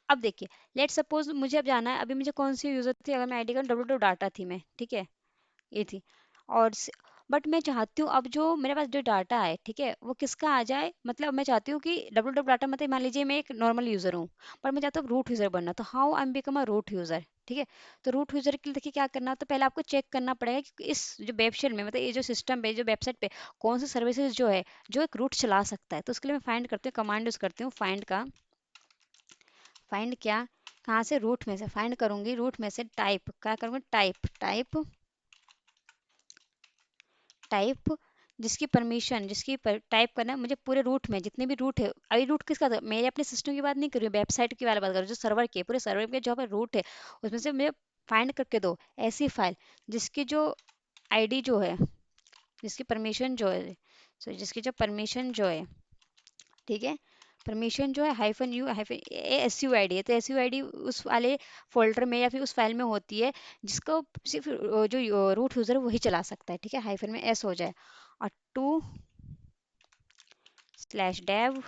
अब देखिए, लेट सपोज मुझे अब जाना है, अभी मुझे कौन सी यूजर थी, अगर मैं आईडी का डब्ल्यू डाटा थी मैं, ठीक है, ये थी, और बट मैं चाहती हूँ अब जो मेरे पास जो डाटा है, ठीक है, वो किसका आ जाए, मतलब मैं चाहती हूँ कि डब्ल्यू डब्ल्यू डाटा, मतलब मान लीजिए मैं एक नॉर्मल यूजर हूँ, पर मैं चाहता हूँ रूट यूजर बनना, तो how I am become a root user, ठीक है। तो रूट यूजर के लिए देखिए क्या करना, तो पहले आपको चेक करना पड़ेगा कि इस जो वेबसाइट में, मतलब ये जो सिस्टम पे, जो वेबसाइट पे कौन सी सर्विसेज जो है जो एक रूट चला सकता है, तो उसके लिए मैं फाइंड करती हूँ, कमांड यूज करती हूँ फाइंड का, फाइंड क्या, कहाँ से, रूट में से फाइंड करूंगी, रूट में से टाइप, क्या करूंगी, टाइप टाइप टाइप, जिसकी परमिशन, टाइप करना है मुझे पूरे रूट में, जितने भी रूट है, अभी रूट किसका था, मेरे अपने सिस्टम की बात नहीं कर रही हूँ, वेबसाइट की वाला बात कर रही हूँ, जो सर्वर के, पूरे सर्वर के जो रूट है, उसमें से मुझे फाइंड करके दो ऐसी फाइल जिसकी जो आईडी जो है, जिसकी परमिशन जो है, जिसकी जो परमिशन जो है, ठीक है, परमिशन जो है hyphen you hyphen S U I D है, तो एस यू आई डी उस वाले फोल्डर में या फिर उस फाइल में होती है जिसको सिर्फ जो रूट यूजर है वही चला सकता है, ठीक है, हाइफन में एस हो जाए, और टू स्लैश डेव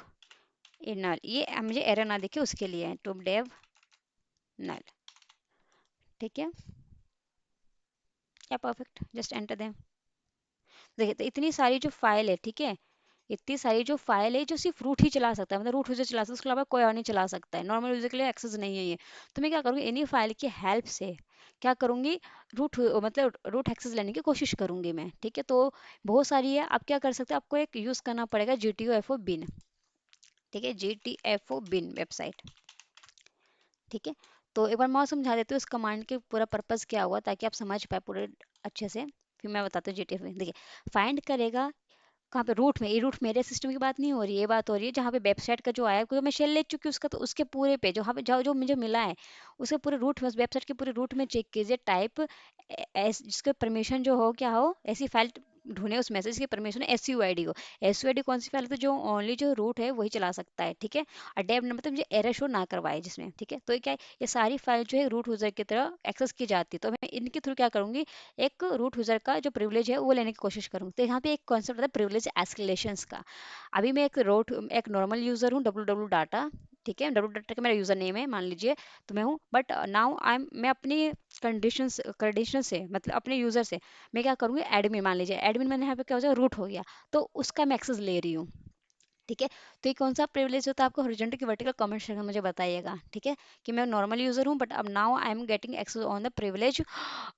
नल, ये मुझे एरर ना दिखे उसके लिए है, टू डेव नल, ठीक है, या परफेक्ट, जस्ट एंटर देम। देखिए तो इतनी सारी जो फाइल है, ठीक है, इतनी सारी जो फाइल है जो सिर्फ रूट ही चला सकता है, मतलब रूट यूजर चला सकता है, उसके अलावा कोई और नहीं चला सकता है, नॉर्मल यूजर के लिए एक्सेस नहीं है ये। तो मैं क्या करूँगी, इन्हीं फाइल की हेल्प से क्या करूँगी, मतलब रूट एक्सेस लेने की कोशिश करूँगी मैं, ठीक है। तो बहुत सारी है, आप क्या कर सकते हैं, आपको एक यूज़ करना पड़ेगा GTOFO बिन, ठीक है, GTFO बिन वेबसाइट, ठीक है। तो एक बार मैं और समझा देती हूँ इस कमांड के पूरा पर्पस क्या हुआ, ताकि आप समझ पाए पूरे अच्छे से, फिर मैं बताती हूँ GTFO। देखिए, फाइंड करेगा कहाँ पे, रूट में, ये रूट मेरे सिस्टम की बात नहीं हो रही है, ये बात हो रही है जहाँ पे वेबसाइट का जो आया, क्योंकि मैं शेल ले चुकी हूँ उसका, तो उसके पूरे पे जो, पे जो जो मुझे मिला है उसके पूरे रूट में, उस वेबसाइट के पूरे रूट में चेक कीजिए, टाइप जिसके परमिशन जो हो, क्या हो, ऐसी फाइल ढूंढे उस मैसेज की permission S U I D हो, एस यू आई डी कौन सी फाइल है, तो जो ओनली जो रूट है वही चला सकता है, ठीक है। और डेव नंबर मतलब मुझे एरर शो ना करवाए जिसमें, ठीक है। तो ये क्या है, ये सारी फाइल जो है रूट यूजर की तरह एक्सेस की जाती है, तो मैं इनके थ्रू क्या करूंगी, एक रूट यूजर का जो प्रिविलेज है वो लेने की कोशिश करूँ, तो यहाँ पे एक कॉन्सेप्ट आता है प्रिविलेज एस्केलेशंस का। अभी मैं एक नॉर्मल यूजर हूँ, डब्ल्यू डब्ल्यू डाटा, ठीक है, डब्ल्यू डाटा का मेरा यूजर नेम है मान लीजिए, तो मैं हूँ, बट नाउ मैं अपनी कंडीशन से, मतलब अपने यूजर से मैं क्या करूँगी, एडमिन मान लीजिए, एडमिन मैंने यहाँ पे क्या हो जाए, रूट हो गया, तो उसका मैं एक्सेस ले रही हूँ, ठीक है। तो ये कौन सा प्रिविलेज होता है, आपको हॉरिजॉन्टल की वर्टिकल कमेंट सेक्शन में मुझे बताइएगा, ठीक है, कि मैं नॉर्मल यूजर हूँ, बट अब now I am getting access on the privilege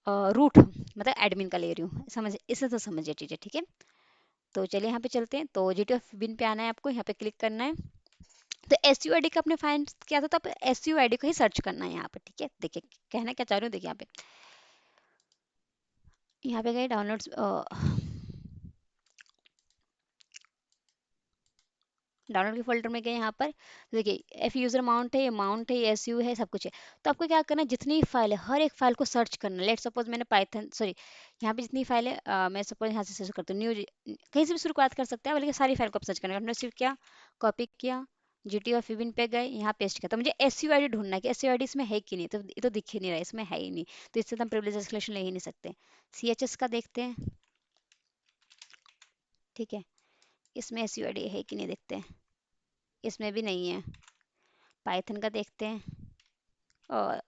root, मतलब एडमिन का ले रही हूँ, समझ, इससे तो समझिए चीजें, ठीक है। तो चलिए यहाँ पे चलते हैं, तो GTF बिन पे आना है आपको, यहाँ पे क्लिक करना है, तो एस यू आई डी का आपने फाइंड किया था, तो आप एस यू आई डी को ही सर्च करना है यहाँ पे, ठीक है। देखिए कहना क्या चाह रही हूँ, देखिए यहाँ पे गए डाउनलोड्स, डाउनलोड के फोल्डर में गए यहाँ पर, तो देखिए एफ यूजर माउंट है, एस यू है, सब कुछ है। तो आपको क्या करना है, जितनी फाइल है हर एक फाइल को सर्च करना है, लेट सपोज मैंने पाइथन, सॉरी, यहाँ पे जितनी फाइल है, मैं सपोज यहाँ से सर्च करती हूँ, न्यू, कहीं से भी शुरुआत कर सकते हैं, बल्कि सारी फाइल को आप सर्च करना है, आपने सिर्फ क्या कॉपी किया, GT और फिबिन पे गए, यहाँ पेस्ट किया, तो मुझे SUID ढूंढना है कि SUID इसमें है कि नहीं, तो ये तो दिख ही नहीं रहा है, इसमें है ही नहीं, तो इससे तो हम प्रिविलेज एस्केलेशन ले ही नहीं सकते। CHS का देखते हैं, ठीक है, इसमें SUID है कि नहीं देखते हैं, इसमें भी नहीं है। पाइथन का देखते हैं, और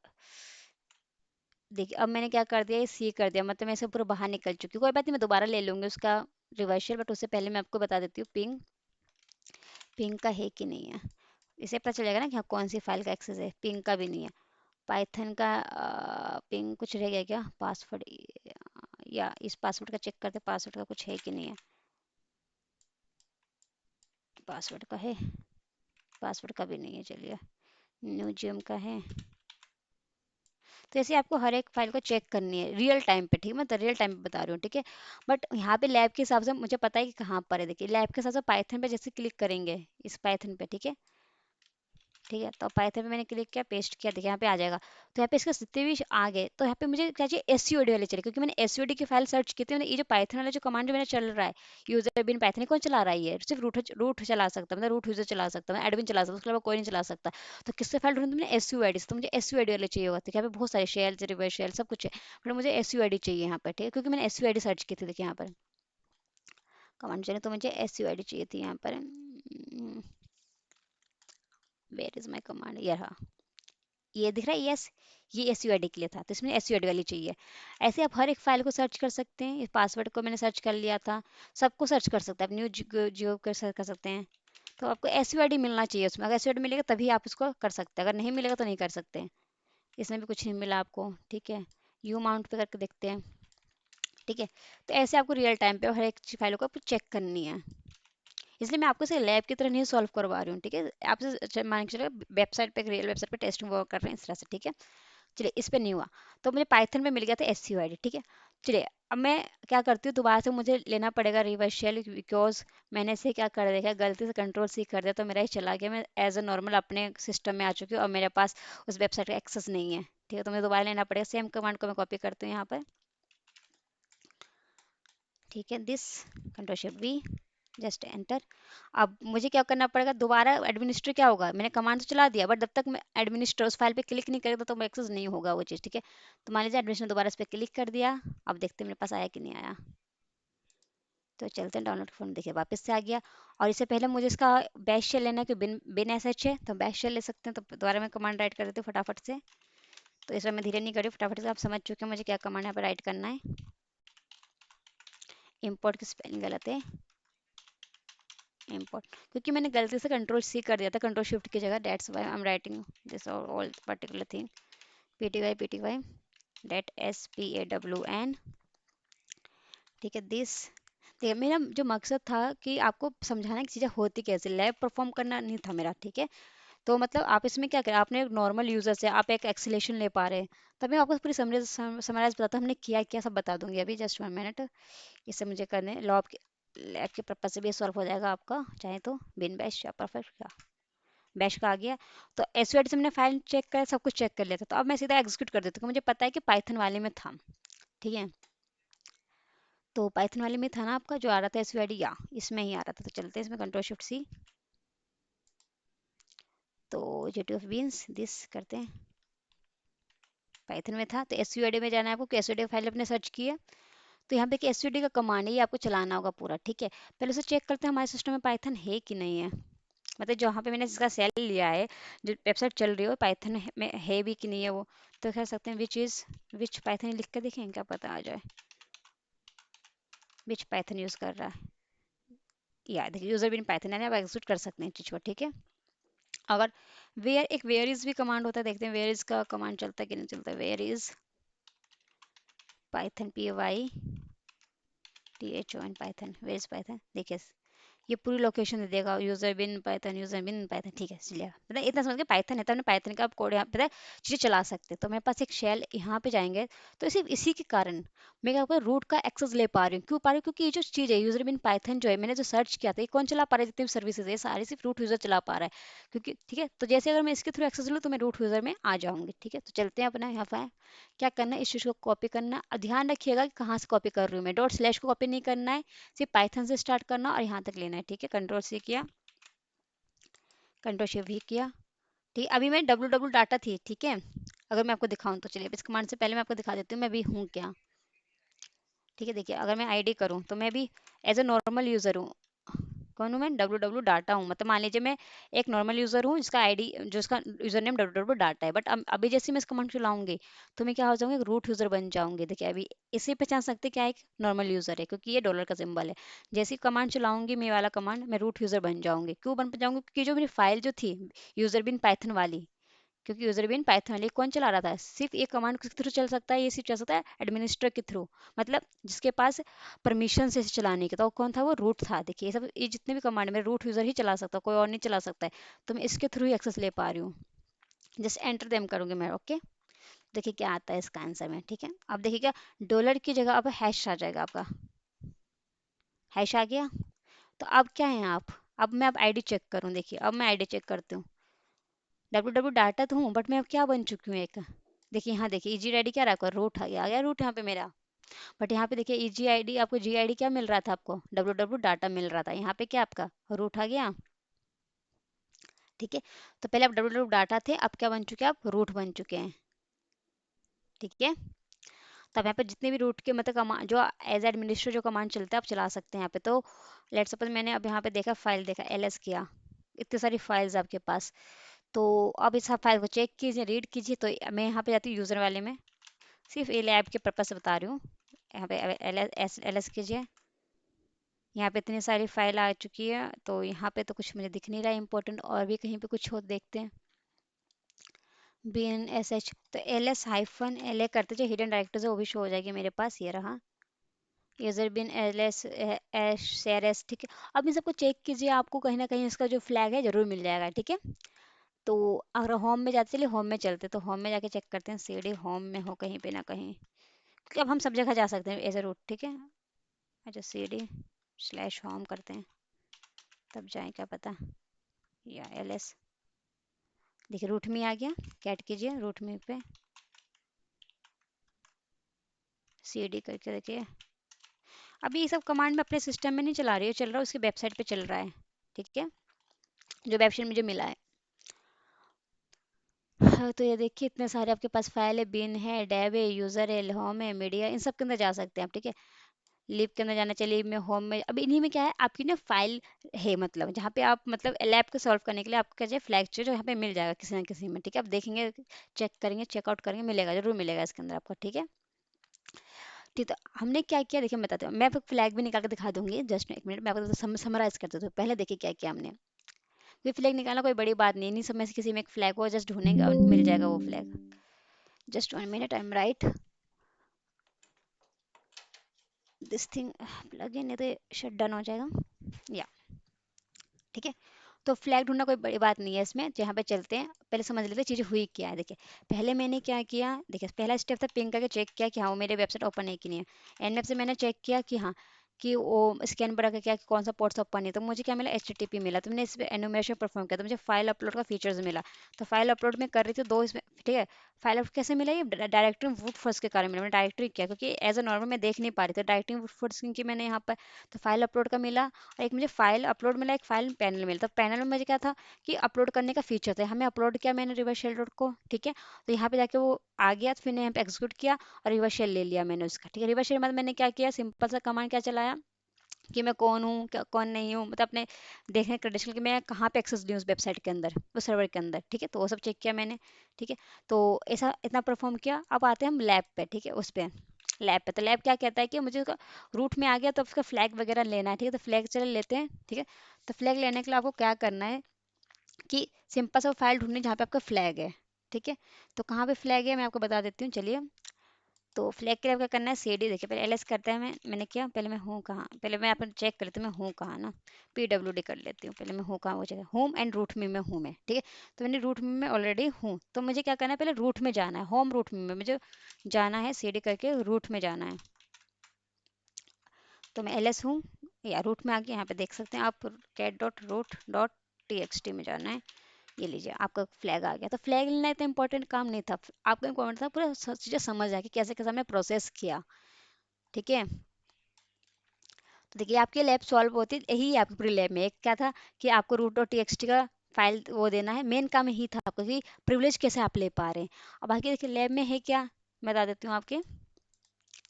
देखिए अब मैंने क्या कर दिया, ये सी कर दिया, मतलब मैं इससे पूरा बाहर निकल चुकी हूँ। कोई बात नहीं, मैं दोबारा ले लूंगी उसका रिवर्सल, बट उससे पहले मैं आपको बता देती हूँ पिंग, पिंग का है कि नहीं है, इसे पता चलेगा ना कि हाँ कौन सी फाइल का एक्सेस है। पिंग का भी नहीं है, पाइथन का पिंग कुछ रह गया क्या, पासवर्ड, या इस पासवर्ड का चेक करते, पासवर्ड का कुछ है कि नहीं है, पासवर्ड का है, पासवर्ड का भी नहीं है, चलिए म्यूजियम का है। तो ऐसे आपको हर एक फाइल को चेक करनी है रियल टाइम पे, ठीक है, मैं तो रियल टाइम पे बता रही हूँ, ठीक है। बट यहाँ पे लैब के हिसाब से मुझे पता है कि कहाँ पर है, देखिए लैब के हिसाब से पाइथन पे जैसे क्लिक करेंगे, इस पाइथन पे, ठीक है, ठीक है, तो पाइथन पे मैंने क्लिक किया, पेस्ट किया, देखिए यहाँ पे आ जाएगा। तो यहाँ पे इसका जितने भी आ गए, तो यहाँ पे मुझे क्या चाहिए, SUID वाले चाहिए, क्योंकि मैंने SUID की फाइल सर्च की थी, मैंने ये जो पाइथन वाला जो कमांड जो मेरा चल रहा है, यूजर बिन पाइथन, कौन चला रहा है, ये सिर्फ रूट रूट चला सकता है, मतलब रूट यूजर चला सकता है, एडमिन चला सकता है, उसके अलावा कोई नहीं चला सकता। तो किससे फाइल ढूंढी मैंने, SUID से, तो मुझे SUID वाले चाहिए होगा, ठीक है, यहाँ पे बहुत सारे शेल, रिवर्स शेल, सब कुछ है, मतलब मुझे SUID चाहिए यहाँ पर, ठीक है, क्योंकि मैंने SUID सर्च की थी, देखिए यहाँ पर कमांड चले, तो मुझे SUID चाहिए थी यहाँ पर। वेयर इज माई कमांड, ये रहा, ये दिख रहा है, यस, ये SUID के लिए था, तो इसमें SUID वाली चाहिए। ऐसे आप हर एक फाइल को सर्च कर सकते हैं, इस पासवर्ड को मैंने सर्च कर लिया था, सबको सर्च कर सकते हैं, आप न्यू जियो कर सर्च कर सकते हैं। तो आपको SUID मिलना चाहिए उसमें, अगर SUID मिलेगा तभी आप उसको कर सकते हैं, अगर नहीं मिलेगा तो नहीं कर सकते। इसमें भी कुछ नहीं मिला आपको, ठीक है, यू माउंट पे करके देखते हैं, ठीक है। तो ऐसे आपको रियल टाइम पे हर एक फाइलों को आपको चेक करनी है, इसलिए मैं आपको इसे लैब की तरह नहीं सॉल्व करवा रही हूँ, ठीक है, आपसे मान के चलो वेबसाइट पे, रियल वेबसाइट पे टेस्टिंग वर्क कर रहे हैं इस तरह से, ठीक है। चलिए इस पे नहीं हुआ, तो मुझे पाइथन में मिल गया था SUID, ठीक है। चलिए अब मैं क्या करती हूँ, दोबारा से मुझे लेना पड़ेगा रिवर्स शेल, बिकॉज मैंने इसे क्या कर दिया, गलती से कंट्रोल C कर दिया, तो मेरा ही चला गया, मैं एज अ नॉर्मल अपने सिस्टम में आ चुकी हूँ, और मेरे पास उस वेबसाइट का एक्सेस नहीं है, ठीक है, तो मुझे दोबारा लेना पड़ेगा, सेम कमांड को मैं कॉपी करती हूँ यहाँ पर, ठीक है, दिस Ctrl+Shift+V, जस्ट एंटर। अब मुझे क्या करना पड़ेगा, दोबारा एडमिनिस्ट्रेटर क्या होगा, मैंने कमांड तो चला दिया, बट जब तक मैं एडमिनिस्ट्रेटर उस फाइल पे क्लिक नहीं करेगा तो एक्सेस नहीं होगा वो चीज़, ठीक है। तो मान लीजिए एडमिनिस्ट्रेटर दोबारा इस पर क्लिक कर दिया, अब देखते हैं मेरे पास आया कि नहीं आया, तो चलते हैं डाउनलोड फोन, देखिए वापस से आ गया। और इससे पहले मुझे इसका बैश शेल लेना है, कि बिन बिन SH है, तो बैश शेल ले सकते हैं, तो दोबारा मैं कमांड राइट कर देती हूँ फटाफट से। तो इसमें मैं धीरे नहीं कर रही, फटाफट से आप समझ चुके हैं मुझे क्या कमांड यहाँ पर राइट करना है। इम्पोर्ट की स्पेलिंग गलत है, import, क्योंकि मैंने गलती से Ctrl+C कर दिया था, Ctrl+Shift की जगह, that's why I am writing this all particular thing, pty that SPAWN, ठीक है, दिस। देखिए मेरा जो मकसद था कि आपको समझाना कि चीज़ें होती कैसे, लैब परफॉर्म करना नहीं था मेरा, ठीक है। तो मतलब आप इसमें क्या करें, आपने एक नॉर्मल यूजर से आप एक एक्सेलेशन ले पा रहे हैं, तभी मैं आपको पूरी समराइज बताता हूँ हमने किया क्या, सब बता दूंगी अभी, जस्ट 1 मिनट। इसे मुझे करने लैब के पर्पज से भी सॉल्व हो जाएगा आपका, चाहे तो बिन बैश या परफेक्ट, बैश का आ गया। तो SUID से मैंने फाइल चेक कर, सब कुछ चेक कर लिया था, तो अब मैं सीधा एग्जीक्यूट कर देती हूँ, मुझे पता है कि पाइथन वाले में था, ठीक है। तो पाइथन वाले में था ना आपका जो आ रहा था SUID, या इसमें ही आ रहा था, तो चलते हैं इसमें Ctrl+Shift+C, तो GT ऑफ बीन्स दिस करते हैं, पाइथन में था, तो SUID में जाना है आपको, कि SUID फाइल अपने सर्च की है, तो यहाँ पे कि SUID का कमांड है, ये आपको चलाना होगा पूरा, ठीक है। पहले उसे चेक करते हैं हमारे सिस्टम में पाइथन है कि नहीं है, मतलब जहाँ पे मैंने जिसका सेल लिया है, जो वेबसाइट चल रही हो, पाइथन में है भी कि नहीं है वो, तो कह सकते हैं विच पाइथन लिख कर देखें, क्या पता आ जाए, विच पाइथन यूज़ कर रहा है, या देखिए यूजर बिन पाइथन है, आप एग्जीक्यूट कर सकते हैं चीज़ को, ठीक है। अगर वेयर इज भी कमांड होता है, देखते हैं वेयर इज का कमांड चलता है कि नहीं चलता, where is Python, PYTHON Python, where is Python, देखिए ये पूरी लोकेशन दे देगा, यूजर बिन पाइथन, ठीक है, चलिए मतलब इतना समझ के पाइथन है, तो हमने पाइथन का आप कोड यहाँ पे चीज़ें चला सकते हैं। तो मेरे पास एक शेल यहाँ पे जाएंगे, तो सिर्फ इसी के कारण मैं क्या होगा, रूट का एक्सेस ले पा रही हूँ, क्यों पा रही हूँ, क्योंकि ये जो चीज़ है यूजर बिन पाइथन जो है, मैंने जो सर्च किया था, ये कौन चला पा रहा है, जितनी भी सर्विसेज है सारी सिर्फ रूट यूजर चला पा रहा है, क्योंकि ठीक है, तो जैसे अगर मैं इसके थ्रू एक्सेस लूँ तो मैं रूट यूजर में आ जाऊंगी, ठीक है। तो चलते हैं अपना यहाँ पर, क्या करना है, इस चीज़ को कॉपी करना, और ध्यान रखिएगा कि कहाँ से कॉपी कर रही हूँ मैं, डॉट स्लैश को कॉपी नहीं करना है, सिर्फ पाइथन से स्टार्ट करना और यहाँ तक लेना है, ठीक है। Ctrl+C किया, कंट्रोल शिफ्ट वी किया। ठीक, अभी मैं डब्ल्यू डब्ल्यू डाटा थी, ठीक है। अगर मैं आपको दिखाऊं तो चलिए, इस कमांड से पहले मैं आपको दिखा देती हूँ मैं भी हूँ क्या। ठीक है, देखिए अगर मैं आईडी करूँ तो मैं भी एज अ नॉर्मल यूज़र हूँ। कौन हूँ मैं? डब्ल्यू डब्ल्यू डाटा हूँ। मतलब मान लीजिए मैं एक नॉर्मल यूज़र हूँ जिसका आईडी, जो उसका user name W W data है, बट अभी जैसे मैं इस कमांड चलाऊंगी तो मैं क्या हो जाऊंगी, रूट यूज़र बन जाऊंगी। देखिए अभी इसे पहचान सकते क्या एक नॉर्मल यूज़र है, क्योंकि ये डॉलर का सिंबल है। जैसे कमांड चलाऊंगी मैं वाला कमांड, मैं रूट यूज़र बन जाऊंगी। क्यों बन जाऊंगी? क्योंकि जो मेरी फाइल जो थी यूज़र बिन पाइथन वाली, क्योंकि यूजर बिन पाइथन वाली कौन चला रहा था, सिर्फ ये कमांड के थ्रू चल सकता है, ये सिर्फ चल सकता है एडमिनिस्ट्रेटर के थ्रू, मतलब जिसके पास परमिशन से इसे चलाने के, तो वो कौन था? वो रूट था। देखिए ये सब, ये जितने भी कमांड में रूट यूजर ही चला सकता, कोई और नहीं चला सकता है। तो मैं इसके थ्रू ही एक्सेस ले पा रही हूँ। जस्ट एंटर देम करूंगी मैं, ओके। देखिए क्या आता है इसका आंसर में, ठीक है। अब देखिएगा डॉलर की जगह अब हैश आ जाएगा आपका, हैश आ गया। तो अब क्या है आप, अब मैं अब आईडी चेक करूं, देखिए अब मैं आईडी चेक करती हूँ। डब्ल्यू डब्ल्यू डाटा तो हूँ, बट मैं अब क्या बन चुकी हूँ एक। देखिए यहाँ देखिए इजी आईडी क्या रखा, रूट आ गया रूट यहाँ पे मेरा। बट यहाँ पे देखिए इजी आईडी, आपको जी आईडी क्या मिल रहा था? आपको डब्ल्यू डब्ल्यू डाटा मिल रहा था। यहाँ पे क्या आपका रूट आ गया, ठीक है। तो पहले आप डब्ल्यू डब्ल्यू डाटा थे, अब क्या बन चुके हैं? आप रूट बन चुके हैं, ठीक है। तो अब यहाँ पे जितने भी रूट के मतलब कमांड जो एज एडमिनिस्ट्रेटर जो कमांड चलता है आप चला सकते हैं यहाँ पे। तो लेट्स सपोज मैंने अब यहाँ पे देखा, फाइल देखा, एलएस किया, इतनी सारी फाइल्स आपके पास। तो अब इस फाइल को चेक कीजिए, रीड कीजिए। तो मैं यहाँ पे जाती हूँ यूज़र वाले में, सिर्फ ये लैब के पर्पज से बता रही हूँ। यहाँ पे एल एस कीजिए, यहाँ पे इतनी सारी फाइल आ चुकी है। तो यहाँ पे तो कुछ मुझे दिख नहीं रहा है इंपॉर्टेंट, और भी कहीं पे कुछ हो देखते हैं। बी एन एस एच, तो L S hyphen L A करते जो हिडन डायरेक्टरी है वो भी शो हो जाएगी मेरे पास, ये रहा user bin L S S share S, ठीक है। अब इन सबको चेक कीजिए, आपको कहीं ना कहीं इसका जो फ्लैग है जरूर मिल जाएगा, ठीक है। तो अगर होम में जाते, चलिए होम में चलते, तो होम में जाके चेक करते हैं सी डी होम में हो कहीं पे ना कहीं, क्योंकि अब हम सब जगह जा सकते हैं एज ए रूट, ठीक है। अच्छा सी डी स्लैश होम करते हैं, तब जाए क्या पता, या एल एस। देखिए रूट में आ गया, कैट कीजिए रूट में पे सी डी करके, देखिए अभी ये सब कमांड मैं अपने सिस्टम में नहीं चला रही हूँ, चल रहा है उसकी वेबसाइट पे चल रहा है, ठीक है, जो वेबसाइट मुझे मिला है। हाँ, तो ये देखिए इतने सारे आपके पास फाइल है, बिन है, डेव है, यूजर है, होम है, मीडिया, इन सब के अंदर जा सकते हैं आप, ठीक है। लिब के अंदर जाना, चलिए मैं होम में, अब इन्हीं में क्या है आपकी ना फाइल है, मतलब जहाँ पे आप मतलब लैब को सॉल्व करने के लिए आपका जो फ्लैक्चर जो यहाँ पे मिल जाएगा किसी ना किसी में, ठीक है। आप देखेंगे, चेक करेंगे, चेकआउट करेंगे, मिलेगा, जरूर मिलेगा इसके अंदर आपको, ठीक है। ठीक, तो हमने क्या किया देखिए, मैं बताती हूँ, मैं आपको फ्लैग भी निकाल के दिखा दूंगी, जस्ट एक मिनट मैं आपको समराइज कर देती हूँ। पहले देखिए क्या किया हमने, ये फ्लैग निकालना कोई बड़ी बात नहीं, नहीं सब में से किसी में एक फ्लैग हो, जस्ट ढूंढेंगे और मिल जाएगा वो flag. Just 1 minute, I M right, this thing plug in, नहीं तो शट डाउन हो जाएगा, या ठीक है। तो फ्लैग ढूंढना कोई बड़ी बात नहीं है इसमें, जहाँ पे चलते हैं पहले समझ लेते हैं चीज़ें हुई क्या है। देखिए पहले मैंने क्या किया, देखिए पहला स्टेप था पिंग करके चेक किया कि हाँ वो मेरे वेबसाइट ओपन है कि नहीं है। एनएफ से मैंने चेक किया कि हाँ, कि वो स्कैन बड़ा क्या कि कौन सा पोर्ट्स ओपन है, तो मुझे क्या मिला, एचटीटीपी मिला। तो मैंने इस पर एनुमरेशन परफॉर्म किया, तो मुझे फाइल अपलोड का फीचर्स मिला। तो फाइल अपलोड में कर रही थी दो इसमें, ठीक है। फाइल अपलोड कैसे मिला, ये डायरेक्टरी वुड फोर्स के कारण मिला। मैंने डायरेक्टरी किया क्योंकि एज अ नॉर्मल मैं देख नहीं पा रही थी, डायरेक्टरी वुड फोर्स की मैंने यहाँ पर, तो फाइल अपलोड का मिला। और एक मुझे फाइल अपलोड मिला, एक फाइल पैनल मिला। तो पैनल में मुझे क्या था कि अपलोड करने का फीचर था, हमें अपलोड किया मैंने रिवर्स शेल डॉट को, ठीक है। तो यहाँ पे जाके वो आ गया, तो फिर यहाँ पे एग्जीक्यूट किया और रिवर्स शेल ले लिया मैंने उसका, ठीक है। रिवर्स शेल मतलब मैंने क्या किया, सिंपल सा कमांड क्या चलाया कि मैं कौन हूँ, क्या कौन नहीं हूँ, मतलब अपने देखने क्रेडेंशियल कि मैं कहाँ पे एक्सेस दूँ उस वेबसाइट के अंदर, उस सर्वर के अंदर, ठीक है। तो वो सब चेक किया मैंने, ठीक है। तो ऐसा इतना परफॉर्म किया। अब आते हैं हम लैब पे, ठीक है, उस पे लैब पे। तो लैब क्या कहता है कि मुझे उसका रूट में आ गया तो उसका फ्लैग वगैरह लेना है, ठीक है। तो फ्लैग चल लेते हैं, ठीक है। तो फ्लैग लेने के लिए आपको क्या करना है कि सिंपल सा फाइल ढूंढनी जहाँ पे आपका फ्लैग है, ठीक है। तो कहाँ पे फ्लैग है मैं आपको बता देती हूँ, चलिए। तो फ्लैग के लिए क्या करना है, सी डी, देखिए पहले एल एस करते हैं, मैंने किया, पहले मैं हूँ कहाँ, पहले मैं अपन चेक कर लेती हूँ मैं हूँ कहाँ ना, पी डब्ल्यू डी कर लेती हूँ, पहले मैं हूँ कहाँ वो जगह, होम एंड रूट में मैं हूँ मैं, ठीक है। तो मैंने रूट में मैं ऑलरेडी हूँ, तो मुझे क्या करना है, पहले रूट में जाना है, होम रूट में मुझे जाना है, सी डी करके रूट में जाना है। तो मैं एल एस हूँ, या रूट में आ गया, यहाँ पे देख सकते हैं आप, cat dot root dot T X T में जाना है। ये लीजिए आपका फ्लैग आ गया। तो फ्लैग लेना इतना इंपॉर्टेंट काम नहीं था, आपका इंपॉर्टेंट था पूरा चीज़ें समझ आ कि कैसे कैसे हमने प्रोसेस किया, ठीक है। तो देखिए आपकी लैब सॉल्व होती यही है, आपकी पूरी लैब में एक क्या था कि आपको root dot T X T का फाइल वो देना है, मेन काम यही था आपका कि प्रिविलेज कैसे आप ले पा रहे हैं। अब बाकी देखिए लैब में है क्या, मैं बता देती हूँ आपके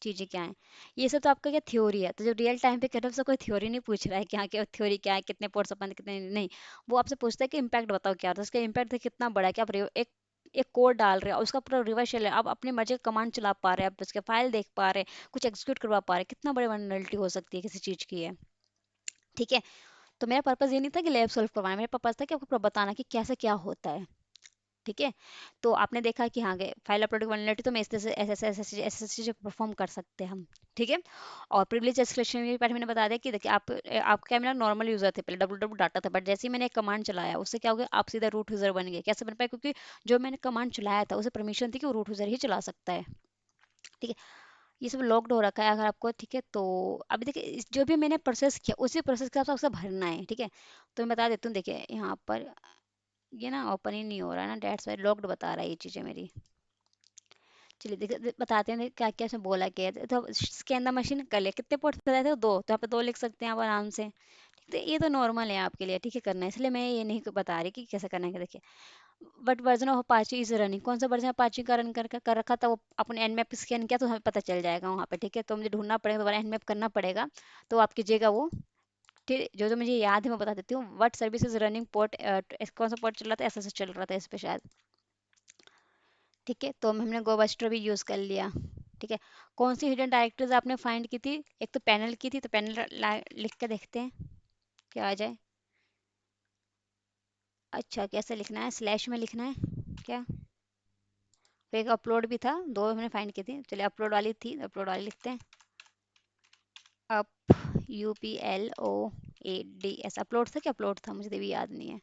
चीज़ें क्या हैं। ये सब तो आपका क्या थ्योरी है, तो जो रियल टाइम पे कर रहे हो, कोई थ्योरी नहीं पूछ रहा है कि हाँ क्या थ्योरी क्या है, कितने पोर्ट्स अपन कितने नहीं। वो आपसे पूछता है कि इम्पैक्ट बताओ क्या होता है, उसका इम्पैक्ट कितना बड़ा है, कि आप एक एक कोड डाल रहे हो और उसका पूरा रिवर्स शेल है, आप अपने मर्जी का कमांड चला पा रहे हैं, आप उसके फाइल देख पा रहे हैं, कुछ एग्जीक्यूट करवा पा रहे हैं, कितना बड़ी वल्नरेबिलिटी हो सकती है किसी चीज़ की है। ठीक है, तो मेरा पर्पज़ ये नहीं था कि लैब सॉल्व करवाना, मेरा पर्पज़ था कि आपको बताना कि कैसे क्या होता है। ठीक है, तो आपने देखा कि हाँ गए फाइल अपलोड वल्नरेबिलिटी, तो मैं इस तरह से ऐसे चीज़ें परफॉर्म कर सकते हैं हम। ठीक है, और प्रिविलेज एस्केलेशन के बारे में मैंने बता दिया कि देखिए आप क्या, मेरा नॉर्मल यूज़र थे पहले, डब्ल्यू डब्ल्यू डाटा था, बट जैसे ही मैंने एक कमांड चलाया उससे क्या हो गया, आप सीधा रूट यूज़र बन गए। कैसे बन पाए, क्योंकि जो मैंने कमांड चलाया था उसे परमिशन थी कि वो रूट यूज़र ही चला सकता है। ठीक है, ये सब लॉक्ड हो रखा है अगर आपको। ठीक है, तो अभी देखिए जो भी मैंने प्रोसेस किया उसी प्रोसेस के हिसाब से भरना है। ठीक है, तो मैं बता देती हूँ, देखिए यहाँ पर ये ना ओपन ही नहीं हो रहा है ना, डेट्स वाई लॉक्ड बता रहा है ये चीज़ें मेरी। चलिए देखिए बताते हैं क्या क्या इसमें बोला गया है। तो स्कैन द मशीन कर लिया, कितने पोर्ट्स बताए थे, दो, तो यहाँ पे दो लिख सकते हैं आप आराम से। तो ये तो नॉर्मल है आपके लिए, ठीक है, करना है, इसलिए मैं ये नहीं बता रही कि कैसे करना है। देखिए but version of Apache is running, कौन सा वर्जन अपाची का रन कर रखा था, वो अपने एनमैप स्कैन किया तो हमें पता चल जाएगा वहाँ पे। ठीक है, तो मुझे ढूंढना पड़ेगा, दोबारा एनमैप करना पड़ेगा, तो आप कीजिएगा वो। ठीक है, जो जो मुझे याद है मैं बता देती हूँ। What service is running port, कौन सा पोर्ट चल रहा था, ऐसा चल रहा था इस पे शायद। ठीक है, तो हमने गोबास्टर भी यूज़ कर लिया। ठीक है, कौन सी हिडन डायरेक्टरीज आपने फाइंड की थी, एक तो पैनल की थी, तो पैनल लिख के देखते हैं क्या आ जाए। अच्छा, कैसे लिखना है, स्लैश में लिखना है क्या, फिर एक अपलोड भी था, दो हमने फाइंड की थी। चलिए अपलोड वाली थी, अपलोड वाली लिखते हैं। अप, UPLOAD, अपलोड था क्या, अपलोड था, मुझे तो भी याद नहीं है।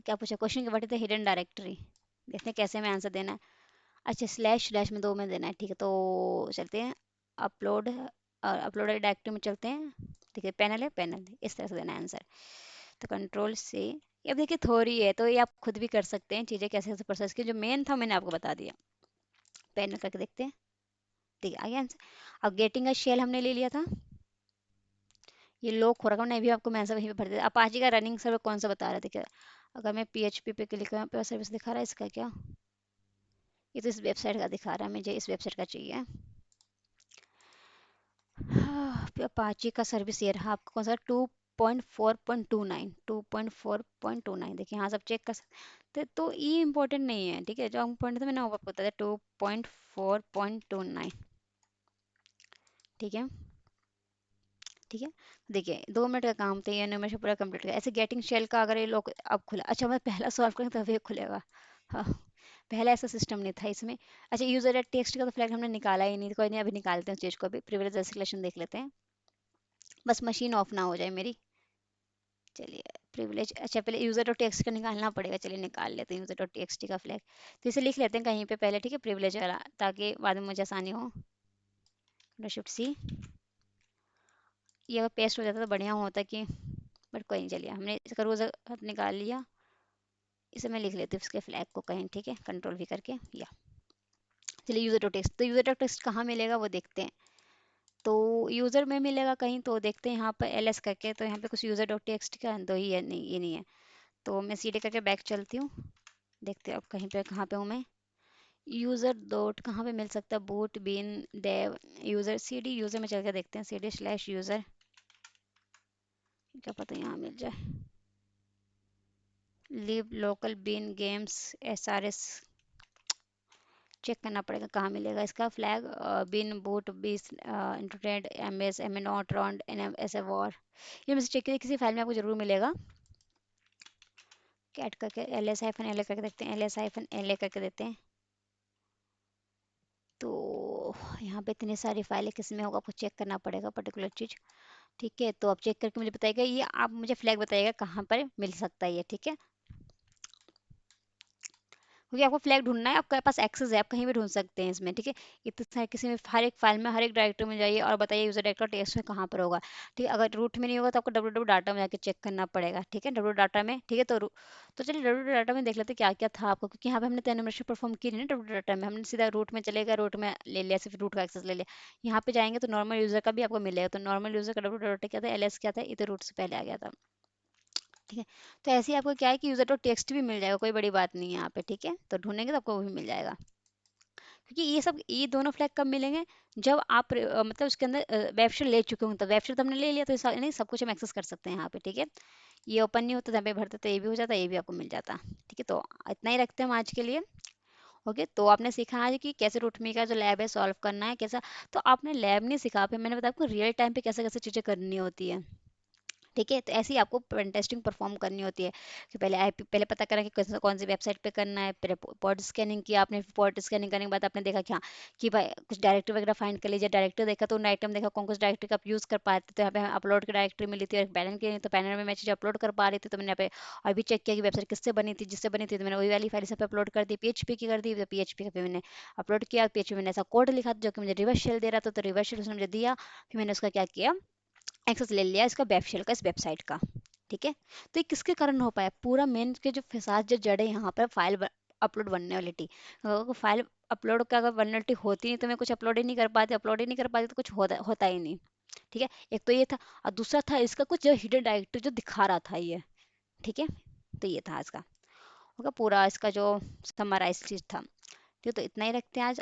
क्या पूछा क्वेश्चन के, what is the hidden directory, देखते हैं कैसे में आंसर देना है। अच्छा, स्लैश स्लैश में दो में देना है। ठीक है, तो चलते हैं अपलोड, और अपलोड वाली डायरेक्टरी में चलते हैं। ठीक है, पैनल है, पैनल इस तरह से देना है आंसर। तो कंट्रोल से, अब देखिए थ्योरी है तो ये आप खुद भी कर सकते हैं चीज़ें कैसे कैसे प्रोसेस की, जो मेन था मैंने आपको बता दिया। पैनल करके देखते हैं, ठीक है, आगे आंसर। अब गेटिंग का शेल हमने ले लिया था, ये लॉक हो रखा है, भी आपको मैं आंसर वहीं पे भर दिया। अपाची का रनिंग सर्वर कौन सा बता रहा था क्या, अगर मैं PHP पे क्लिक करूँ पे सर्विस दिखा रहा है इसका क्या, ये तो इस वेबसाइट का दिखा रहा है, मुझे इस वेबसाइट का चाहिए। अपाची का सर्विस ये रहा आपका, कौन सा, 2.4.29, 2.4.29, देखिए यहाँ सब चेक कर सकते, तो ये इंपॉर्टेंट नहीं है। ठीक है, जो इम्पोर्टेंट था मैंने वो आपको बताया, 2.4.29। ठीक है, ठीक है, देखिए 2 मिनट का काम था, ये एनिमेशन पूरा कंप्लीट किया। ऐसे गेटिंग शेल का अगर ये लोग अब खुला, अच्छा मैं पहला सॉल्व करूँ तभी ये खुलेगा। हाँ, पहला ऐसा सिस्टम नहीं था इसमें। अच्छा, यूजर एट टेक्स्ट का तो फ्लैग हमने निकाला ही नहीं, कोई नहीं, अभी निकालते हैं उस चीज़ को, अभी प्रिविलेज एस्केलेशन देख लेते हैं, बस मशीन ऑफ ना हो जाए मेरी। चलिए प्रिविलेज, अच्छा पहले यूजर डॉट टेक्स्ट का निकालना पड़ेगा, चलिए निकाल लेते हैं यूजर डॉट टेक्स्ट का फ्लैग। तो इसे लिख लेते हैं कहीं पे पहले, ठीक है, प्रिविलेज वाला, ताकि बाद में मुझे आसानी हो। शिफ्ट सी, ये अगर पेस्ट हो जाता तो बढ़िया होता कि, बट कोई नहीं, चलिए हमने इसका रोज निकाल लिया। इसे मैं लिख लेती हूँ इसके फ्लैग को कहीं, ठीक है, कंट्रोल भी करके, या चलिए यूजर डॉट टेक्स्ट, तो यूजर डॉट टेक्स्ट कहाँ मिलेगा वो देखते हैं। तो यूज़र में मिलेगा कहीं, तो देखते हैं यहाँ पर LS करके, तो यहाँ पे कुछ यूज़र डॉट टेक्स्ट का तो ही है, नहीं ये नहीं है। तो मैं CD करके बैक चलती हूँ, देखते हैं अब कहीं पे कहाँ पे हूँ मैं। यूज़र डॉट कहाँ पे मिल सकता है, boot bin dev user, CD user में चल के देखते हैं, CD/यूज़र, क्या पता यहाँ मिल जाए। Live local bin games SRS, check करना पड़ेगा कहाँ मिलेगा इसका फ्लैग। बिन बूट बीस इंटरनेट MS MNO ट्रॉन्ड NM वॉर, ये मैं चेक किया, किसी फाइल में आपको जरूर मिलेगा। कैट करके LS-LA करके देखते हैं, LS-LA करके देते हैं। तो यहाँ पे इतनी सारी फाइलें, किस में होगा आपको चेक करना पड़ेगा पर्टिकुलर चीज़। ठीक है, तो आप चेक करके मुझे बताइएगा, ये आप मुझे फ्लैग बताइएगा कहाँ पर मिल सकता है ये। ठीक है, क्योंकि आपको फ्लैग ढूंढना है, आपके पास एक्सेस है, आप कहीं भी ढूंढ सकते हैं इसमें। ठीक है, इतने सारे किसी में हर एक फाइल में हर एक डायरेक्टरी में जाइए और बताइए यूजर डायरेक्टर टेक्स्ट में कहाँ पर होगा। ठीक है, अगर रूट में नहीं होगा तो आपको डब्ल्यू डब्ल्यू डाटा में जाके चेक करना पड़ेगा। ठीक है, डब्ल्यू डाटा में, ठीक है, तो चलिए डब्ल्यू डाटा में देख लेते हैं क्या क्या था आपको, क्योंकि यहाँ पे हमने एनिमेशन परफॉर्म की नहीं ना डब्ल्यू डाटा में, हमने सीधा रूट में चले गए, रूट में ले लिया, सिर्फ रूट का एक्सेस ले लिया। यहाँ पे जाएंगे तो नॉर्मल यूजर का भी आपको मिलेगा, तो नॉर्मल यूजर का डब्ल्यू डाटा क्या था, LS क्या था, ये तो रूट से पहले आ गया था। ठीक है। तो ऐसे ही आपको क्या है कि यूज़र डॉट टेक्स्ट भी मिल जाएगा, कोई बड़ी बात नहीं है यहाँ पे, ठीक है। तो ढूंढेंगे तो आपको वो भी मिल जाएगा, क्योंकि ये दोनों फ्लैग कब मिलेंगे, जब आप मतलब उसके अंदर वेब शेल ले चुके हो। तो वेब शेल तो हमने ले लिया, तो नहीं सब कुछ हम एक्सेस कर सकते हैं यहाँ पे, ठीक है। ये ओपन नहीं होता, जहाँ पे भरते तो ये भी हो जाता, ये भी आपको मिल जाता, ठीक है। तो इतना ही रखते हैं हम आज के लिए। ओके, तो आपने सीखा आज कि कैसे रूटमी का जो लैब है सॉल्व करना है कैसा। तो आपने लैब नहीं सीखा, फिर मैंने बताया आपको रियल टाइम पे कैसे कैसे चीज़ें करनी होती है, ठीक है। तो ऐसे ही आपको पेन टेस्टिंग परफॉर्म करनी होती है, कि पहले आईपी पहले पता करें कि कौन सी वेबसाइट पे करना है, फिर पोर्ट स्कैनिंग किया आपने, पोर्ट स्कैनिंग करने के बाद आपने देखा कि हाँ, कि भाई कुछ डायरेक्टरी वगैरह फाइंड कर लीजिए, डायरेक्टरी देखा तो उन आइटम देखा कौन कौन सी डायरेक्टरी का आप यूज़ कर पाते, तो यहाँ पे हमें अपलोड की डायरेक्टरी मिली थी, और पैनल की, तो पैनल में मैं चीज़ें अपलोड कर पा रही थी। तो मैंने यहाँ पे और भी चेक किया कि वेबसाइट किससे बनी थी, जिससे बनी थी, तो मैंने वही वाली फाइल सब पे अपलोड कर दी, पीएचपी की कर दी। तो पीएचपी का पे मैंने अपलोड किया, पीएचपी मैंने ऐसा कोड लिखा था जो कि मुझे रिवर्स शेल दे रहा था, तो रिवर्स शेल उसने मुझे दिया। फिर मैंने उसका क्या किया, एक्सेस ले लिया इसका वेब शेल का, इस वेबसाइट का, ठीक है। तो ये किसके कारण हो पाया, पूरा मेन के जो फिसाद जो जड़े यहाँ पर file upload vulnerability, file upload का अगर वनरेबिलिटी होती नहीं तो मैं कुछ अपलोड ही नहीं कर पाती, अपलोड ही नहीं कर पाती तो कुछ होता ही नहीं, ठीक है। एक तो ये था, और दूसरा था इसका कुछ जो हिडन डायरेक्टरी जो दिखा रहा था ये, ठीक है। तो ये था इसका, होगा पूरा इसका जो समराइज चीज था। ठीक है, तो इतना ही रखते हैं आज।